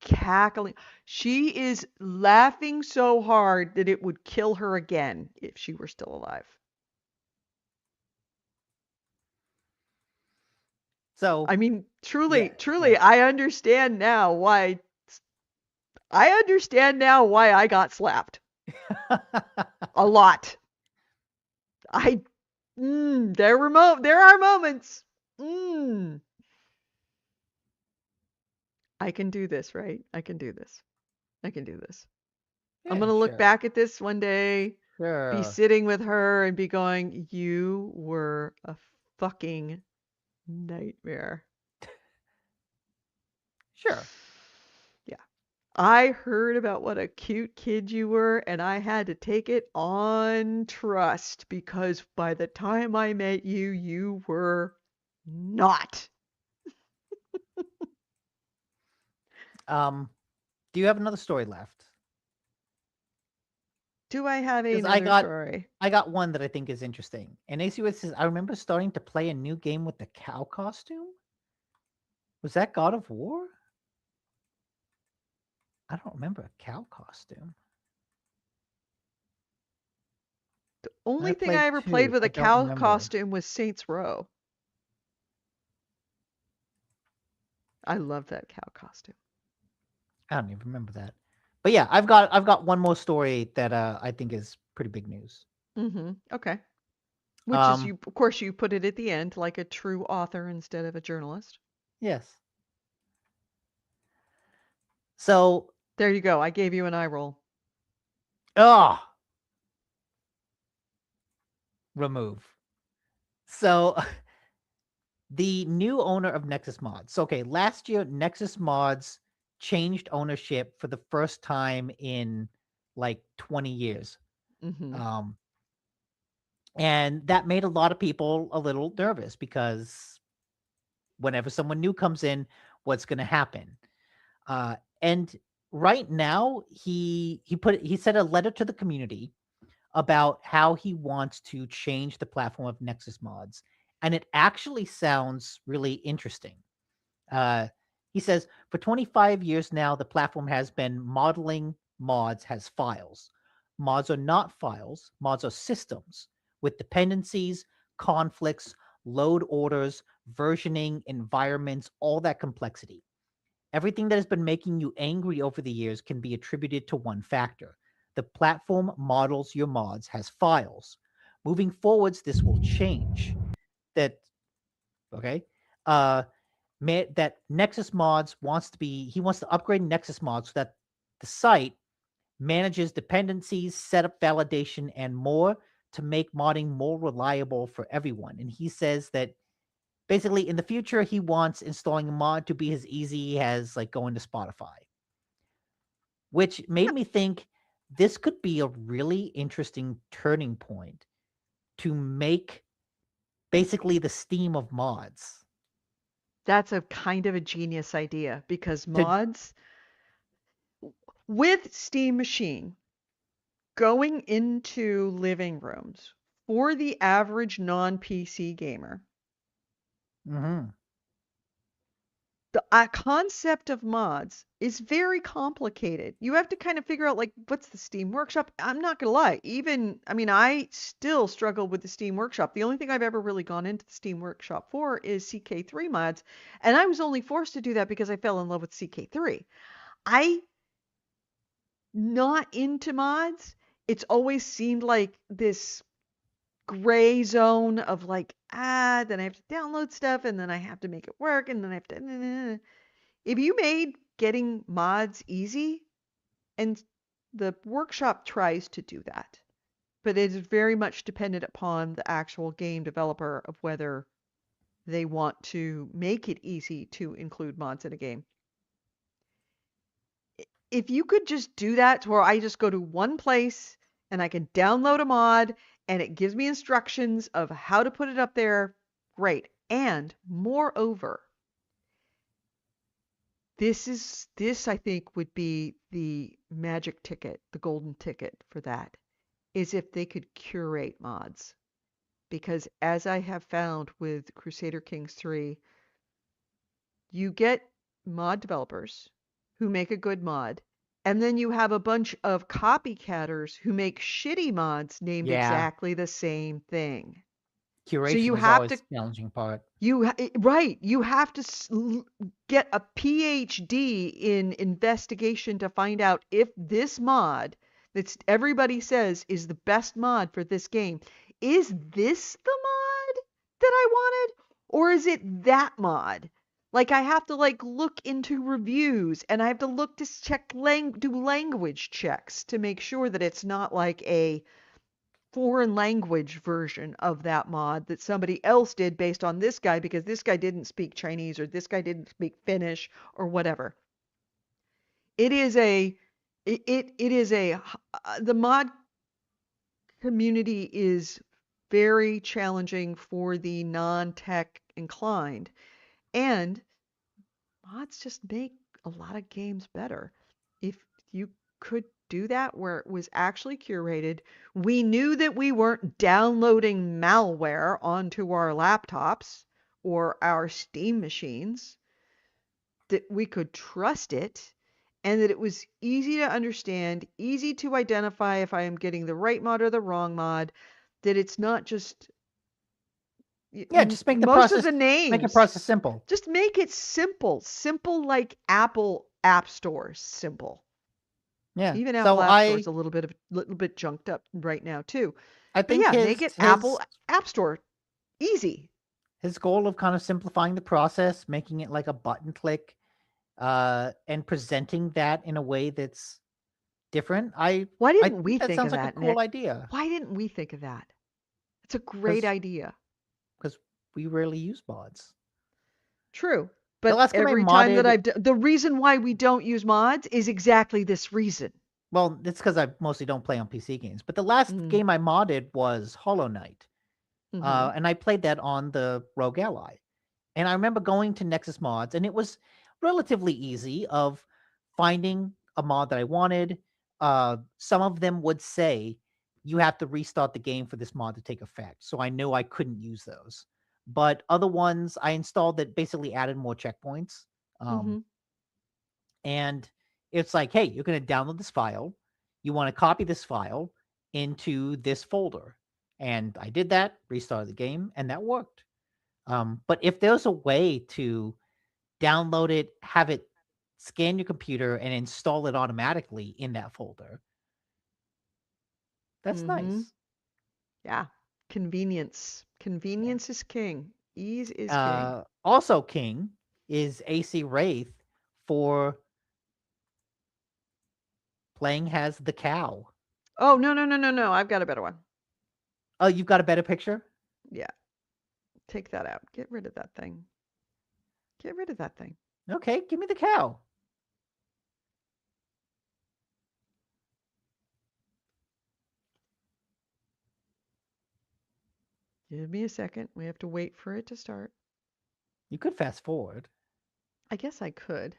cackling. She is laughing so hard that it would kill her again if she were still alive. So, I mean, yeah, truly, truly, right. I understand now why I got slapped a lot. I there are moments. Mm, I can do this, right? I can do this. I can do this. I'm Yeah, gonna look sure. back at this one day, be Sure. sitting with her and be going, "You were a fucking nightmare." Sure. Yeah. I heard about what a cute kid you were, and I had to take it on trust because by the time I met you, you were not. Um, do you have another story left? Do I have Because I another got story? I got one that I think is interesting. And ACUS says, I remember starting to play a new game with the cow costume. Was that God of War? I don't remember a cow costume. I Only thing I played ever played two. with I a don't cow remember. costume was Saints Row. I love that cow costume. I don't even remember that. But yeah, I've got one more story that I think is pretty big news. Okay. Which is Um, you, of course, you put it at the end like a true author instead of a journalist. yes. So, There you go. I gave you an eye roll. oh, remove. So the new owner of Nexus Mods. So, okay, last year Nexus Mods changed ownership for the first time in like 20 years. Mm-hmm. Um, and that made a lot of people a little nervous because whenever someone new comes in, what's going to happen? And right now, he sent a letter to the community about how he wants to change the platform of Nexus Mods, and it actually sounds really interesting. Uh, he says, for 25 years now, the platform has been modeling mods as files. Mods are not files, mods are systems with dependencies, conflicts, load orders, versioning, environments, all that complexity. Everything that has been making you angry over the years can be attributed to one factor. The platform models your mods as files. Moving forwards, this will change. That okay? Uh that Nexus Mods wants to upgrade Nexus Mods so that the site manages dependencies, setup validation, and more to make modding more reliable for everyone. And he says that basically in the future he wants installing a mod to be as easy as like going to Spotify, which made me think this could be a really interesting turning point to make basically the Steam of mods. That's a kind of a genius idea because To mods with Steam Machine going into living rooms for the average non PC gamer, mhm. the concept of mods is very complicated. You have to kind of figure out like what's the Steam Workshop. I'm not gonna lie, even I mean I still struggle with the Steam Workshop. The only thing I've ever really gone into the Steam Workshop for is CK3 mods, and I was only forced to do that because I fell in love with CK3. I not into mods. It's always seemed like this gray zone of like then I have to download stuff and then I have to make it work and then I have to if you made getting mods easy, and the workshop tries to do that, but it is very much dependent upon the actual game developer of whether they want to make it easy to include mods in a game. If you could just do that to where I just go to one place and I can download a mod and it gives me instructions of how to put it up there, great. And moreover, this I think would be the magic ticket, the golden ticket for that, is if they could curate mods. Because as I have found with Crusader Kings 3, you get mod developers who make a good mod, and then you have a bunch of copycatters who make shitty mods named Yeah, exactly the same thing. So you curation is have always to the challenging part. right, you have to get a PhD in investigation to find out if this mod that everybody says is the best mod for this game, is this the mod that I wanted or is it that mod? Like I have to like look into reviews and I have to look to check do language checks to make sure that it's not like a foreign language version of that mod that somebody else did based on this guy because this guy didn't speak Chinese or this guy didn't speak Finnish or whatever. It is a it is a the mod community is very challenging for the non-tech inclined and mods just make a lot of games better. If you could do that where it was actually curated, we knew that we weren't downloading malware onto our laptops or our Steam machines, that we could trust it, and that it was easy to understand, easy to identify if I am getting the right mod or the wrong mod, that it's not just Yeah, just most of the make the names. process simple. Just make it simple. Simple like Apple App Store. Simple. Yeah. Even Apple So App Store is a little bit junked up right now too. I But think yeah, make his it his Apple App Store easy. his goal of kind of simplifying the process, making it like a button click, and presenting that in a way that's different. Why I didn't we think that think sounds of like a that, cool Nick? idea Why didn't we think of that? It's a great because idea. because we rarely use mods. True. The But last game I every time that modded, the reason why we don't use mods is exactly this reason. well, it's because I mostly don't play on PC games. But the last Mm, game I modded was Hollow Knight, mm-hmm. and I played that on the Rogue Ally. And I remember going to Nexus Mods, and it was relatively easy of finding a mod that I wanted. Some of them would say you have to restart the game for this mod to take effect, so I knew I couldn't use those. But other ones I installed that basically added more checkpoints. Mm-hmm. And it's like, hey, you're going to download this file. You want to copy this file into this folder. And I did that, restarted the game, and that worked. But if there's a way to download it, have it scan your computer, and install it automatically in that folder, that's Mm-hmm. nice. Yeah. Convenience. Convenience is king. Ease is king. Also, King is AC Wraith for playing as the cow. Oh, no, no, no, no, no. I've got a better one. Oh, you've got a better picture? Yeah. Take that out. Get rid of that thing. Get rid of that thing. Okay, give me the cow. Give me a second. We have to wait for it to start. You could fast forward. I guess I could.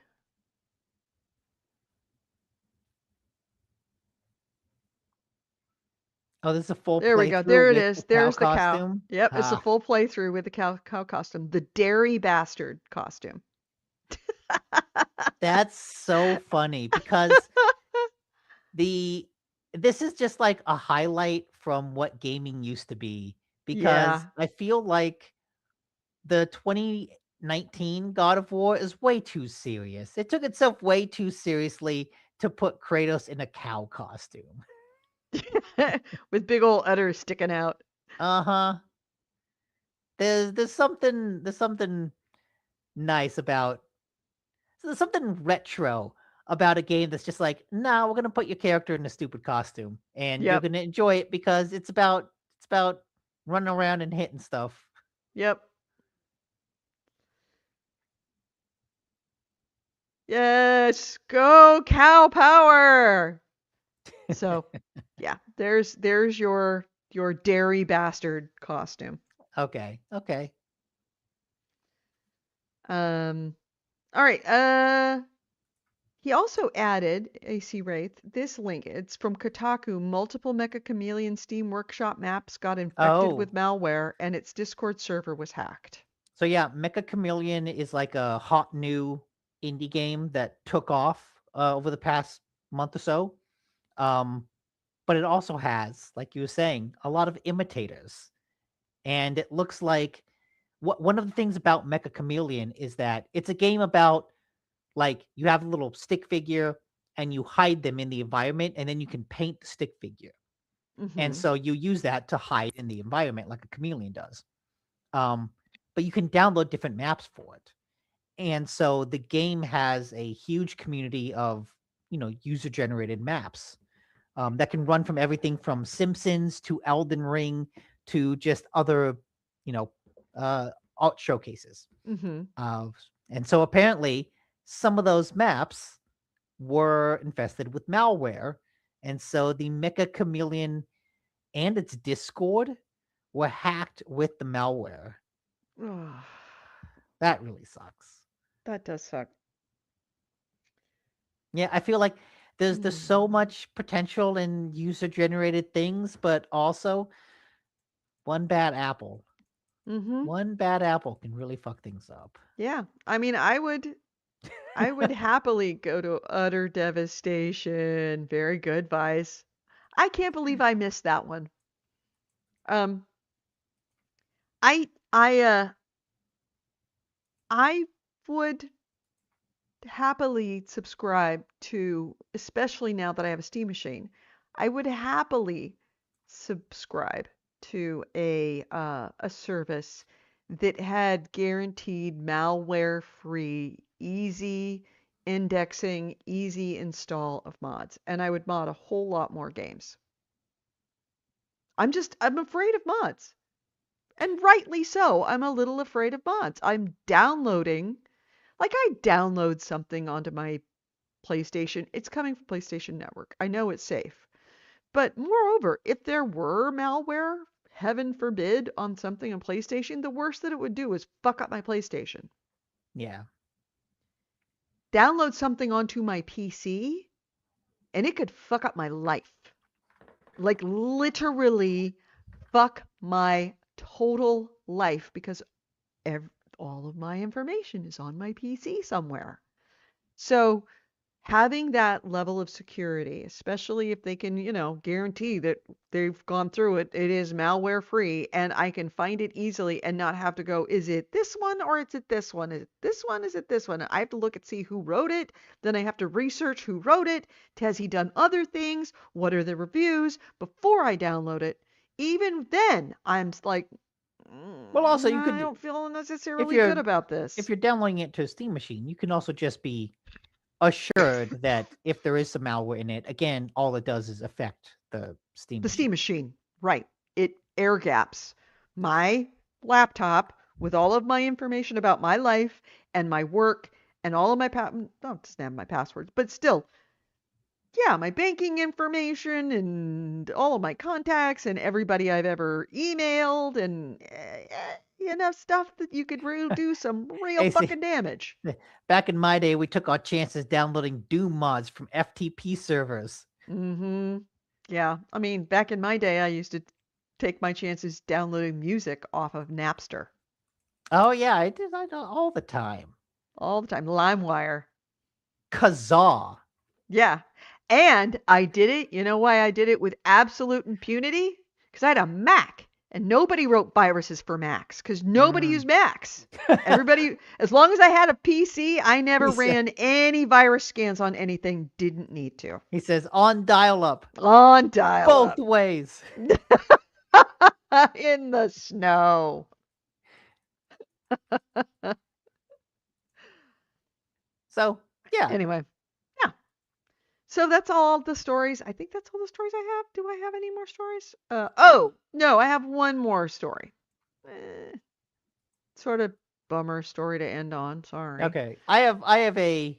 Oh, this is a full There we go. playthrough There it with the is. cow There's the cow. costume. Yep, it's a Ah, full playthrough with the cow costume. The dairy bastard costume. That's so funny because the this is just like a highlight from what gaming used to be because Yeah. I feel like the 2019 God of War is way too serious. It took itself way too seriously to put Kratos in a cow costume. With big old udders sticking out. Uh-huh. There's something nice about there's something retro about a game that's just like, nah, we're gonna put your character in a stupid costume and you're Yep. gonna enjoy it because it's about running around and hitting stuff. Yep. Yes. Go cow power. So, yeah, there's your dairy bastard costume. Okay, okay. Um all right. He also added, AC Wraith, this link. It's from Kotaku. Multiple Mecha Chameleon Steam Workshop maps got infected Oh, with malware and its Discord server was hacked. so yeah, Mecha Chameleon is like a hot new indie game that took off over the past month or so. Um, but it also has, like you were saying, a lot of imitators. And it looks like one of the things about Mecha Chameleon is that it's a game about like you have a little stick figure and you hide them in the environment and then you can paint the stick figure. And Mhm. so you use that to hide in the environment like a chameleon does. Um, but you can download different maps for it. And so the game has a huge community of, user generated maps that can run from everything from Simpsons to Elden Ring to just other, you know, art showcases. Mhm. Uh, and so apparently some of those maps were infested with malware. And so the Mecha Chameleon and its Discord were hacked with the malware. Ugh, That really sucks. that does suck. Yeah, I feel like there's so Mm. much potential in user generated things, but also one bad apple. Mhm. One bad apple can really fuck things up. Yeah. I mean, I would happily go to utter devastation. Very good advice. I can't believe I missed that one. Um I would happily subscribe to, especially now that I have a Steam machine, I would happily subscribe to a service that had guaranteed malware-free, easy indexing, easy install of mods, and I would mod a whole lot more games. I'm afraid of mods. And rightly so. I'm a little afraid of mods. I'm downloading, like I download something onto my PlayStation. It's coming from PlayStation Network. I know it's safe. But moreover, if there were malware, heaven forbid, on something on PlayStation, the worst that it would do is fuck up my PlayStation. Yeah. Download something onto my PC, and it could fuck up my life. Like literally fuck my total life because ev- all of my information is on my PC somewhere. So having that level of security, especially if they can, guarantee that they've gone through it, it is malware free, and I can find it easily and not have to go, is it this one or is it this one? Is it this one? Is it this one? I have to look and see who wrote it. Then I have to research who wrote it. Has he done other things? What are the reviews before I download it? Even then, I'm like, Well, also you I could don't feel if necessarily good you're about if this. you're downloading it to a Steam machine, you can also just be assured that if there is some malware in it, again, all it does is affect the Steam The Steam machine. machine, right. It air gaps my laptop with all of my information about my life and my work and all of my no, it doesn't have my passwords, but still, yeah, my banking information and all of my contacts and everybody I've ever emailed and enough stuff that you could really do some real Hey, see, fucking damage. back in my day, we took our chances downloading Doom mods from FTP servers. Mm-hmm. Yeah, I mean, back in my day, I used to take my chances downloading music off of Napster. Oh yeah, I did all the time. all the time. LimeWire. Kazaa. Yeah. And I did it. You know why I did it with absolute impunity? Because I had a Mac and nobody wrote viruses for Macs because nobody Mm. used Macs. Everybody, as long as I had a PC, I never he said ran any virus scans on anything, didn't need to. he says on dial up. On dial Both up. ways. In the snow. So yeah. Anyway, yeah. So that's all the stories. I think that's all the stories I have. Do I have any more stories? Oh, no, I have one more story. Eh, sort of bummer story to end on. Sorry. Okay. I have a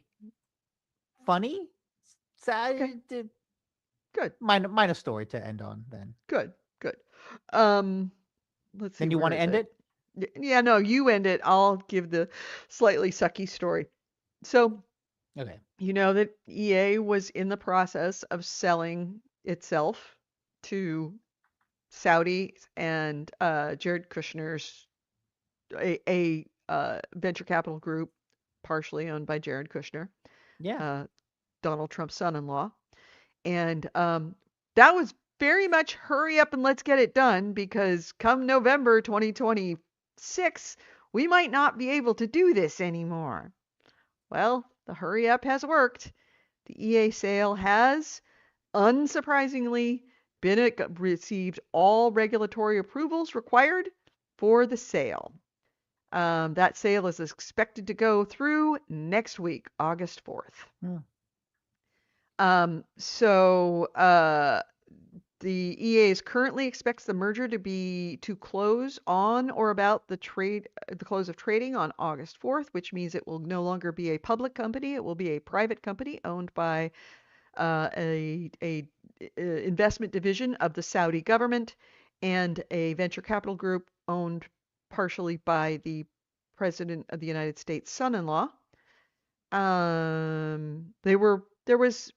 funny Okay. sad Good. minor story to end on then. Good. Good. Um, let's see. Then you Where want to is end it? it? Yeah, no, you end it. I'll give the slightly sucky story. So, Okay. you know that EA was in the process of selling itself to Saudi and Jared Kushner's a venture capital group partially owned by Jared Kushner, Yeah. uh, Donald Trump's son-in-law. And that was very much hurry up and let's get it done because come November 2026, we might not be able to do this anymore. Well, the hurry up has worked. The EA sale has, unsurprisingly, received all regulatory approvals required for the sale. That sale is expected to go through next week, August 4th. Hmm. So the EA currently expects the merger to close on or about the close of trading on August 4th, which means it will no longer be a public company. It will be a private company owned by a investment division of the Saudi government and a venture capital group owned partially by the President of the United States son-in-law. There was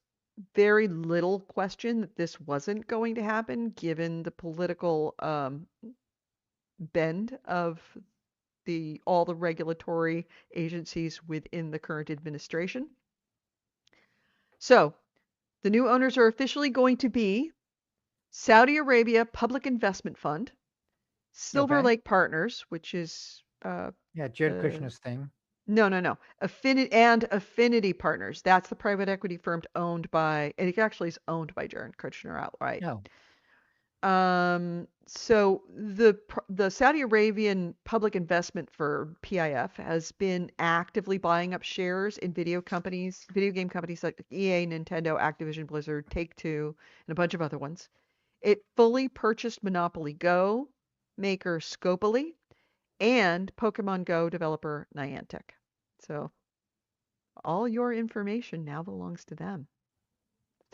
very little question that this wasn't going to happen given the political bend of all the regulatory agencies within the current administration. So the new owners are officially going to be Saudi Arabia Public Investment Fund, Silver Okay. Lake Partners, which is Yeah, Jared uh, Kushner's thing. no, Affinity Partners. That's the private equity firm owned by, and it actually is owned by Jared Kushner outright. No. So the Saudi Arabian Public Investment Firm PIF has been actively buying up shares in video game companies like EA, Nintendo, Activision, Blizzard, Take-Two, and a bunch of other ones. It fully purchased Monopoly Go maker Scopely and Pokemon Go developer Niantic. So all your information now belongs to them.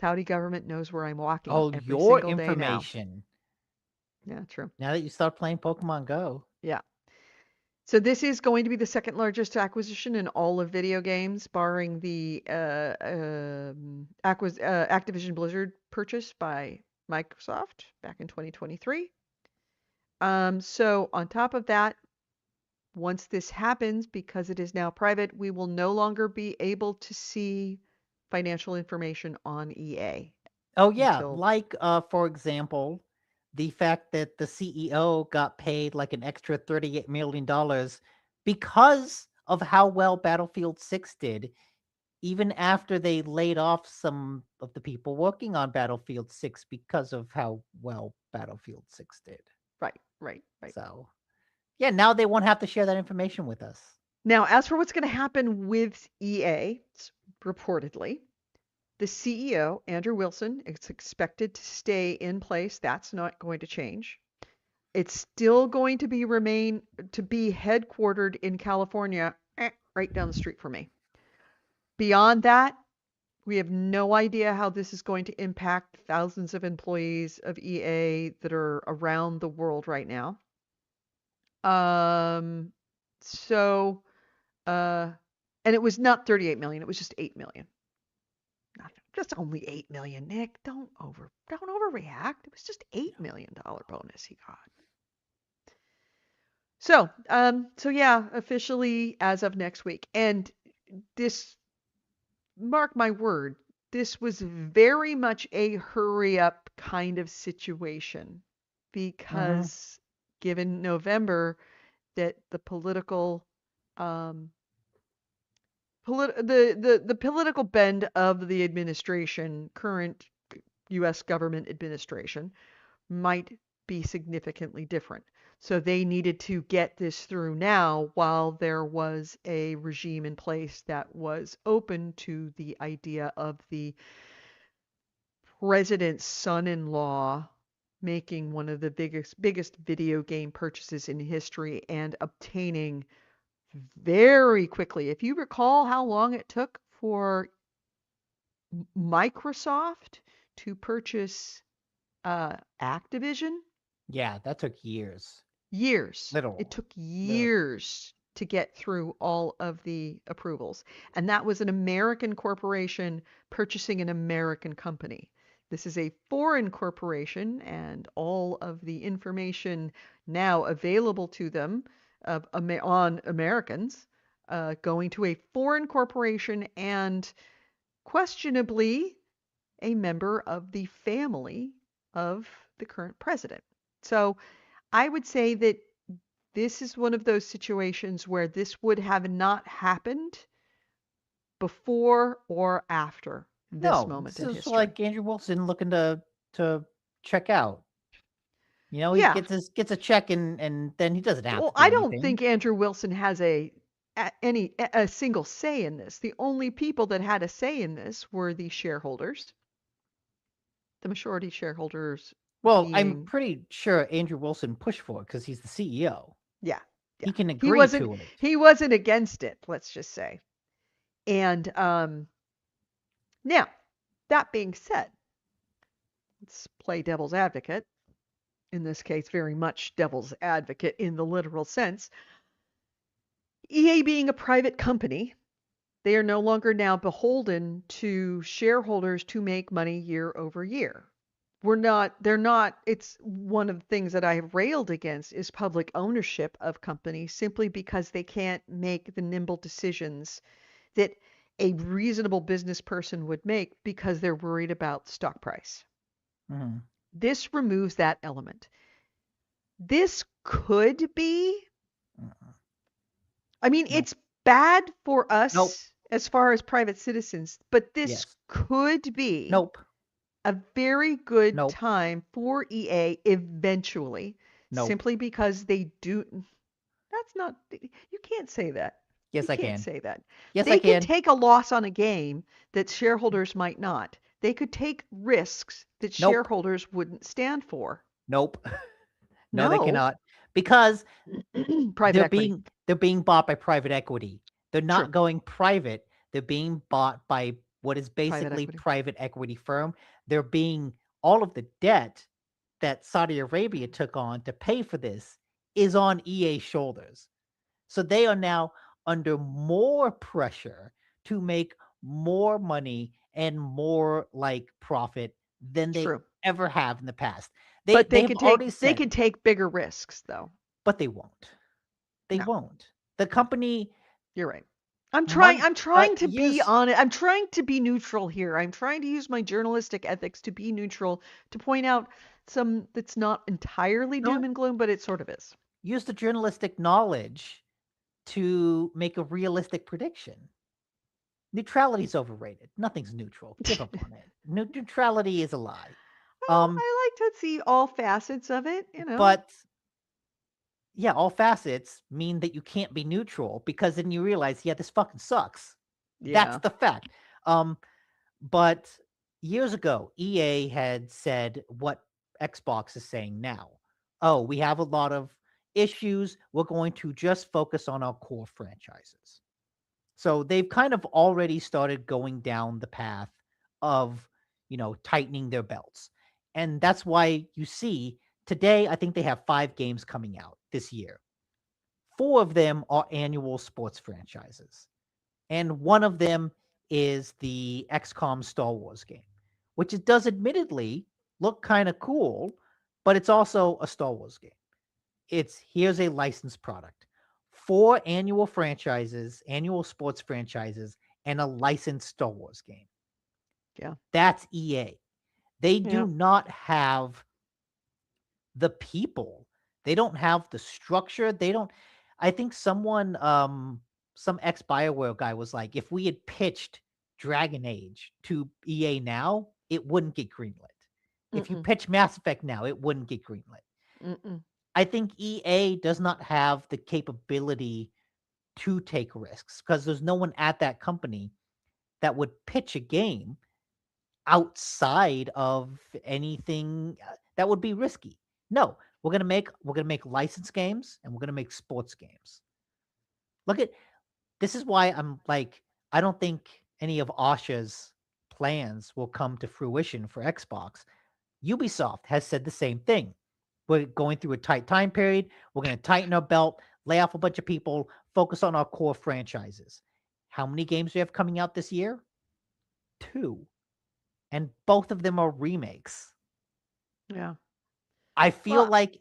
Saudi government knows where I'm walking Oh, every your single day now. information. Yeah, true. Now that you start playing Pokemon Go. Yeah. So this is going to be the second largest acquisition in all of video games, barring the Activision Blizzard purchase by Microsoft back in 2023. So on top of that, once this happens, because it is now private, we will no longer be able to see financial information on EA Oh yeah, until like for example, the fact that the CEO got paid like an extra $38 million because of how well Battlefield 6 did, even after they laid off some of the people working on Battlefield 6 because of how well Battlefield 6 did. right. So, yeah, now they won't have to share that information with us. Now, as for what's going to happen with EA, reportedly, the CEO, Andrew Wilson, is expected to stay in place. That's not going to change. It's still going to be headquartered in California, right down the street from me. Beyond that, we have no idea how this is going to impact thousands of employees of EA that are around the world right now. Um, so, uh, and it was not 38 million, it was just 8 million. Just only 8 million, Nick. Don't overreact. It was just $8 million bonus he got. So yeah, officially as of next week. And this, mark my word, this was very much a hurry up kind of situation Hmm. because given November that the political um the political bend of the administration, current US government administration, might be significantly different. So they needed to get this through now while there was a regime in place that was open to the idea of the president's son-in-law making one of the biggest video game purchases in history and obtaining very quickly. If you recall how long it took for Microsoft to purchase Activision, Yeah, that took years. years. It Literal. took Literal. years to get through all of the approvals. And that was an American corporation purchasing an American company. This is a foreign corporation, and all of the information now available to them on Americans going to a foreign corporation and questionably a member of the family of the current president. So I would say that this is one of those situations where this would have not happened before or after this No, moment this in is history. like Andrew Wilson looking to check out. You know, he Yeah. gets a check and then he doesn't have Well, to I do don't anything. think Andrew Wilson has a single say in this. The only people that had a say in this were the shareholders, the majority shareholders Well, I'm being, pretty sure Andrew Wilson pushed for it because he's the CEO. yeah, He yeah. can He agree wasn't to it. he wasn't against it, let's just say. And now, that being said, let's play devil's advocate. In this case, very much devil's advocate in the literal sense. EA being a private company, they are no longer now beholden to shareholders to make money year over year. They're not, it's one of the things that I have railed against is public ownership of companies simply because they can't make the nimble decisions that a reasonable business person would make because they're worried about the stock price. Hmm. This removes that element. This could be, I mean, Nope. it's bad for Nope. us as far as private citizens, but this Yes. could be Nope. a very good Nope. time for EA eventually, Nope. simply because they do. That's not, you can't say that. You Yes, I can't can. say that. Yes, I They can can. take a loss on a game that shareholders might not. They could take risks that Nope. shareholders wouldn't stand for. Nope. No, they No, cannot because private equity. they're being bought by private equity. They're True. not going private. They're being bought by what is Private basically equity. private equity firm. They're being all of the debt that Saudi Arabia took on to pay for this is on EA's shoulders. So they are now under more pressure to make more money and more like profit than they True. ever have in the past. But They have already they said, could take bigger risks though. but they won't. They No, won't. The company you're right. month I'm trying to be years on it. I'm trying to be neutral here. I'm trying to use my journalistic ethics to be neutral, to point out some that's not entirely doom no and gloom, but it sort of is. use the journalistic knowledge to make a realistic prediction. Neutrality is overrated. Nothing's neutral. Give up on it. Neutrality is a lie. Well, Um, I like to see all facets of it, you know. but yeah, all facets mean that you can't be neutral because then you realize, yeah, this fucking sucks. That's Yeah. the fact. Um, but years ago, EA had said what Xbox is saying now. Oh, we have a lot of issues. We're going to just focus on our core franchises. So they've kind of already started going down the path of, tightening their belts. And that's why you see today, I think they have 5 games coming out this year. 4 of them are annual sports franchises. And one of them is the XCOM Star Wars game, which it does admittedly look kind of cool, but it's also a Star Wars game. It's here's a licensed product. 4 annual franchises, annual sports franchises, and a licensed Star Wars game. Yeah. That's EA. They Yeah. do not have the people. They don't have the structure. They don't I think some ex BioWare guy was like, if we had pitched Dragon Age to EA now, it wouldn't get greenlit. If you Mm-mm. pitch Mass Effect now, it wouldn't get greenlit. Mm-mm. I think EA does not have the capability to take risks because there's no one at that company that would pitch a game outside of anything that would be risky. No, we're gonna make licensed games and we're gonna make sports games. Look at this is why I'm like I don't think any of Asha's plans will come to fruition for Xbox. Ubisoft has said the same thing. We're going through a tight time period. We're going to tighten our belt, lay off a bunch of people, focus on our core franchises. How many games do we have coming out this year? 2. And both of them are remakes. Yeah. I feel Well, like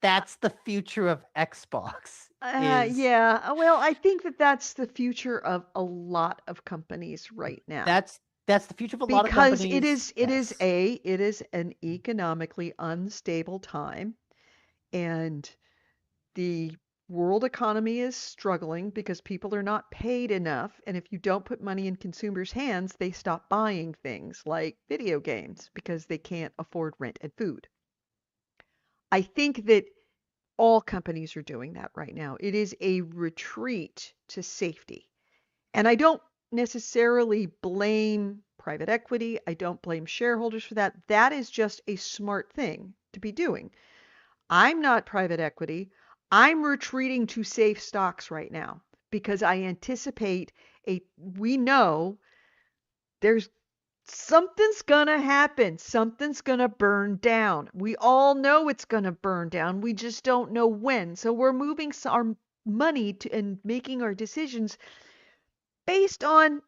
that's the future of Xbox is yeah. Well, I think that that's the future of a lot of companies right now that's the future of a lot of because companies. Yes. it is an economically unstable time, and the world economy is struggling because people are not paid enough, and if you don't put money in consumers' hands, they stop buying things like video games because they can't afford rent and food. I think that all companies are doing that right now. It is a retreat to safety. And I don't necessarily blame private equity. I don't blame shareholders for that. That is just a smart thing to be doing. I'm not private equity. I'm retreating to safe stocks right now because I anticipate we know there's something's gonna happen. Something's gonna burn down. We all know it's gonna burn down. We just don't know when. So we're moving our money to and making our decisions based on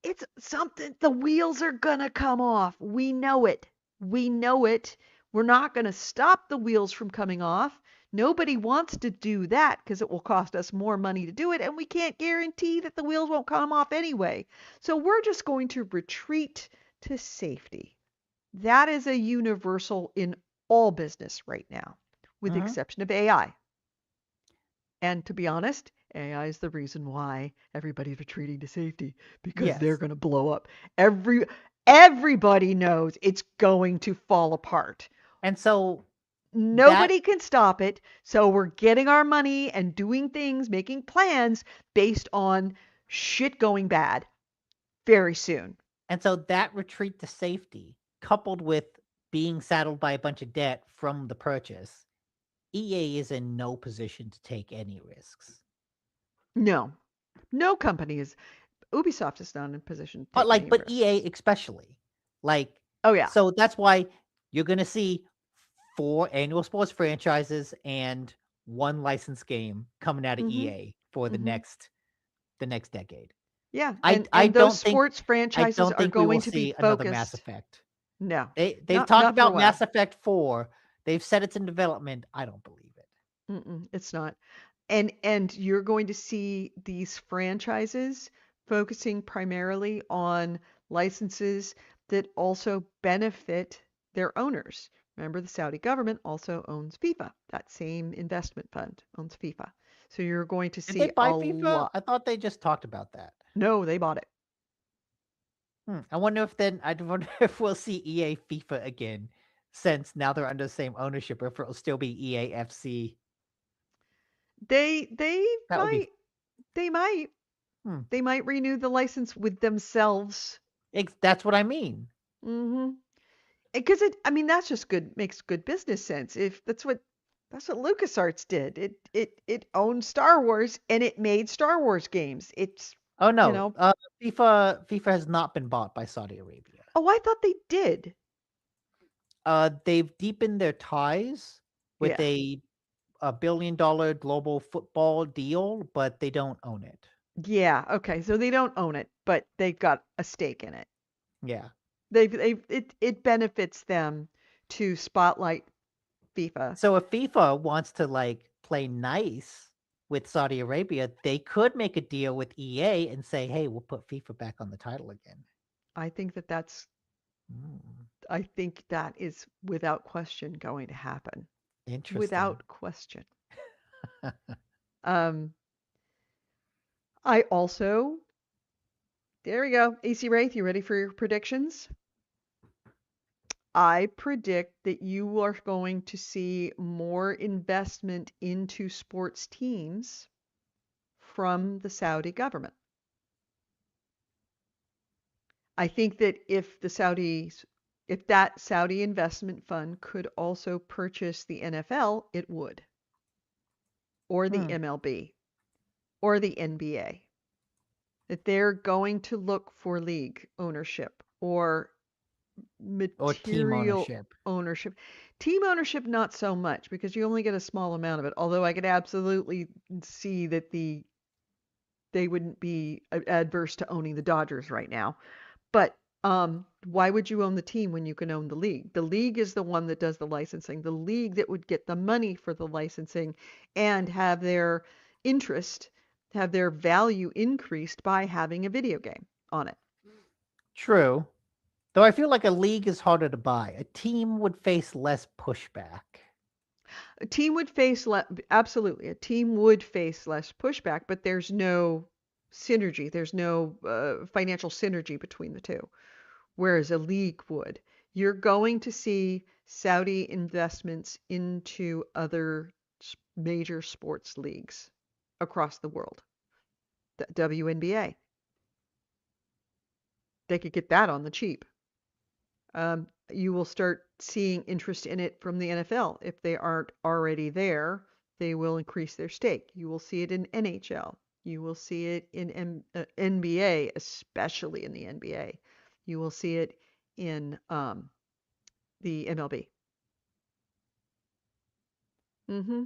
it's something the wheels are gonna come off. We know it. We know it. We're not gonna stop the wheels from coming off. Nobody wants to do that because it will cost us more money to do it, and we can't guarantee that the wheels won't come off anyway. So we're just going to retreat to safety. That is a universal in all business right now, with the Hmm. exception of AI. And to be honest, AI is the reason why everybody's retreating to safety because they're Yes. going to blow up. Every everybody knows it's going to fall apart. And so that Nobody can stop it. So we're getting our money and doing things, making plans based on shit going bad very soon. that retreat to safety, coupled with being saddled by a bunch of debt from the purchase, EA is in no position to take any risks. No, no company is. Ubisoft is not in a position to But take any but risks. EA especially. Like Oh, yeah. so that's why you're going to see 4 annual sports franchises and 1 licensed game coming out of Mm hmm. EA for Mm hmm. the next decade. Yeah, I I and those don't think sports franchises are we will going to be see another Mass focused. Effect. No, They've not talked not for a about while. Mass Effect 4. They've said it's in development. I don't believe it. Mm-mm, it's not. And you're going to see these franchises focusing primarily on licenses that also benefit their owners. Remember, the Saudi government also owns FIFA. That same investment fund owns FIFA. So you're going to Did they see buy a FIFA? lot. I thought they just talked about that. No, they bought it. I wonder if we'll see EA FIFA again, since now they're under the same ownership, or if it'll still be EA FC. They That would be might they might hmm. they might renew the license with themselves. That's what I mean. Mm-hmm. Because I mean, that's just good, makes good business sense. If that's what LucasArts did. It owned Star Wars and it made Star Wars games. It's, Oh you no, know, FIFA has not been bought by Saudi Arabia. oh, I thought they did. They've deepened their ties with Yeah. a $1 billion global football deal, but they don't own it. Yeah. Okay. So they don't own it, but they've got a stake in it. Yeah. It benefits them to spotlight FIFA. So if FIFA wants to like play nice with Saudi Arabia, they could make a deal with EA and say, "Hey, we'll put FIFA back on the title again." I think that that's Mm, I think that is without question going to happen. interesting. Without question. Um, I also there we go. AC Wraith, you ready for your predictions? I predict that you are going to see more investment into sports teams from the Saudi government. I think that if that Saudi investment fund could also purchase the NFL, it would, or the Hmm. MLB, or the NBA. That they're going to look for league ownership or Or team material ownership. ownership. Team ownership, not so much because you only get a small amount of it. Although I could absolutely see that they wouldn't be adverse to owning the Dodgers right now. But why would you own the team when you can own the league? The league is the one that does the licensing. The league that would get the money for the licensing and have their interest, have their value increased by having a video game on it. True. Though I feel like a league is harder to buy. A team would face less pushback. A team would face absolutely a team would face less pushback, but there's no synergy. There's no financial synergy between the two, whereas a league would. You're going to see Saudi investments into other major sports leagues across the world. The WNBA, they could get that on the cheap. You will start seeing interest in it from the NFL. If they aren't already there, they will increase their stake. You will see it in NHL. You will see it in NBA, especially in the NBA. You will see it in the MLB. Mm-hmm.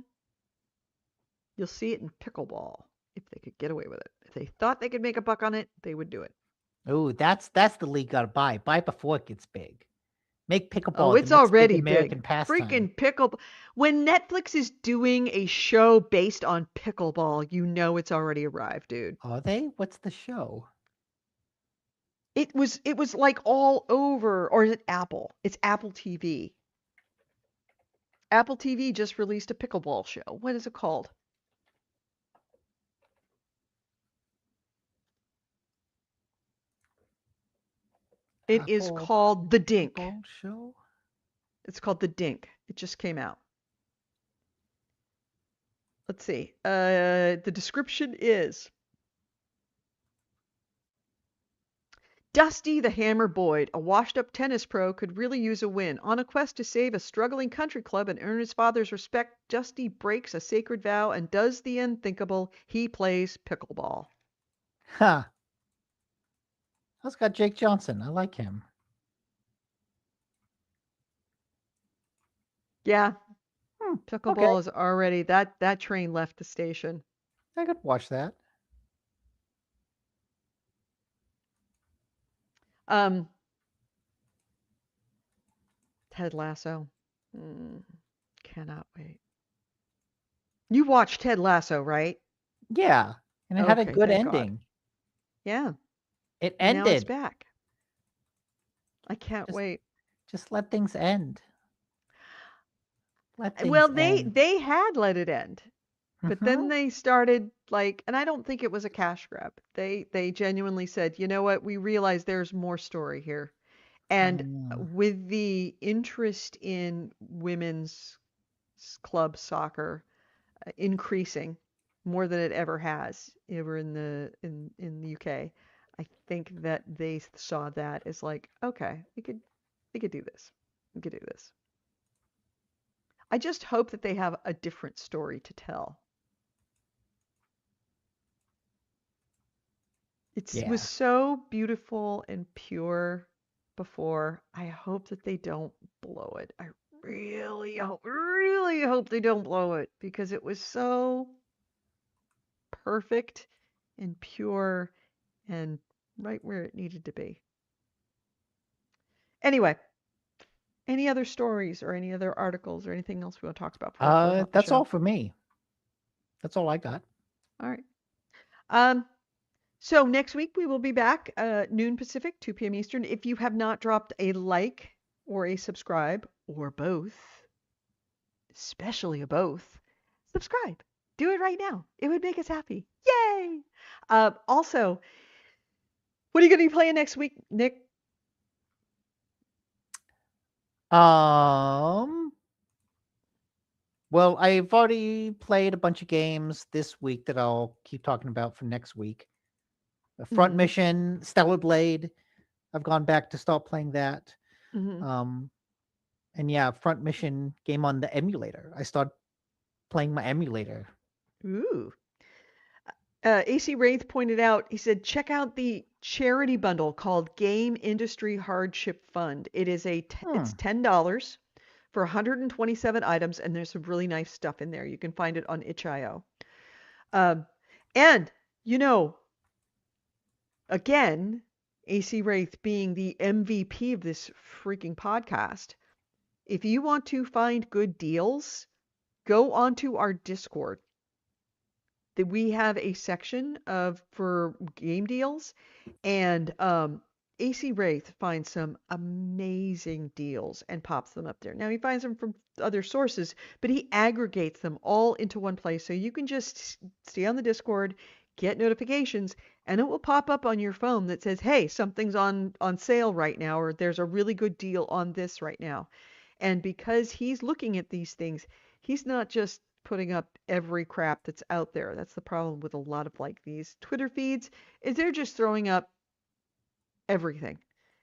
You'll see it in pickleball if they could get away with it. If they thought they could make a buck on it, they would do it. Oh, that's the league gotta buy. Buy it before it gets big. Make Oh, pickleball the it's next big already big. American pastime. Freaking pickle. When Netflix is doing a show based on pickleball, you know it's already arrived, dude. Are they? What's the show? It was like all over, or is it Apple? It's Apple TV. Apple TV just released a pickleball show. What is it called? It is Apple called The Dink. pickleball show? It's called The Dink. It just came out. Let's see. The description is Dusty the Hammer Boyd, a washed-up tennis pro, could really use a win. On a quest to save a struggling country club and earn his father's respect, Dusty breaks a sacred vow and does the unthinkable. He plays pickleball. Huh. That's got Jake Johnson. I like him. Yeah, Hmm. Okay. pickleball is already that train left the station. I could watch that. Um, Ted Lasso. Mm, cannot wait. You watched Ted Lasso, right? Yeah. And it had a Okay, good thank God. ending. Yeah, It and now it's ended. back. I can't Just wait. just let things end. Let Well, things they end. they had let it end. But then Mm-hmm. they started like, and I don't think it was a cash grab. They genuinely said, you know what, we realize there's more story here. And Mm. with the interest in women's club soccer increasing more than it ever has ever in the UK, I think that they saw that as like, okay, we could do this. We could do this. I just hope that they have a different story to tell. It was Yeah. so beautiful and pure before. I hope that they don't blow it. I really hope they don't blow it because it was so perfect and pure and right where it needed to be. Anyway, Any other stories or any other articles or anything else we want to talk about before we close out the That's show? all for me. That's all I got. All right. Um, so next week we will be back noon Pacific, 2 p.m. Eastern. If you have not dropped a like or a subscribe or both, especially a both, subscribe. Do it right now. It would make us happy. Yay! Also, what are you going to be playing next week, Nick? Um, well, I've already played a bunch of games this week that I'll keep talking about for next week. The Front Mm-hmm. Mission, Stellar Blade. I've gone back to start playing that. Mm-hmm. Um, and yeah, Front Mission game on the emulator. I started playing my emulator. Ooh. AC Wraith pointed out, he said, check out the charity bundle called Game Industry Hardship Fund. It's Hmm. $10 for 127 items, and there's some really nice stuff in there. You can find it on itch.io. Um, and, you know, again, AC Wraith being the MVP of this freaking podcast, if you want to find good deals, go onto our Discord. That we have a section of for game deals, and AC Wraith finds some amazing deals and pops them up there. Now he finds them from other sources, but he aggregates them all into one place, so you can just stay on the Discord, get notifications, and it will pop up on your phone that says, "Hey, something's on sale right now," or "There's a really good deal on this right now." And because he's looking at these things, he's not just putting up every crap that's out there. That's the problem with a lot of like these Twitter feeds, is they're just throwing up everything.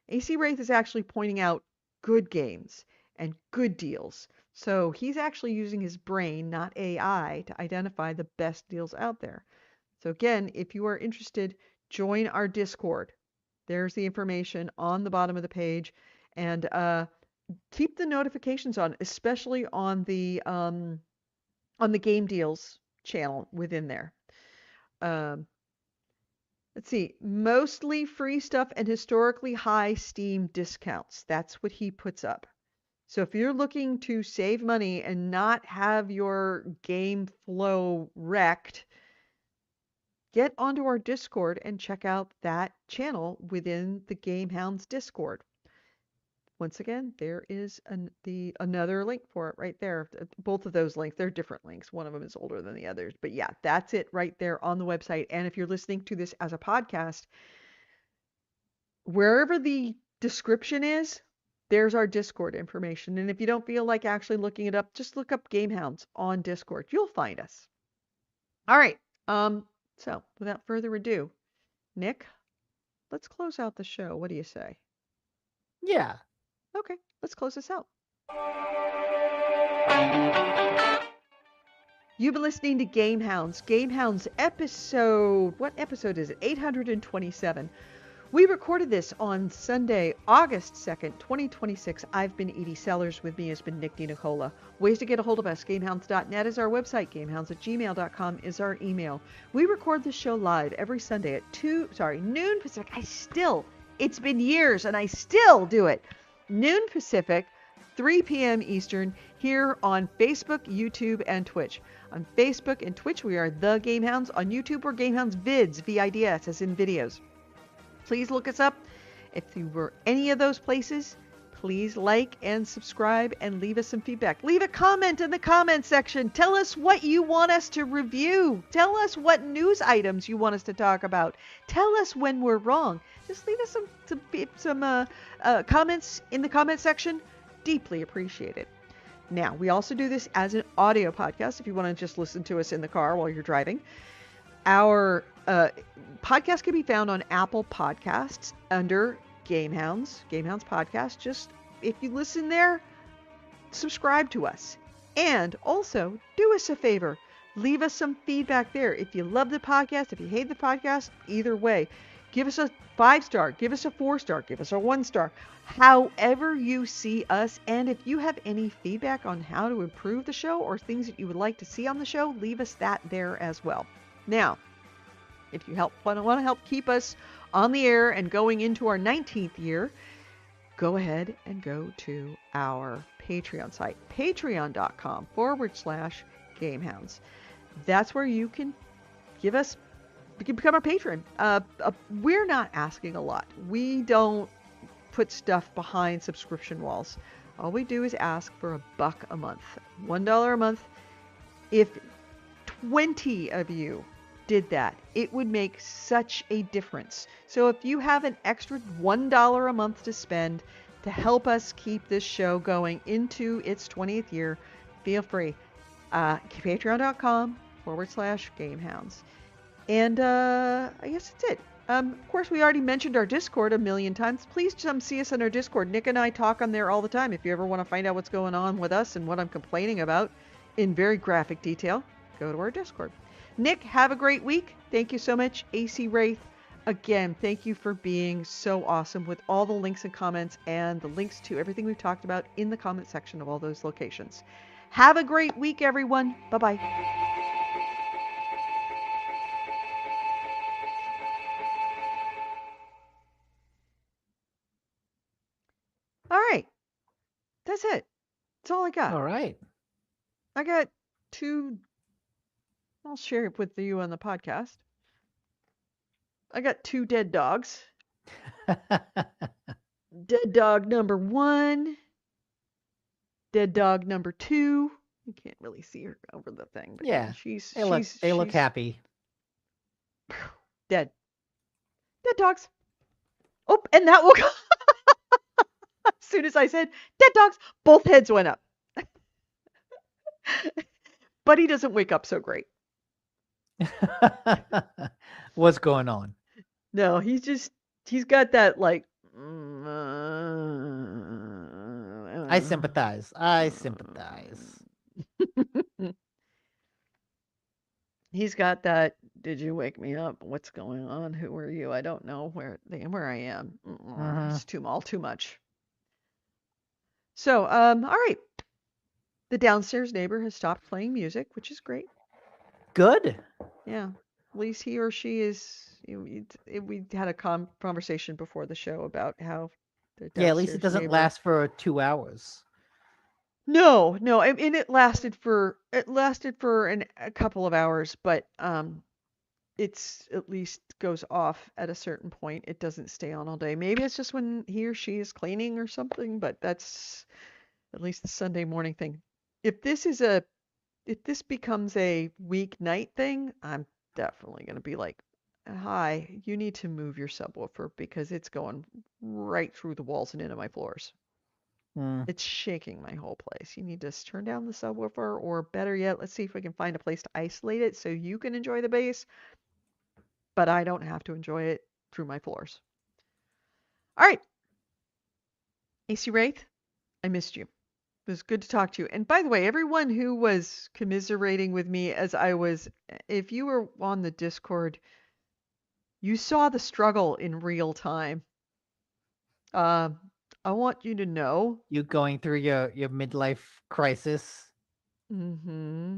AC Wraith is actually pointing out good games and good deals. So he's actually using his brain, not AI, to identify the best deals out there. So again, if you are interested, join our Discord. There's the information on the bottom of the page, and keep the notifications on, especially on the game deals channel within there. Um, let's see, mostly free stuff and historically high Steam discounts. That's what he puts up. So if you're looking to save money and not have your game flow wrecked, get onto our Discord and check out that channel within the GameHounds Discord. Once again, there is another link for it right there. Both of those links, they're different links. One of them is older than the others. But yeah, that's it right there on the website. And if you're listening to this as a podcast, wherever the description is, there's our Discord information. And if you don't feel like actually looking it up, just look up GameHounds on Discord. You'll find us. All right. So without further ado, Nick, let's close out the show. What do you say? Yeah. Okay, let's close this out. You've been listening to GameHounds. GameHounds episode, what episode is it? 827. We recorded this on Sunday, August 2nd, 2026. I've been Edie Sellers. With me has been Nick DiNicola. Ways to get a hold of us. GameHounds.net is our website. GameHounds@gmail.com is our email. We record this show live every Sunday at noon Pacific. It's been years and I still do it. Noon Pacific, 3 p.m. Eastern, here on Facebook, YouTube, and Twitch. On Facebook and Twitch, we are The GameHounds. On YouTube, we're GameHounds Vids, VIDS, as in videos. Please look us up. If you were any of those places, please like and subscribe and leave us some feedback. Leave a comment in the comment section. Tell us what you want us to review. Tell us what news items you want us to talk about. Tell us when we're wrong. Just leave us some comments in the comment section. Deeply appreciated. Now, we also do this as an audio podcast if you want to just listen to us in the car while you're driving. Our podcast can be found on Apple Podcasts under GameHounds Podcast. Just if you listen there, subscribe to us. And also, do us a favor. Leave us some feedback there. If you love the podcast, if you hate the podcast, either way, give us a 5-star, give us a 4-star, give us a 1-star. However you see us, and if you have any feedback on how to improve the show or things that you would like to see on the show, leave us that there as well. Now, if you want to help keep us on the air and going into our 19th year, go ahead and go to our Patreon site, patreon.com/GameHounds. That's where you can give us, you can become our patron. We're not asking a lot. We don't put stuff behind subscription walls. All we do is ask for $1 a month, $1 a month. If 20 of you did that, it would make such a difference. So if you have an extra $1 a month to spend to help us keep this show going into its 20th year, feel free. Patreon.com/GameHounds. And I guess that's it. Of course, we already mentioned our Discord a million times. Please come see us on our Discord. Nick and I talk on there all the time. If you ever want to find out what's going on with us and what I'm complaining about in very graphic detail, go to our Discord. Nick, have a great week. Thank you so much. AC Wraith, again, thank you for being so awesome with all the links and comments and the links to everything we've talked about in the comment section of all those locations. Have a great week, everyone. Bye-bye. All right. That's it. That's all I got. All right. I got two. I'll share it with you on the podcast. I got 2 dead dogs. Dead dog number 1. Dead dog number 2. You can't really see her over the thing, but Yeah. she's They look happy. dead. Dead dogs. Oh, and that will go. As soon as I said dead dogs, both heads went up. But he doesn't wake up so great. What's going on? No, he's got that like. I sympathize. I sympathize. He's got that. Did you wake me up? What's going on? Who are you? I don't know where I am. It's all too much. So, all right. The downstairs neighbor has stopped playing music, which is great. Good. Yeah. At least he or she is. We had a conversation before the show about how the downstairs Yeah, at least it doesn't neighbor. last for 2 hours. No, and it lasted for a couple of hours, but it's at least goes off at a certain point. It doesn't stay on all day. Maybe it's just when he or she is cleaning or something, but that's at least the Sunday morning thing. If this becomes a weeknight thing, I'm definitely going to be like, "Hi, you need to move your subwoofer because it's going right through the walls and into my floors. It's shaking my whole place. You need to turn down the subwoofer, or better yet, let's see if we can find a place to isolate it so you can enjoy the bass, but I don't have to enjoy it through my floors." All right. AC Wraith, I missed you. It was good to talk to you. And by the way, everyone who was commiserating with me as I was, if you were on the Discord, you saw the struggle in real time. I want you to know. You going through your midlife crisis. Mm-hmm.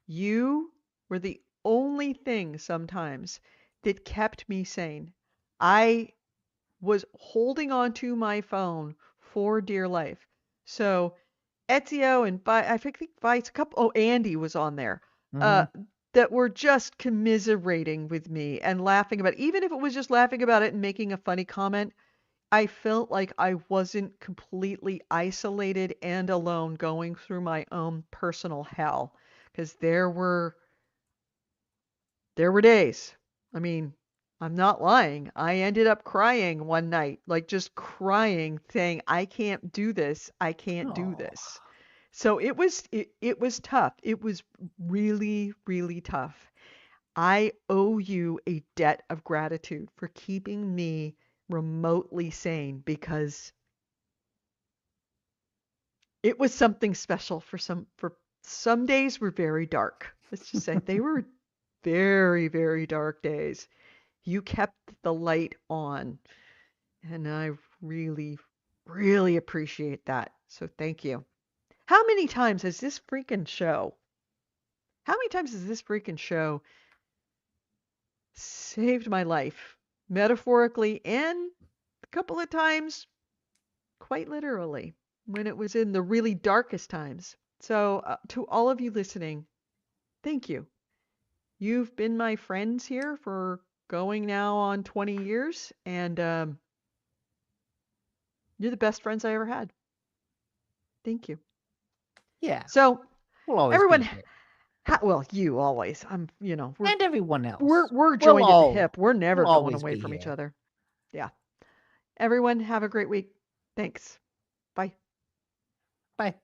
You were the only thing sometimes that kept me sane. I was holding on to my phone for dear life. So Ezio and I think Vice, a couple, oh, Andy was on there, that were just commiserating with me and laughing about it. Even if it was just laughing about it and making a funny comment, I felt like I wasn't completely isolated and alone going through my own personal hell. Because there were days. I mean, I'm not lying. I ended up crying one night, like just crying, saying, "I can't do this. I can't do this." So it was tough. It was really, really tough. I owe you a debt of gratitude for keeping me remotely sane, because it was something special. For some days were very dark. Let's just say they were very, very dark days. You kept the light on, and I really, really appreciate that. So thank you. How many times has this freaking show saved my life, metaphorically, and a couple of times quite literally, when it was in the really darkest times. So, to all of you listening, thank you. You've been my friends here for going now on 20 years, and you're the best friends I ever had. Thank you. Yeah, So, we'll always be everyone, here. well, you always. We're And everyone we're else. we're We'll joined at the all hip. We're never we'll going always away be from each here. other. Yeah. Everyone, have a great week. Thanks. Bye. Bye.